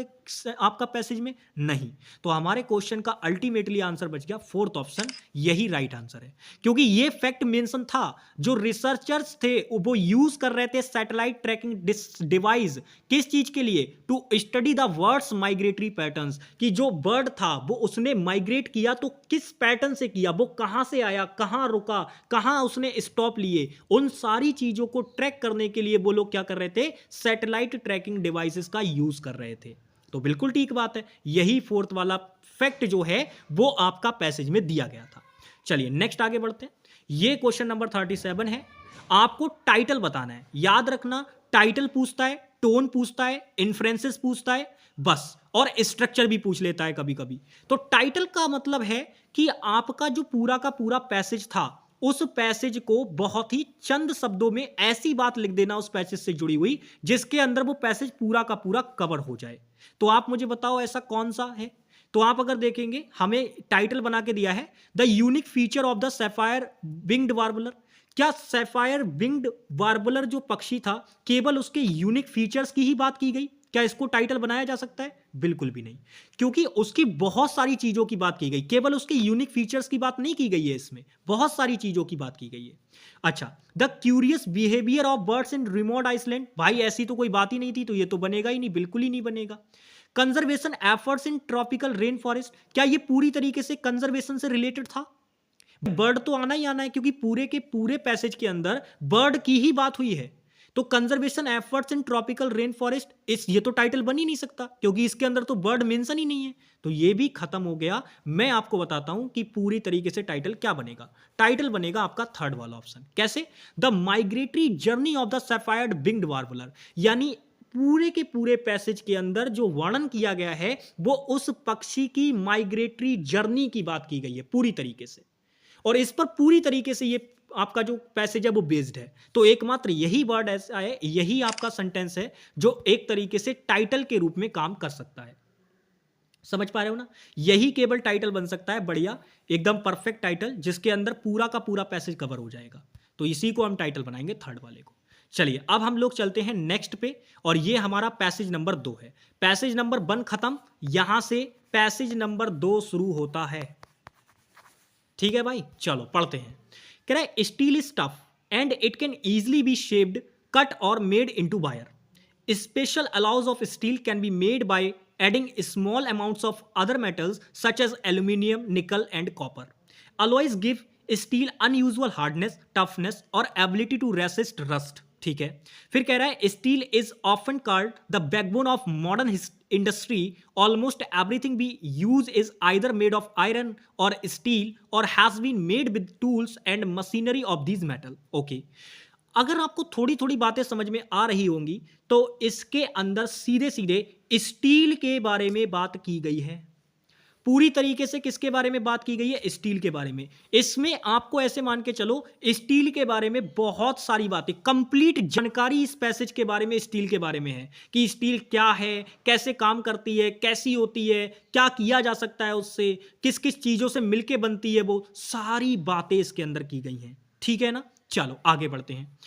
आपका पैसेज में? नहीं। तो हमारे क्वेश्चन का अल्टीमेटली आंसर बच गया फोर्थ ऑप्शन, यही राइट आंसर है, क्योंकि ये फैक्ट मेंशन था जो रिसर्चर्स थे वो यूज कर रहे थे सैटेलाइट ट्रैकिंग डिवाइस, किस चीज के लिए? To study the birds migratory patterns, कि जो बर्ड था वो उसने माइग्रेट किया तो किस पैटर्न से किया, वो कहां से आया, कहां रुका, कहां उसने स्टॉप लिए, उन सारी चीजों को ट्रैक करने के लिए वो लोग क्या कर रहे थे? सैटेलाइट ट्रैकिंग डिवाइसेस का यूज कर रहे थे। तो बिल्कुल ठीक बात है, यही फोर्थ वाला फैक्ट जो है वो आपका पैसेज में दिया गया था। चलिए नेक्स्ट आगे बढ़ते हैं। ये क्वेश्चन नंबर 37 है, आपको टाइटल बताना है। याद रखना, टाइटल पूछता है, टोन पूछता है, इन्फ्रेंसेस पूछता है बस, और स्ट्रक्चर भी पूछ लेता है कभी कभी। तो टाइटल का मतलब है कि आपका जो पूरा का पूरा पैसेज था उस पैसेज को बहुत ही चंद शब्दों में ऐसी बात लिख देना उस पैसेज से जुड़ी हुई जिसके अंदर वो पैसेज पूरा का पूरा कवर हो जाए। तो आप मुझे बताओ ऐसा कौन सा है? तो आप अगर देखेंगे हमें टाइटल बना के दिया है the unique feature of the sapphire winged warbler. क्या सैफायर विंग्ड वार्बलर जो पक्षी था केवल उसके यूनिक फीचर्स की ही बात की गई? क्या इसको टाइटल बनाया जा सकता है? बिल्कुल भी नहीं, क्योंकि उसकी बहुत सारी चीजों की बात की गई, केवल उसके यूनिक फीचर्स की बात नहीं की गई है, इसमें बहुत सारी चीजों की बात की गई है। अच्छा, the curious behaviour of birds in remote island, भाई ऐसी तो कोई बात ही नहीं थी, तो ये तो बनेगा ही नहीं, बिल्कुल ही नहीं बनेगा। Conservation efforts in tropical rain forest, क्या ये पूरी तरीके से कंजर्वेशन से रिलेटेड था? बर्ड तो आना ही आना है, क्योंकि पूरे के पूरे पैसेज के अंदर बर्ड की ही बात हुई है। तो conservation efforts in tropical rain forest, ये तो टाइटल बन ही नहीं सकता, क्योंकि इसके अंदर तो बर्ड मेंशन ही नहीं है। तो ये भी खत्म हो गया। मैं आपको बताता हूं कि पूरी तरीके से टाइटल क्या बनेगा। टाइटल बनेगा आपका थर्ड वाला ऑप्शन। कैसे? The migratory journey of the sapphired winged warbler, यानी पूरे के पूरे पैसेज के अंदर जो वर्णन किया गया है वो उस पक्षी की माइग्रेटरी जर्नी की बात की गई है पूरी तरीके से, और इस पर पूरी तरीके से ये आपका जो पैसेज है वो बेस्ड है। तो एकमात्र यही वर्ड ऐसा है, यही आपका सेंटेंस है जो एक तरीके से टाइटल के रूप में काम कर सकता है। समझ पा रहे हो ना? यही केवल टाइटल बन सकता है, बढ़िया एकदम परफेक्ट टाइटल, जिसके अंदर पूरा का पूरा पैसेज कवर हो जाएगा। तो इसी को हम टाइटल बनाएंगे, थर्ड वाले को। चलिए अब हम लोग चलते हैं नेक्स्ट पे, और ये हमारा पैसेज नंबर 2 है। पैसेज नंबर 1 खत्म, यहां से पैसेज नंबर 2 शुरू होता है। ठीक है भाई, चलो पढ़ते हैं। कह रहा है steel is tough and it can easily be shaped, cut और made into wire. Special alloys of steel can be made by adding small amounts of other metals such as aluminium, nickel and copper. Alloys give steel unusual hardness, toughness और ability to resist rust. ठीक है, फिर कह रहा है steel is often called the backbone of modern industry. Almost everything we use is either made of iron और steel और has been made with tools and machinery of these metal. Okay, अगर आपको थोड़ी थोड़ी बातें समझ में आ रही होंगी तो इसके अंदर सीधे सीधे स्टील के बारे में बात की गई है। पूरी तरीके से किसके बारे में बात की गई है? स्टील के बारे में। इसमें आपको ऐसे मान के चलो स्टील के बारे में बहुत सारी बातें, कंप्लीट जानकारी इस पैसेज के बारे में, स्टील के बारे में है कि स्टील क्या है, कैसे काम करती है, कैसी होती है, क्या किया जा सकता है उससे, किस किस चीजों से मिलके बनती है, वो सारी बातें इसके अंदर की गई हैं। ठीक है ना? चलो आगे बढ़ते हैं,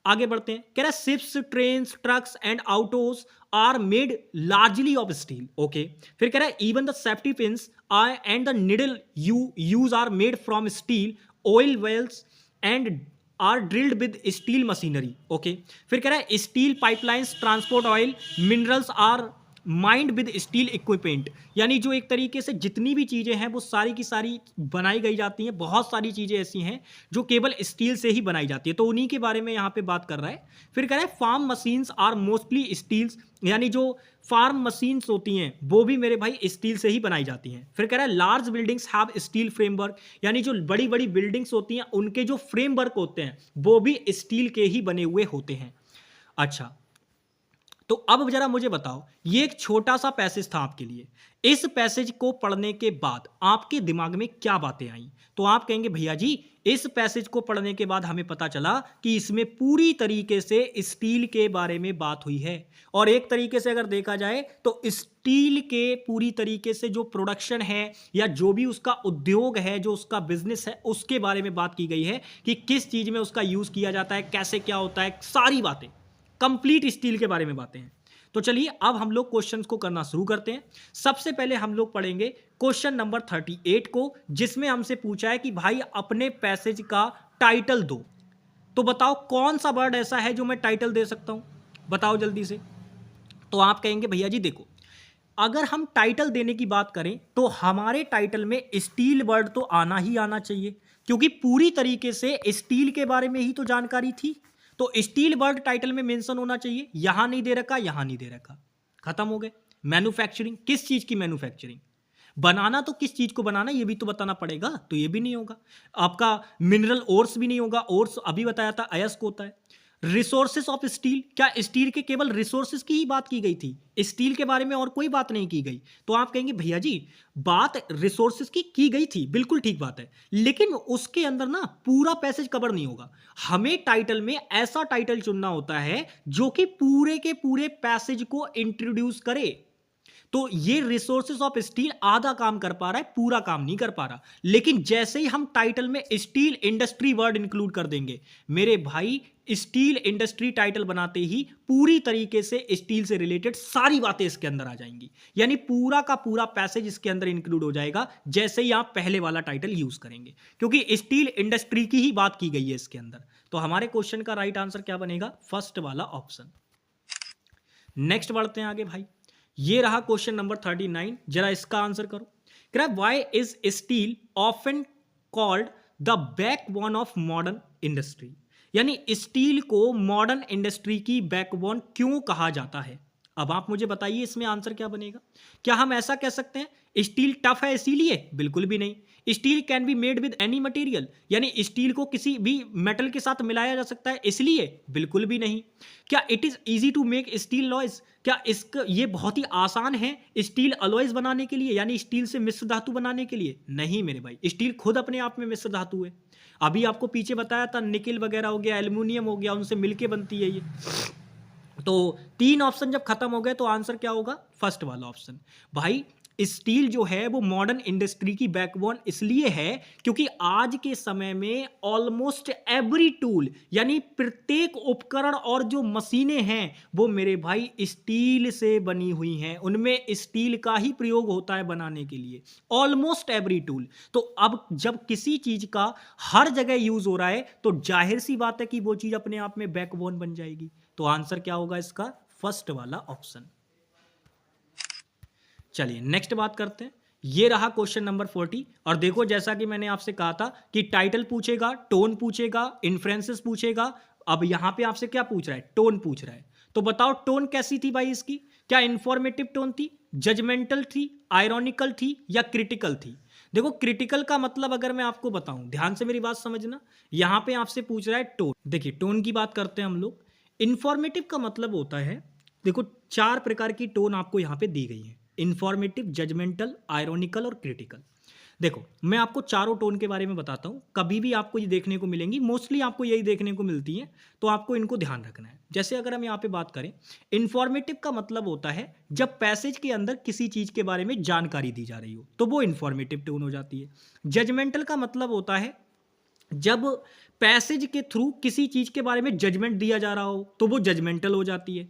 आगे बढ़ते हैं। कह रहा है ships, trains, trucks and autos are made largely of steel. Okay, फिर कह रहा है even the safety pins and the needle you use are made from steel. Oil wells and are drilled with steel machinery. Okay, फिर कह रहा है steel pipelines transport oil, minerals are mined with steel equipment, यानी जो एक तरीके से जितनी भी चीज़ें हैं वो सारी की सारी बनाई गई जाती हैं। बहुत सारी चीज़ें ऐसी हैं जो केवल स्टील से ही बनाई जाती है, तो उन्हीं के बारे में यहाँ पे बात कर रहा है। फिर कह रहा है farm machines are mostly steels, यानी जो फार्म मशीन्स होती हैं वो भी मेरे भाई स्टील से ही बनाई जाती हैं। फिर कह रहा है large buildings have steel framework, यानी जो बड़ी बड़ी बिल्डिंग्स होती हैं उनके जो फ्रेमवर्क होते हैं वो भी स्टील के ही बने हुए होते हैं। अच्छा, तो अब जरा मुझे बताओ, ये एक छोटा सा पैसेज था आपके लिए, इस पैसेज को पढ़ने के बाद आपके दिमाग में क्या बातें आई? तो आप कहेंगे भैया जी इस पैसेज को पढ़ने के बाद हमें पता चला कि इसमें पूरी तरीके से स्टील के बारे में बात हुई है, और एक तरीके से अगर देखा जाए तो स्टील के पूरी तरीके से जो प्रोडक्शन है या जो भी उसका उद्योग है, जो उसका बिजनेस है, उसके बारे में बात की गई है कि किस चीज में उसका यूज किया जाता है, कैसे क्या होता है, सारी बातें कंप्लीट स्टील के बारे में बातें हैं। तो चलिए अब हम लोग क्वेश्चंस को करना शुरू करते हैं। सबसे पहले हम लोग पढ़ेंगे क्वेश्चन नंबर 38 को, जिसमें हमसे पूछा है कि भाई अपने पैसेज का टाइटल दो। तो बताओ कौन सा वर्ड ऐसा है जो मैं टाइटल दे सकता हूं, बताओ जल्दी से। तो आप कहेंगे भैया जी देखो, अगर हम टाइटल देने की बात करें तो हमारे टाइटल में स्टील वर्ड तो आना ही आना चाहिए, क्योंकि पूरी तरीके से स्टील के बारे में ही तो जानकारी थी। तो स्टील वर्ड टाइटल में मेंशन होना चाहिए, यहां नहीं दे रखा, यहां नहीं दे रखा, खत्म हो गए। मैन्युफैक्चरिंग, किस चीज की मैन्युफैक्चरिंग? बनाना तो किस चीज को बनाना ये भी तो बताना पड़ेगा, तो ये भी नहीं होगा। आपका मिनरल ओर्स भी नहीं होगा, ओर्स अभी बताया था अयस्क होता है। रिसोर्सेस ऑफ स्टील, क्या स्टील के केवल रिसोर्सेस की ही बात की गई थी, स्टील के बारे में और कोई बात नहीं की गई? तो आप कहेंगे भैया जी बात रिसोर्सेस की गई थी, बिल्कुल ठीक बात है, लेकिन उसके अंदर ना पूरा पैसेज कवर नहीं होगा। हमें टाइटल में ऐसा टाइटल चुनना होता है जो कि पूरे के पूरे पैसेज को इंट्रोड्यूस करे। तो ये रिसोर्सेज ऑफ स्टील आधा काम कर पा रहा है, पूरा काम नहीं कर पा रहा। लेकिन जैसे ही हम टाइटल में स्टील इंडस्ट्री वर्ड इंक्लूड कर देंगे मेरे भाई, स्टील इंडस्ट्री टाइटल बनाते ही पूरी तरीके से स्टील से रिलेटेड सारी बातें इसके अंदर आ जाएंगी, यानी पूरा का पूरा पैसेज इसके अंदर इंक्लूड हो जाएगा जैसे ही आप पहले वाला टाइटल यूज करेंगे, क्योंकि स्टील इंडस्ट्री की ही बात की गई है इसके अंदर। तो हमारे क्वेश्चन का राइट आंसर क्या बनेगा? फर्स्ट वाला ऑप्शन। नेक्स्ट बढ़ते हैं आगे भाई, ये रहा क्वेश्चन नंबर 39, जरा इसका आंसर करो। कह रहा है why is steel often called the backbone of modern industry, यानी स्टील को मॉडर्न इंडस्ट्री की बैकबोन क्यों कहा जाता है? अब आप मुझे बताइए इसमें आंसर क्या बनेगा। क्या हम ऐसा कह सकते हैं स्टील टफ है इसीलिए? बिल्कुल भी नहीं। Steel can be made with any material, यानी स्टील को किसी भी मेटल के साथ मिलाया जा सकता है इसलिए? बिल्कुल भी नहीं। क्या it is easy to make steel alloys, क्या इसका ये बहुत ही आसान है स्टील अलॉयज बनाने के लिए, यानी स्टील से मिश्र धातु बनाने के लिए? नहीं मेरे भाई, स्टील खुद अपने आप में मिश्र धातु है। अभी आपको पीछे बताया था निकेल वगैरह हो गया, एल्युमिनियम हो गया, उनसे मिलके बनती है ये। तो तीन ऑप्शन जब खत्म हो गए तो आंसर क्या होगा? फर्स्ट वाला ऑप्शन। भाई स्टील जो है वो मॉडर्न इंडस्ट्री की बैकबोन इसलिए है क्योंकि आज के समय में ऑलमोस्ट एवरी टूल, यानी प्रत्येक उपकरण और जो मशीनें हैं वो मेरे भाई स्टील से बनी हुई हैं, उनमें स्टील का ही प्रयोग होता है बनाने के लिए, ऑलमोस्ट एवरी टूल। तो अब जब किसी चीज का हर जगह यूज हो रहा है तो जाहिर सी बात है कि वो चीज अपने आप में बैकबोन बन जाएगी। तो आंसर क्या होगा इसका? फर्स्ट वाला ऑप्शन। चलिए नेक्स्ट बात करते हैं, ये रहा क्वेश्चन नंबर 40। और देखो जैसा कि मैंने आपसे कहा था कि टाइटल पूछेगा, टोन पूछेगा, इन्फ्रेंसेस पूछेगा। अब यहां पे आपसे क्या पूछ रहा है? टोन पूछ रहा है। तो बताओ टोन कैसी थी भाई इसकी? क्या इंफॉर्मेटिव टोन थी, जजमेंटल थी, आयरॉनिकल थी या क्रिटिकल थी? देखो क्रिटिकल का मतलब अगर मैं आपको बताऊं, ध्यान से मेरी बात समझना, यहां पे आपसे पूछ रहा है टोन। देखिए टोन की बात करते हैं हम लोग। इंफॉर्मेटिव का मतलब होता है, देखो चार प्रकार की टोन आपको यहां पे दी गई है, इंफॉर्मेटिव, जजमेंटल, आयरॉनिकल और क्रिटिकल। देखो मैं आपको चारों टोन के बारे में बताता हूं, कभी भी आपको ये देखने को मिलेंगी, मोस्टली आपको यही देखने को मिलती है, तो आपको इनको ध्यान रखना है। जैसे अगर हम यहाँ पे बात करें, इंफॉर्मेटिव का मतलब होता है जब पैसेज के अंदर किसी चीज के बारे में जानकारी दी जा रही हो तो वो इंफॉर्मेटिव टोन हो जाती है। जजमेंटल का मतलब होता है जब पैसेज के थ्रू किसी चीज के बारे में जजमेंट दिया जा रहा हो तो वो जजमेंटल हो जाती है।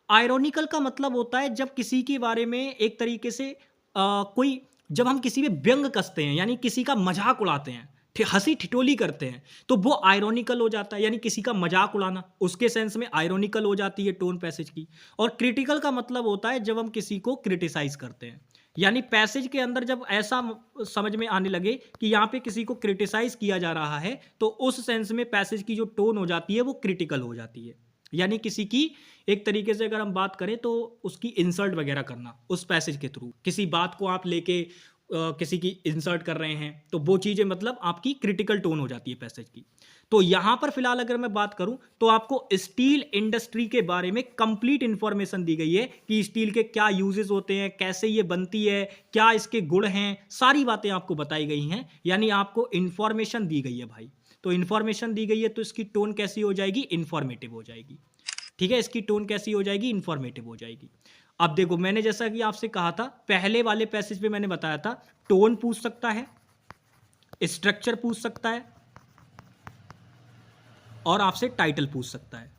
आयरॉनिकल का मतलब होता है जब किसी के बारे में एक तरीके से कोई, जब हम किसी पे व्यंग कसते हैं, यानी किसी का मजाक उड़ाते हैं, हंसी ठिठोली करते हैं, तो वो आयरोनिकल हो जाता है, यानी किसी का मजाक उड़ाना, उसके सेंस में आयरोनिकल हो जाती है टोन पैसेज की। और क्रिटिकल का मतलब होता है जब हम किसी को क्रिटिसाइज करते हैं, यानी पैसेज के अंदर जब ऐसा समझ में आने लगे कि यहाँ पे किसी को क्रिटिसाइज किया जा रहा है, तो उस सेंस में पैसेज की जो टोन हो जाती है वो क्रिटिकल हो जाती है, यानी किसी की एक तरीके से अगर हम बात करें तो उसकी इंसल्ट वगैरह करना उस पैसेज के थ्रू, किसी बात को आप लेके किसी की इंसर्ट कर रहे हैं, तो वो चीज़ें मतलब आपकी क्रिटिकल टोन हो जाती है पैसेज की। तो यहाँ पर फिलहाल अगर मैं बात करूँ तो आपको स्टील इंडस्ट्री के बारे में कंप्लीट इंफॉर्मेशन दी गई है कि स्टील के क्या यूजेस होते हैं, कैसे ये बनती है, क्या इसके गुण हैं, सारी बातें आपको बताई गई हैं, यानी आपको इंफॉर्मेशन दी गई है भाई। तो इंफॉर्मेशन दी गई है तो इसकी टोन कैसी हो जाएगी, इंफॉर्मेटिव हो जाएगी। ठीक है, इसकी टोन कैसी हो जाएगी, इंफॉर्मेटिव हो जाएगी। अब देखो, मैंने जैसा कि आपसे कहा था पहले वाले पैसेज पे मैंने बताया था, टोन पूछ सकता है, स्ट्रक्चर पूछ सकता है, और आपसे टाइटल पूछ सकता है।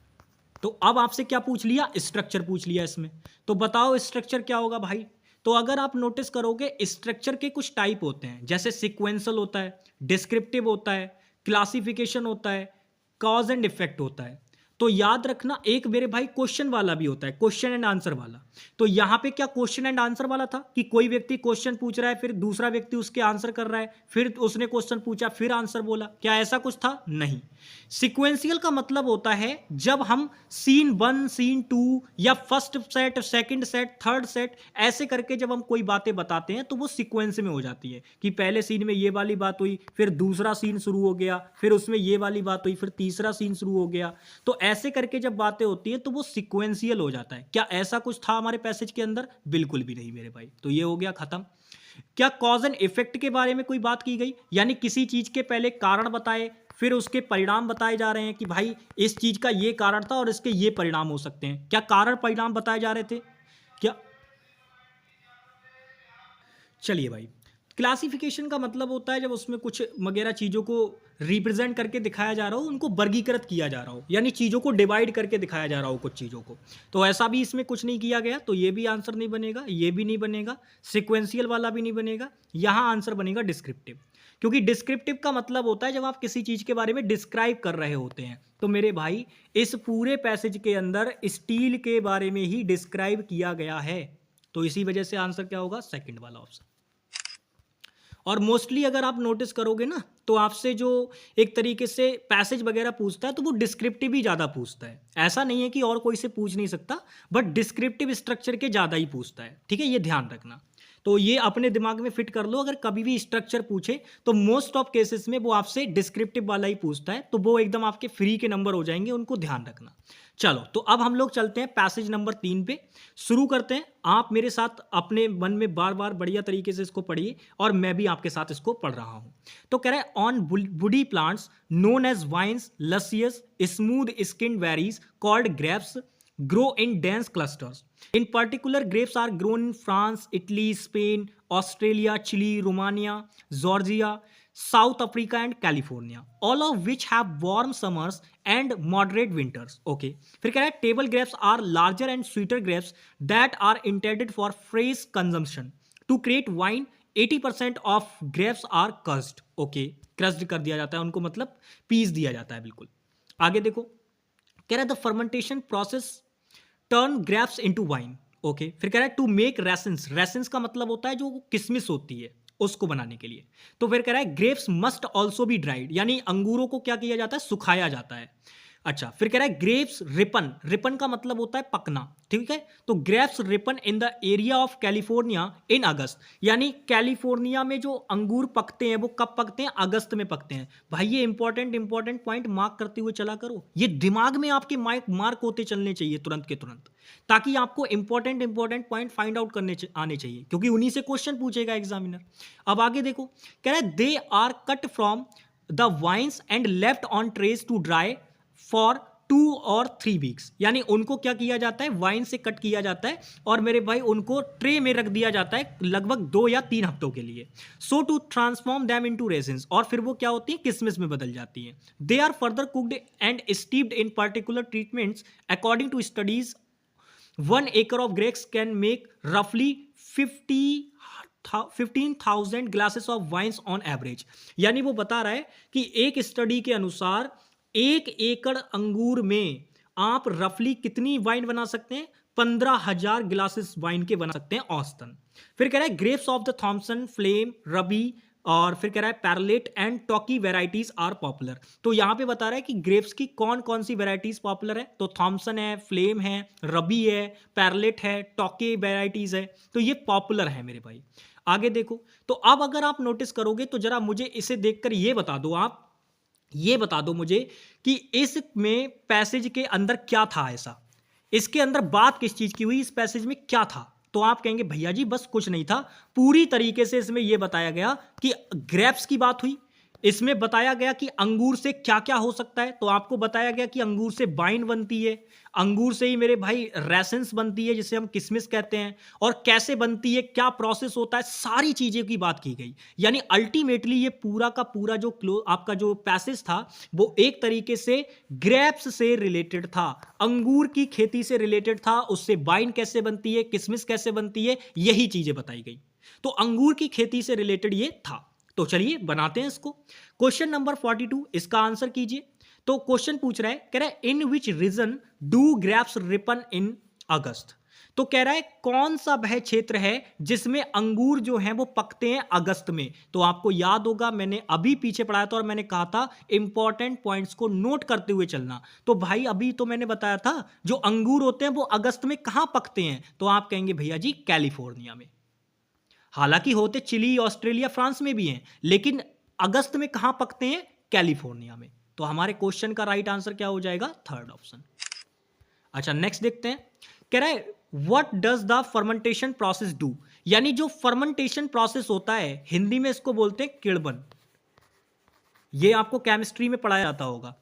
तो अब आपसे क्या पूछ लिया, स्ट्रक्चर पूछ लिया इसमें। तो बताओ स्ट्रक्चर क्या होगा भाई। तो अगर आप नोटिस करोगे स्ट्रक्चर के कुछ टाइप होते हैं, जैसे सिक्वेंसल होता है, डिस्क्रिप्टिव होता है, क्लासिफिकेशन होता है, कॉज एंड इफेक्ट होता है। तो याद रखना, एक मेरे भाई क्वेश्चन वाला भी होता है, क्वेश्चन एंड आंसर वाला। तो यहां पे क्या क्वेश्चन एंड आंसर वाला था कि कोई व्यक्ति क्वेश्चन पूछ रहा है, फिर दूसरा व्यक्ति उसके आंसर कर रहा है, फिर उसने क्वेश्चन पूछा फिर आंसर बोला, क्या ऐसा कुछ था, नहीं। सिक्वेंशियल का मतलब होता है जब हम सीन 1, सीन 2 या first set, second set, third set ऐसे करके जब हम कोई बातें बताते हैं तो वो सीक्वेंस में हो जाती है कि पहले सीन में ये वाली बात हुई, फिर दूसरा सीन शुरू हो गया, फिर उसमें ये वाली बात हुई, फिर तीसरा सीन शुरू हो गया। तो ऐसे करके जब बातें होती हैं तो वो सिक्वेंशियल हो जाता है। क्या ऐसा कुछ था हमारे पैसेज के अंदर, बिल्कुल भी नहीं मेरे भाई। तो ये हो गया खत्म। क्या कॉज एंड इफेक्ट के बारे में कोई बात की गई, यानी किसी चीज के पहले कारण बताए फिर उसके परिणाम बताए जा रहे हैं कि भाई इस चीज का ये कारण था और इसके ये परिणाम हो सकते हैं। क्या कारण परिणाम बताए जा रहे थे क्या। चलिए भाई, क्लासिफिकेशन का मतलब होता है जब उसमें कुछ वगैरह चीज़ों को रिप्रेजेंट करके दिखाया जा रहा हो, उनको वर्गीकृत किया जा रहा हो, यानी चीज़ों को डिवाइड करके दिखाया जा रहा हो कुछ चीज़ों को। तो ऐसा भी इसमें कुछ नहीं किया गया, तो ये भी आंसर नहीं बनेगा, ये भी नहीं बनेगा, सिक्वेंशियल वाला भी नहीं बनेगा। यहाँ आंसर बनेगा डिस्क्रिप्टिव, क्योंकि डिस्क्रिप्टिव का मतलब होता है जब आप किसी चीज़ के बारे में डिस्क्राइब कर रहे होते हैं। तो मेरे भाई इस पूरे पैसेज के अंदर स्टील के बारे में ही डिस्क्राइब किया गया है, तो इसी वजह से आंसर क्या होगा, सेकंड वाला ऑप्शन। और मोस्टली अगर आप नोटिस करोगे ना तो आपसे जो एक तरीके से पैसेज वगैरह पूछता है तो वो डिस्क्रिप्टिव ही ज़्यादा पूछता है। ऐसा नहीं है कि और कोई से पूछ नहीं सकता, बट डिस्क्रिप्टिव स्ट्रक्चर के ज़्यादा ही पूछता है। ठीक है, ये ध्यान रखना। तो ये अपने दिमाग में फिट कर लो, अगर कभी भी स्ट्रक्चर पूछे तो मोस्ट ऑफ केसेस में वो आपसे डिस्क्रिप्टिव वाला ही पूछता है, तो वो एकदम आपके फ्री के नंबर हो जाएंगे, उनको ध्यान रखना। चलो, तो अब हम लोग चलते हैं पैसेज नंबर 3 पे, शुरू करते हैं। आप मेरे साथ अपने मन में बार बार बढ़िया तरीके से इसको पढ़िए और मैं भी आपके साथ इसको पढ़ रहा हूं। तो कह रहा है, on woody plants known as vines luscious smooth skin varies called grapes grow in dense clusters. In particular, grapes are grown in France, Italy, Spain, Australia, Chile, Romania, Georgia, South Africa and California, all of which have warm summers and moderate winters. Okay. फिर कह रहा है, table grapes are larger and sweeter grapes that are intended for fresh consumption. To create wine, 80% of grapes are crushed. Okay. crushed कर दिया जाता है उनको, मतलब पीस दिया जाता है बिल्कुल। आगे देखो, कह रहा है the fermentation process turn grapes into wine. Okay, फिर कह रहा है टू मेक रेसेंस। रेसेंस का मतलब होता है जो किशमिश होती है उसको बनाने के लिए। तो फिर कह रहा है grapes must also be dried, यानी अंगूरों को क्या किया जाता है, सुखाया जाता है। अच्छा, फिर कह रहा है ग्रेप्स रिपन। रिपन का मतलब होता है पकना। ठीक है, तो grapes ripen in the area of California in August, यानी कैलिफोर्निया में जो अंगूर पकते हैं वो कब पकते हैं, अगस्त में पकते हैं। भाई ये इंपॉर्टेंट पॉइंट मार्क करते हुए चला करो, ये दिमाग में आपके मार्क होते चलने चाहिए तुरंत के तुरंत, ताकि आपको इंपॉर्टेंट पॉइंट फाइंड आउट करने आने चाहिए, क्योंकि उन्हीं से क्वेश्चन पूछेगा एग्जामिनर। अब आगे देखो, कह रहा है they are cut from the vines and left on trees to dry for 2 और 3 वीक्स, यानी उनको क्या किया जाता है, वाइन से कट किया जाता है और मेरे भाई उनको ट्रे में रख दिया जाता है लगभग 2 या 3 हफ्तों के लिए। So to transform them into raisins, और फिर वो क्या होती है, किशमिश में बदल जाती हैं। They are further cooked and steeped in particular treatments. According to studies 1 acre of grapes can make roughly 50 15,000 glasses of wines on average. यानी वो बता रहा है कि एक स्टडी के अनुसार 1 एकड़ अंगूर में आप रफली कितनी वाइन बना सकते हैं? 15,000 ग्लासेस वाइन के बना सकते हैं औसतन। फिर कह रहा है grapes of the Thompson, Flame, Ruby और फिर कह रहा है Perlette and Tokay varieties are popular. तो यहां पे बता रहा है कि ग्रेप्स की कौन कौन सी वेराइटीज पॉपुलर है। तो थॉमसन है, फ्लेम है, रबी है, पैरलेट है, टॉकी वेराइटीज है, तो ये पॉपुलर है मेरे भाई। आगे देखो, तो अब अगर आप नोटिस करोगे तो जरा मुझे इसे देखकर ये बता दो, आप ये बता दो मुझे कि इसमें पैसेज के अंदर क्या था ऐसा, इसके अंदर बात किस चीज की हुई, इस पैसेज में क्या था। तो आप कहेंगे भैया जी बस कुछ नहीं था, पूरी तरीके से इसमें यह बताया गया कि ग्रेप्स की बात हुई, इसमें बताया गया कि अंगूर से क्या क्या हो सकता है। तो आपको बताया गया कि अंगूर से वाइन बनती है, अंगूर से ही मेरे भाई रेसेंस बनती है जिसे हम किशमिश कहते हैं, और कैसे बनती है, क्या प्रोसेस होता है, सारी चीजें की बात की गई। यानी अल्टीमेटली ये पूरा का पूरा जो आपका जो पैसेज था वो एक तरीके से ग्रेप्स से रिलेटेड था, अंगूर की खेती से रिलेटेड था, उससे वाइन कैसे बनती है, किशमिश कैसे बनती है, यही चीजें बताई गई। तो अंगूर की खेती से रिलेटेड ये था। तो चलिए बनाते हैं इसको। क्वेश्चन नंबर 42, इसका आंसर कीजिए। तो क्वेश्चन पूछ रहा है, कह रहा है in which region do grapes ripen in August. तो कह रहा है कौन सा वह क्षेत्र है जिसमें अंगूर जो है वो पकते हैं अगस्त में। तो आपको याद होगा मैंने अभी पीछे पढ़ाया था और मैंने कहा था इंपॉर्टेंट पॉइंट्स को नोट करते हुए चलना। तो भाई अभी तो मैंने बताया था जो अंगूर होते हैं वो अगस्त में कहां पकते हैं। तो आप कहेंगे भैया जी कैलिफोर्निया में। हालांकि होते चिली, ऑस्ट्रेलिया, फ्रांस में भी हैं, लेकिन अगस्त में कहां पकते हैं? कैलिफोर्निया में। तो हमारे क्वेश्चन का राइट आंसर क्या हो जाएगा? Third option. अच्छा नेक्स्ट देखते हैं, कह रहा है what does the fermentation process do. यानी जो फर्मेंटेशन प्रोसेस होता है हिंदी में इसको बोलते हैं किण्वन। ये आपको केमिस्ट्री में पढ़ाया जाता होगा,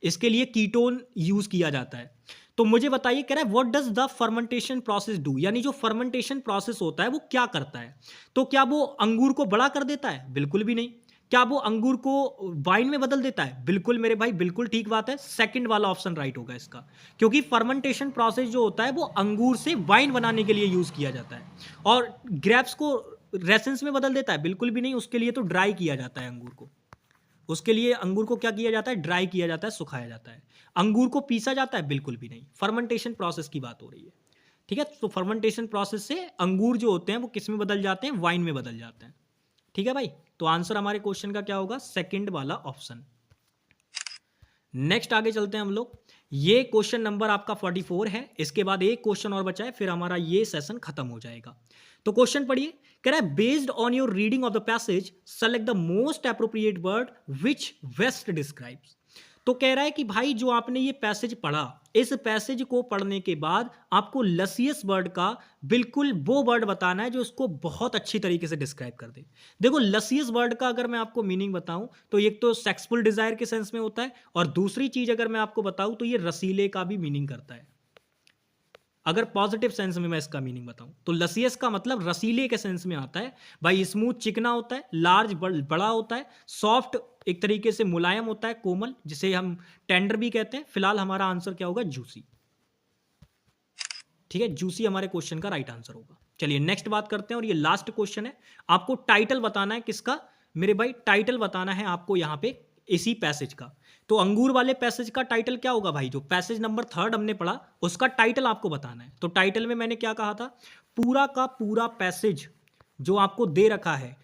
इसके लिए कीटोन यूज किया जाता है। तो मुझे बताइए, कह रहा है what does the fermentation process do, यानी जो फर्मेंटेशन प्रोसेस होता है वो क्या करता है। तो क्या वो अंगूर को बड़ा कर देता है? बिल्कुल भी नहीं। क्या वो अंगूर को वाइन में बदल देता है? बिल्कुल मेरे भाई, बिल्कुल ठीक बात है, सेकंड वाला ऑप्शन राइट होगा इसका। क्योंकि फर्मेंटेशन प्रोसेस जो होता है वो अंगूर से वाइन बनाने के लिए यूज किया जाता है। और ग्रेप्स को रेसेंस में बदल देता है? बिल्कुल भी नहीं, उसके लिए तो ड्राई किया जाता है अंगूर को। उसके लिए अंगूर को क्या किया जाता है? ड्राई किया जाता है, सुखाया जाता है। अंगूर को पीसा जाता है? बिल्कुल भी नहीं। फर्मेंटेशन प्रोसेस की बात हो रही है, ठीक है। तो फर्मेंटेशन प्रोसेस से अंगूर जो होते हैं वो किस में बदल जाते हैं? वाइन में बदल जाते हैं, ठीक है भाई। तो आंसर हमारे क्वेश्चन का क्या होगा? सेकंड वाला ऑप्शन। नेक्स्ट आगे चलते हैं हम लोग। ये क्वेश्चन नंबर आपका 44 है, इसके बाद एक क्वेश्चन और बचा है, फिर हमारा ये सेशन खत्म हो जाएगा। तो क्वेश्चन पढ़िए, कह रहा है based on your reading of the passage select the most appropriate word which best describes. तो कह रहा है कि भाई जो आपने ये पैसेज पढ़ा, इस पैसेज को पढ़ने के बाद आपको लसियस वर्ड का बिल्कुल वो वर्ड बताना है जो इसको बहुत अच्छी तरीके से डिस्क्राइब कर दे। देखो लसियस वर्ड का अगर मैं आपको मीनिंग बताऊं तो एक तो सेक्सफुल डिजायर के सेंस में होता है, और दूसरी चीज अगर मैं आपको बताऊं तो ये रसीले का भी मीनिंग करता है। अगर पॉजिटिव सेंस में मैं इसका मीनिंग बताऊं तो लसियस का मतलब रसीले के सेंस में आता है भाई। स्मूथ चिकना होता है, लार्ज बड़ा होता है, सॉफ्ट एक तरीके से मुलायम होता है, कोमल, जिसे हम टेंडर भी कहते हैं। फिलहाल हमारा आंसर क्या होगा? जूसी, ठीक है। जूसी हमारे क्वेश्चन का राइट आंसर होगा। चलिए नेक्स्ट बात करते हैं, और ये लास्ट क्वेश्चन है। आपको टाइटल बताना है किसका मेरे भाई? टाइटल बताना है आपको यहाँ पे इसी पैसेज का। तो अंगूर वाले पैसेज का टाइटल क्या होगा भाई? जो पैसेज नंबर 3 हमने पढ़ा उसका टाइटल आपको बताना है। तो टाइटल में मैंने क्या कहा था? पूरा का पूरा पैसेज जो आपको दे रखा है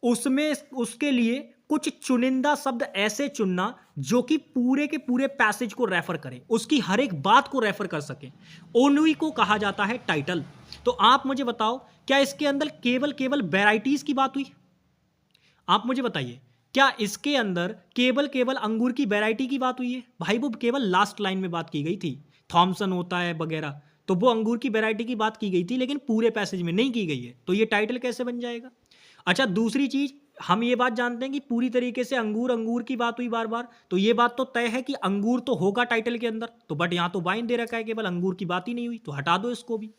उसमें उसके लिए कुछ चुनिंदा शब्द ऐसे चुनना जो कि पूरे के पूरे पैसेज को रेफर करें, उसकी हर एक बात को रेफर कर सके, उन्हीं को कहा जाता है टाइटल। तो आप मुझे बताओ, क्या इसके अंदर केवल वैराइटीज की बात हुई? आप मुझे बताइए, क्या इसके अंदर केवल अंगूर की वैरायटी की बात हुई है? भाई वो केवल लास्ट लाइन में बात की गई थी, थॉमसन होता है वगैरह, तो वो अंगूर की वैरायटी की बात की गई थी, लेकिन पूरे पैसेज में नहीं की गई है। तो ये टाइटल कैसे बन जाएगा? अच्छा दूसरी चीज, हम ये बात जानते हैं कि पूरी तरीके से अंगूर अंगूर की बात हुई बार बार, तो ये बात तो तय है कि अंगूर तो होगा टाइटल के अंदर, तो बट यहाँ तो वाइन दे रखा है, केवल अंगूर की बात ही नहीं हुई, तो हटा दो इसको भी।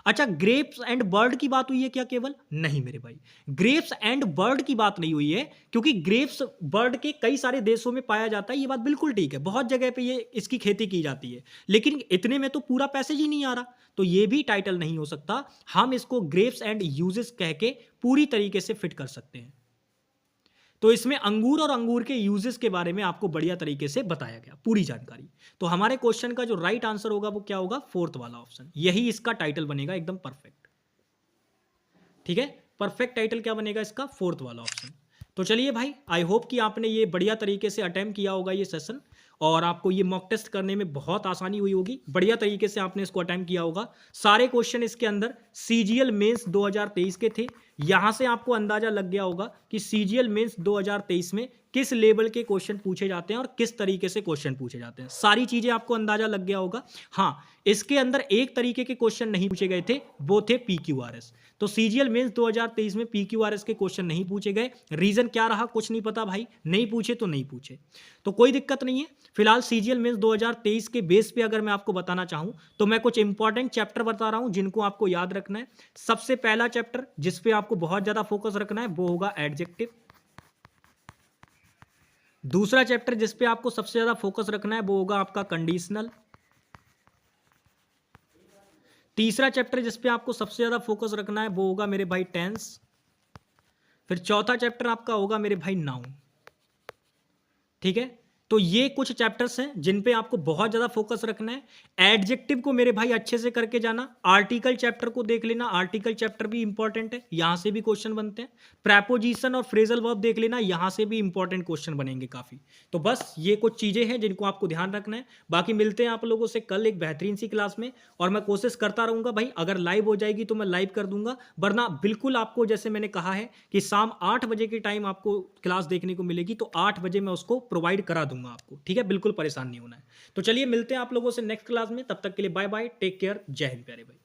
अच्छा, ग्रेप्स एंड बर्ड की बात हुई है क्या केवल? नहीं मेरे भाई, ग्रेप्स एंड बर्ड की बात नहीं हुई है, क्योंकि ग्रेप्स बर्ड के कई सारे देशों में पाया जाता है, ये बात बिल्कुल ठीक है, बहुत जगह पे ये इसकी खेती की जाती है, लेकिन इतने में तो पूरा पैसेज ही नहीं आ रहा, तो ये भी टाइटल नहीं हो सकता। हम इसको ग्रेप्स एंड यूजेस कह के पूरी तरीके से फिट कर सकते हैं। तो इसमें अंगूर और अंगूर के यूजेस के बारे में आपको बढ़िया तरीके से बताया गया, पूरी जानकारी। तो हमारे क्वेश्चन का जो राइट आंसर होगा वो क्या होगा? फोर्थ वाला ऑप्शन, यही इसका टाइटल बनेगा, एकदम परफेक्ट। ठीक है, परफेक्ट टाइटल क्या बनेगा इसका? फोर्थ वाला ऑप्शन। तो चलिए भाई, आई होप कि आपने ये बढ़िया तरीके से अटेम्प्ट किया होगा ये सेशन, और आपको ये मॉक टेस्ट करने में बहुत आसानी हुई होगी, बढ़िया तरीके से आपने इसको अटेम्प्ट किया होगा। सारे क्वेश्चन इसके अंदर सीजीएल मेंस 2023 के थे। यहां से आपको अंदाजा लग गया होगा कि सीजीएल मेंस 2023 में किस लेवल के क्वेश्चन पूछे जाते हैं और किस तरीके से क्वेश्चन पूछे जाते हैं, सारी चीजें आपको अंदाजा लग गया होगा। हाँ, इसके अंदर एक तरीके के क्वेश्चन नहीं पूछे गए थे, वो थे पीक्यूआरएस। तो सीजीएल मेंस 2023 में पीक्यूआरएस के क्वेश्चन नहीं पूछे गए। रीजन क्या रहा कुछ नहीं पता भाई, नहीं पूछे तो नहीं पूछे, तो कोई दिक्कत नहीं है। फिलहाल सीजीएल मेंस 2023 के बेस पे अगर मैं आपको बताना चाहूं तो मैं कुछ इंपॉर्टेंट चैप्टर बता रहा हूं जिनको आपको याद रखना है। सबसे पहला चैप्टर जिस पे आपको बहुत ज्यादा फोकस रखना है वो होगा एडजेक्टिव। दूसरा चैप्टर जिस पे आपको सबसे ज्यादा फोकस रखना है वो होगा आपका कंडीशनल। तीसरा चैप्टर जिस पे आपको सबसे ज्यादा फोकस रखना है वो होगा मेरे भाई टेंस। फिर चौथा चैप्टर आपका होगा मेरे भाई नाउन। ठीक है, तो ये कुछ चैप्टर्स हैं जिन पे आपको बहुत ज्यादा फोकस रखना है। एडजेक्टिव को मेरे भाई अच्छे से करके जाना, आर्टिकल चैप्टर को देख लेना, आर्टिकल चैप्टर भी इंपॉर्टेंट है, यहां से भी क्वेश्चन बनते हैं। प्रेपोजिशन और फ्रेजल वर्ब देख लेना, यहां से भी इंपॉर्टेंट क्वेश्चन बनेंगे काफी। तो बस ये कुछ चीजें हैं जिनको आपको ध्यान रखना है। बाकी मिलते हैं आप लोगों से कल एक बेहतरीन सी क्लास में, और मैं कोशिश करता रहूंगा भाई, अगर लाइव हो जाएगी तो मैं लाइव कर दूंगा, वरना बिल्कुल आपको जैसे मैंने कहा है कि शाम 8 बजे के टाइम आपको क्लास देखने को मिलेगी, तो 8 बजे मैं उसको प्रोवाइड करा दूंगा आपको। ठीक है, बिल्कुल परेशान नहीं होना है। तो चलिए मिलते हैं आप लोगों से नेक्स्ट क्लास में, तब तक के लिए बाय बाय, टेक केयर, जय हिंद प्यारे भाई।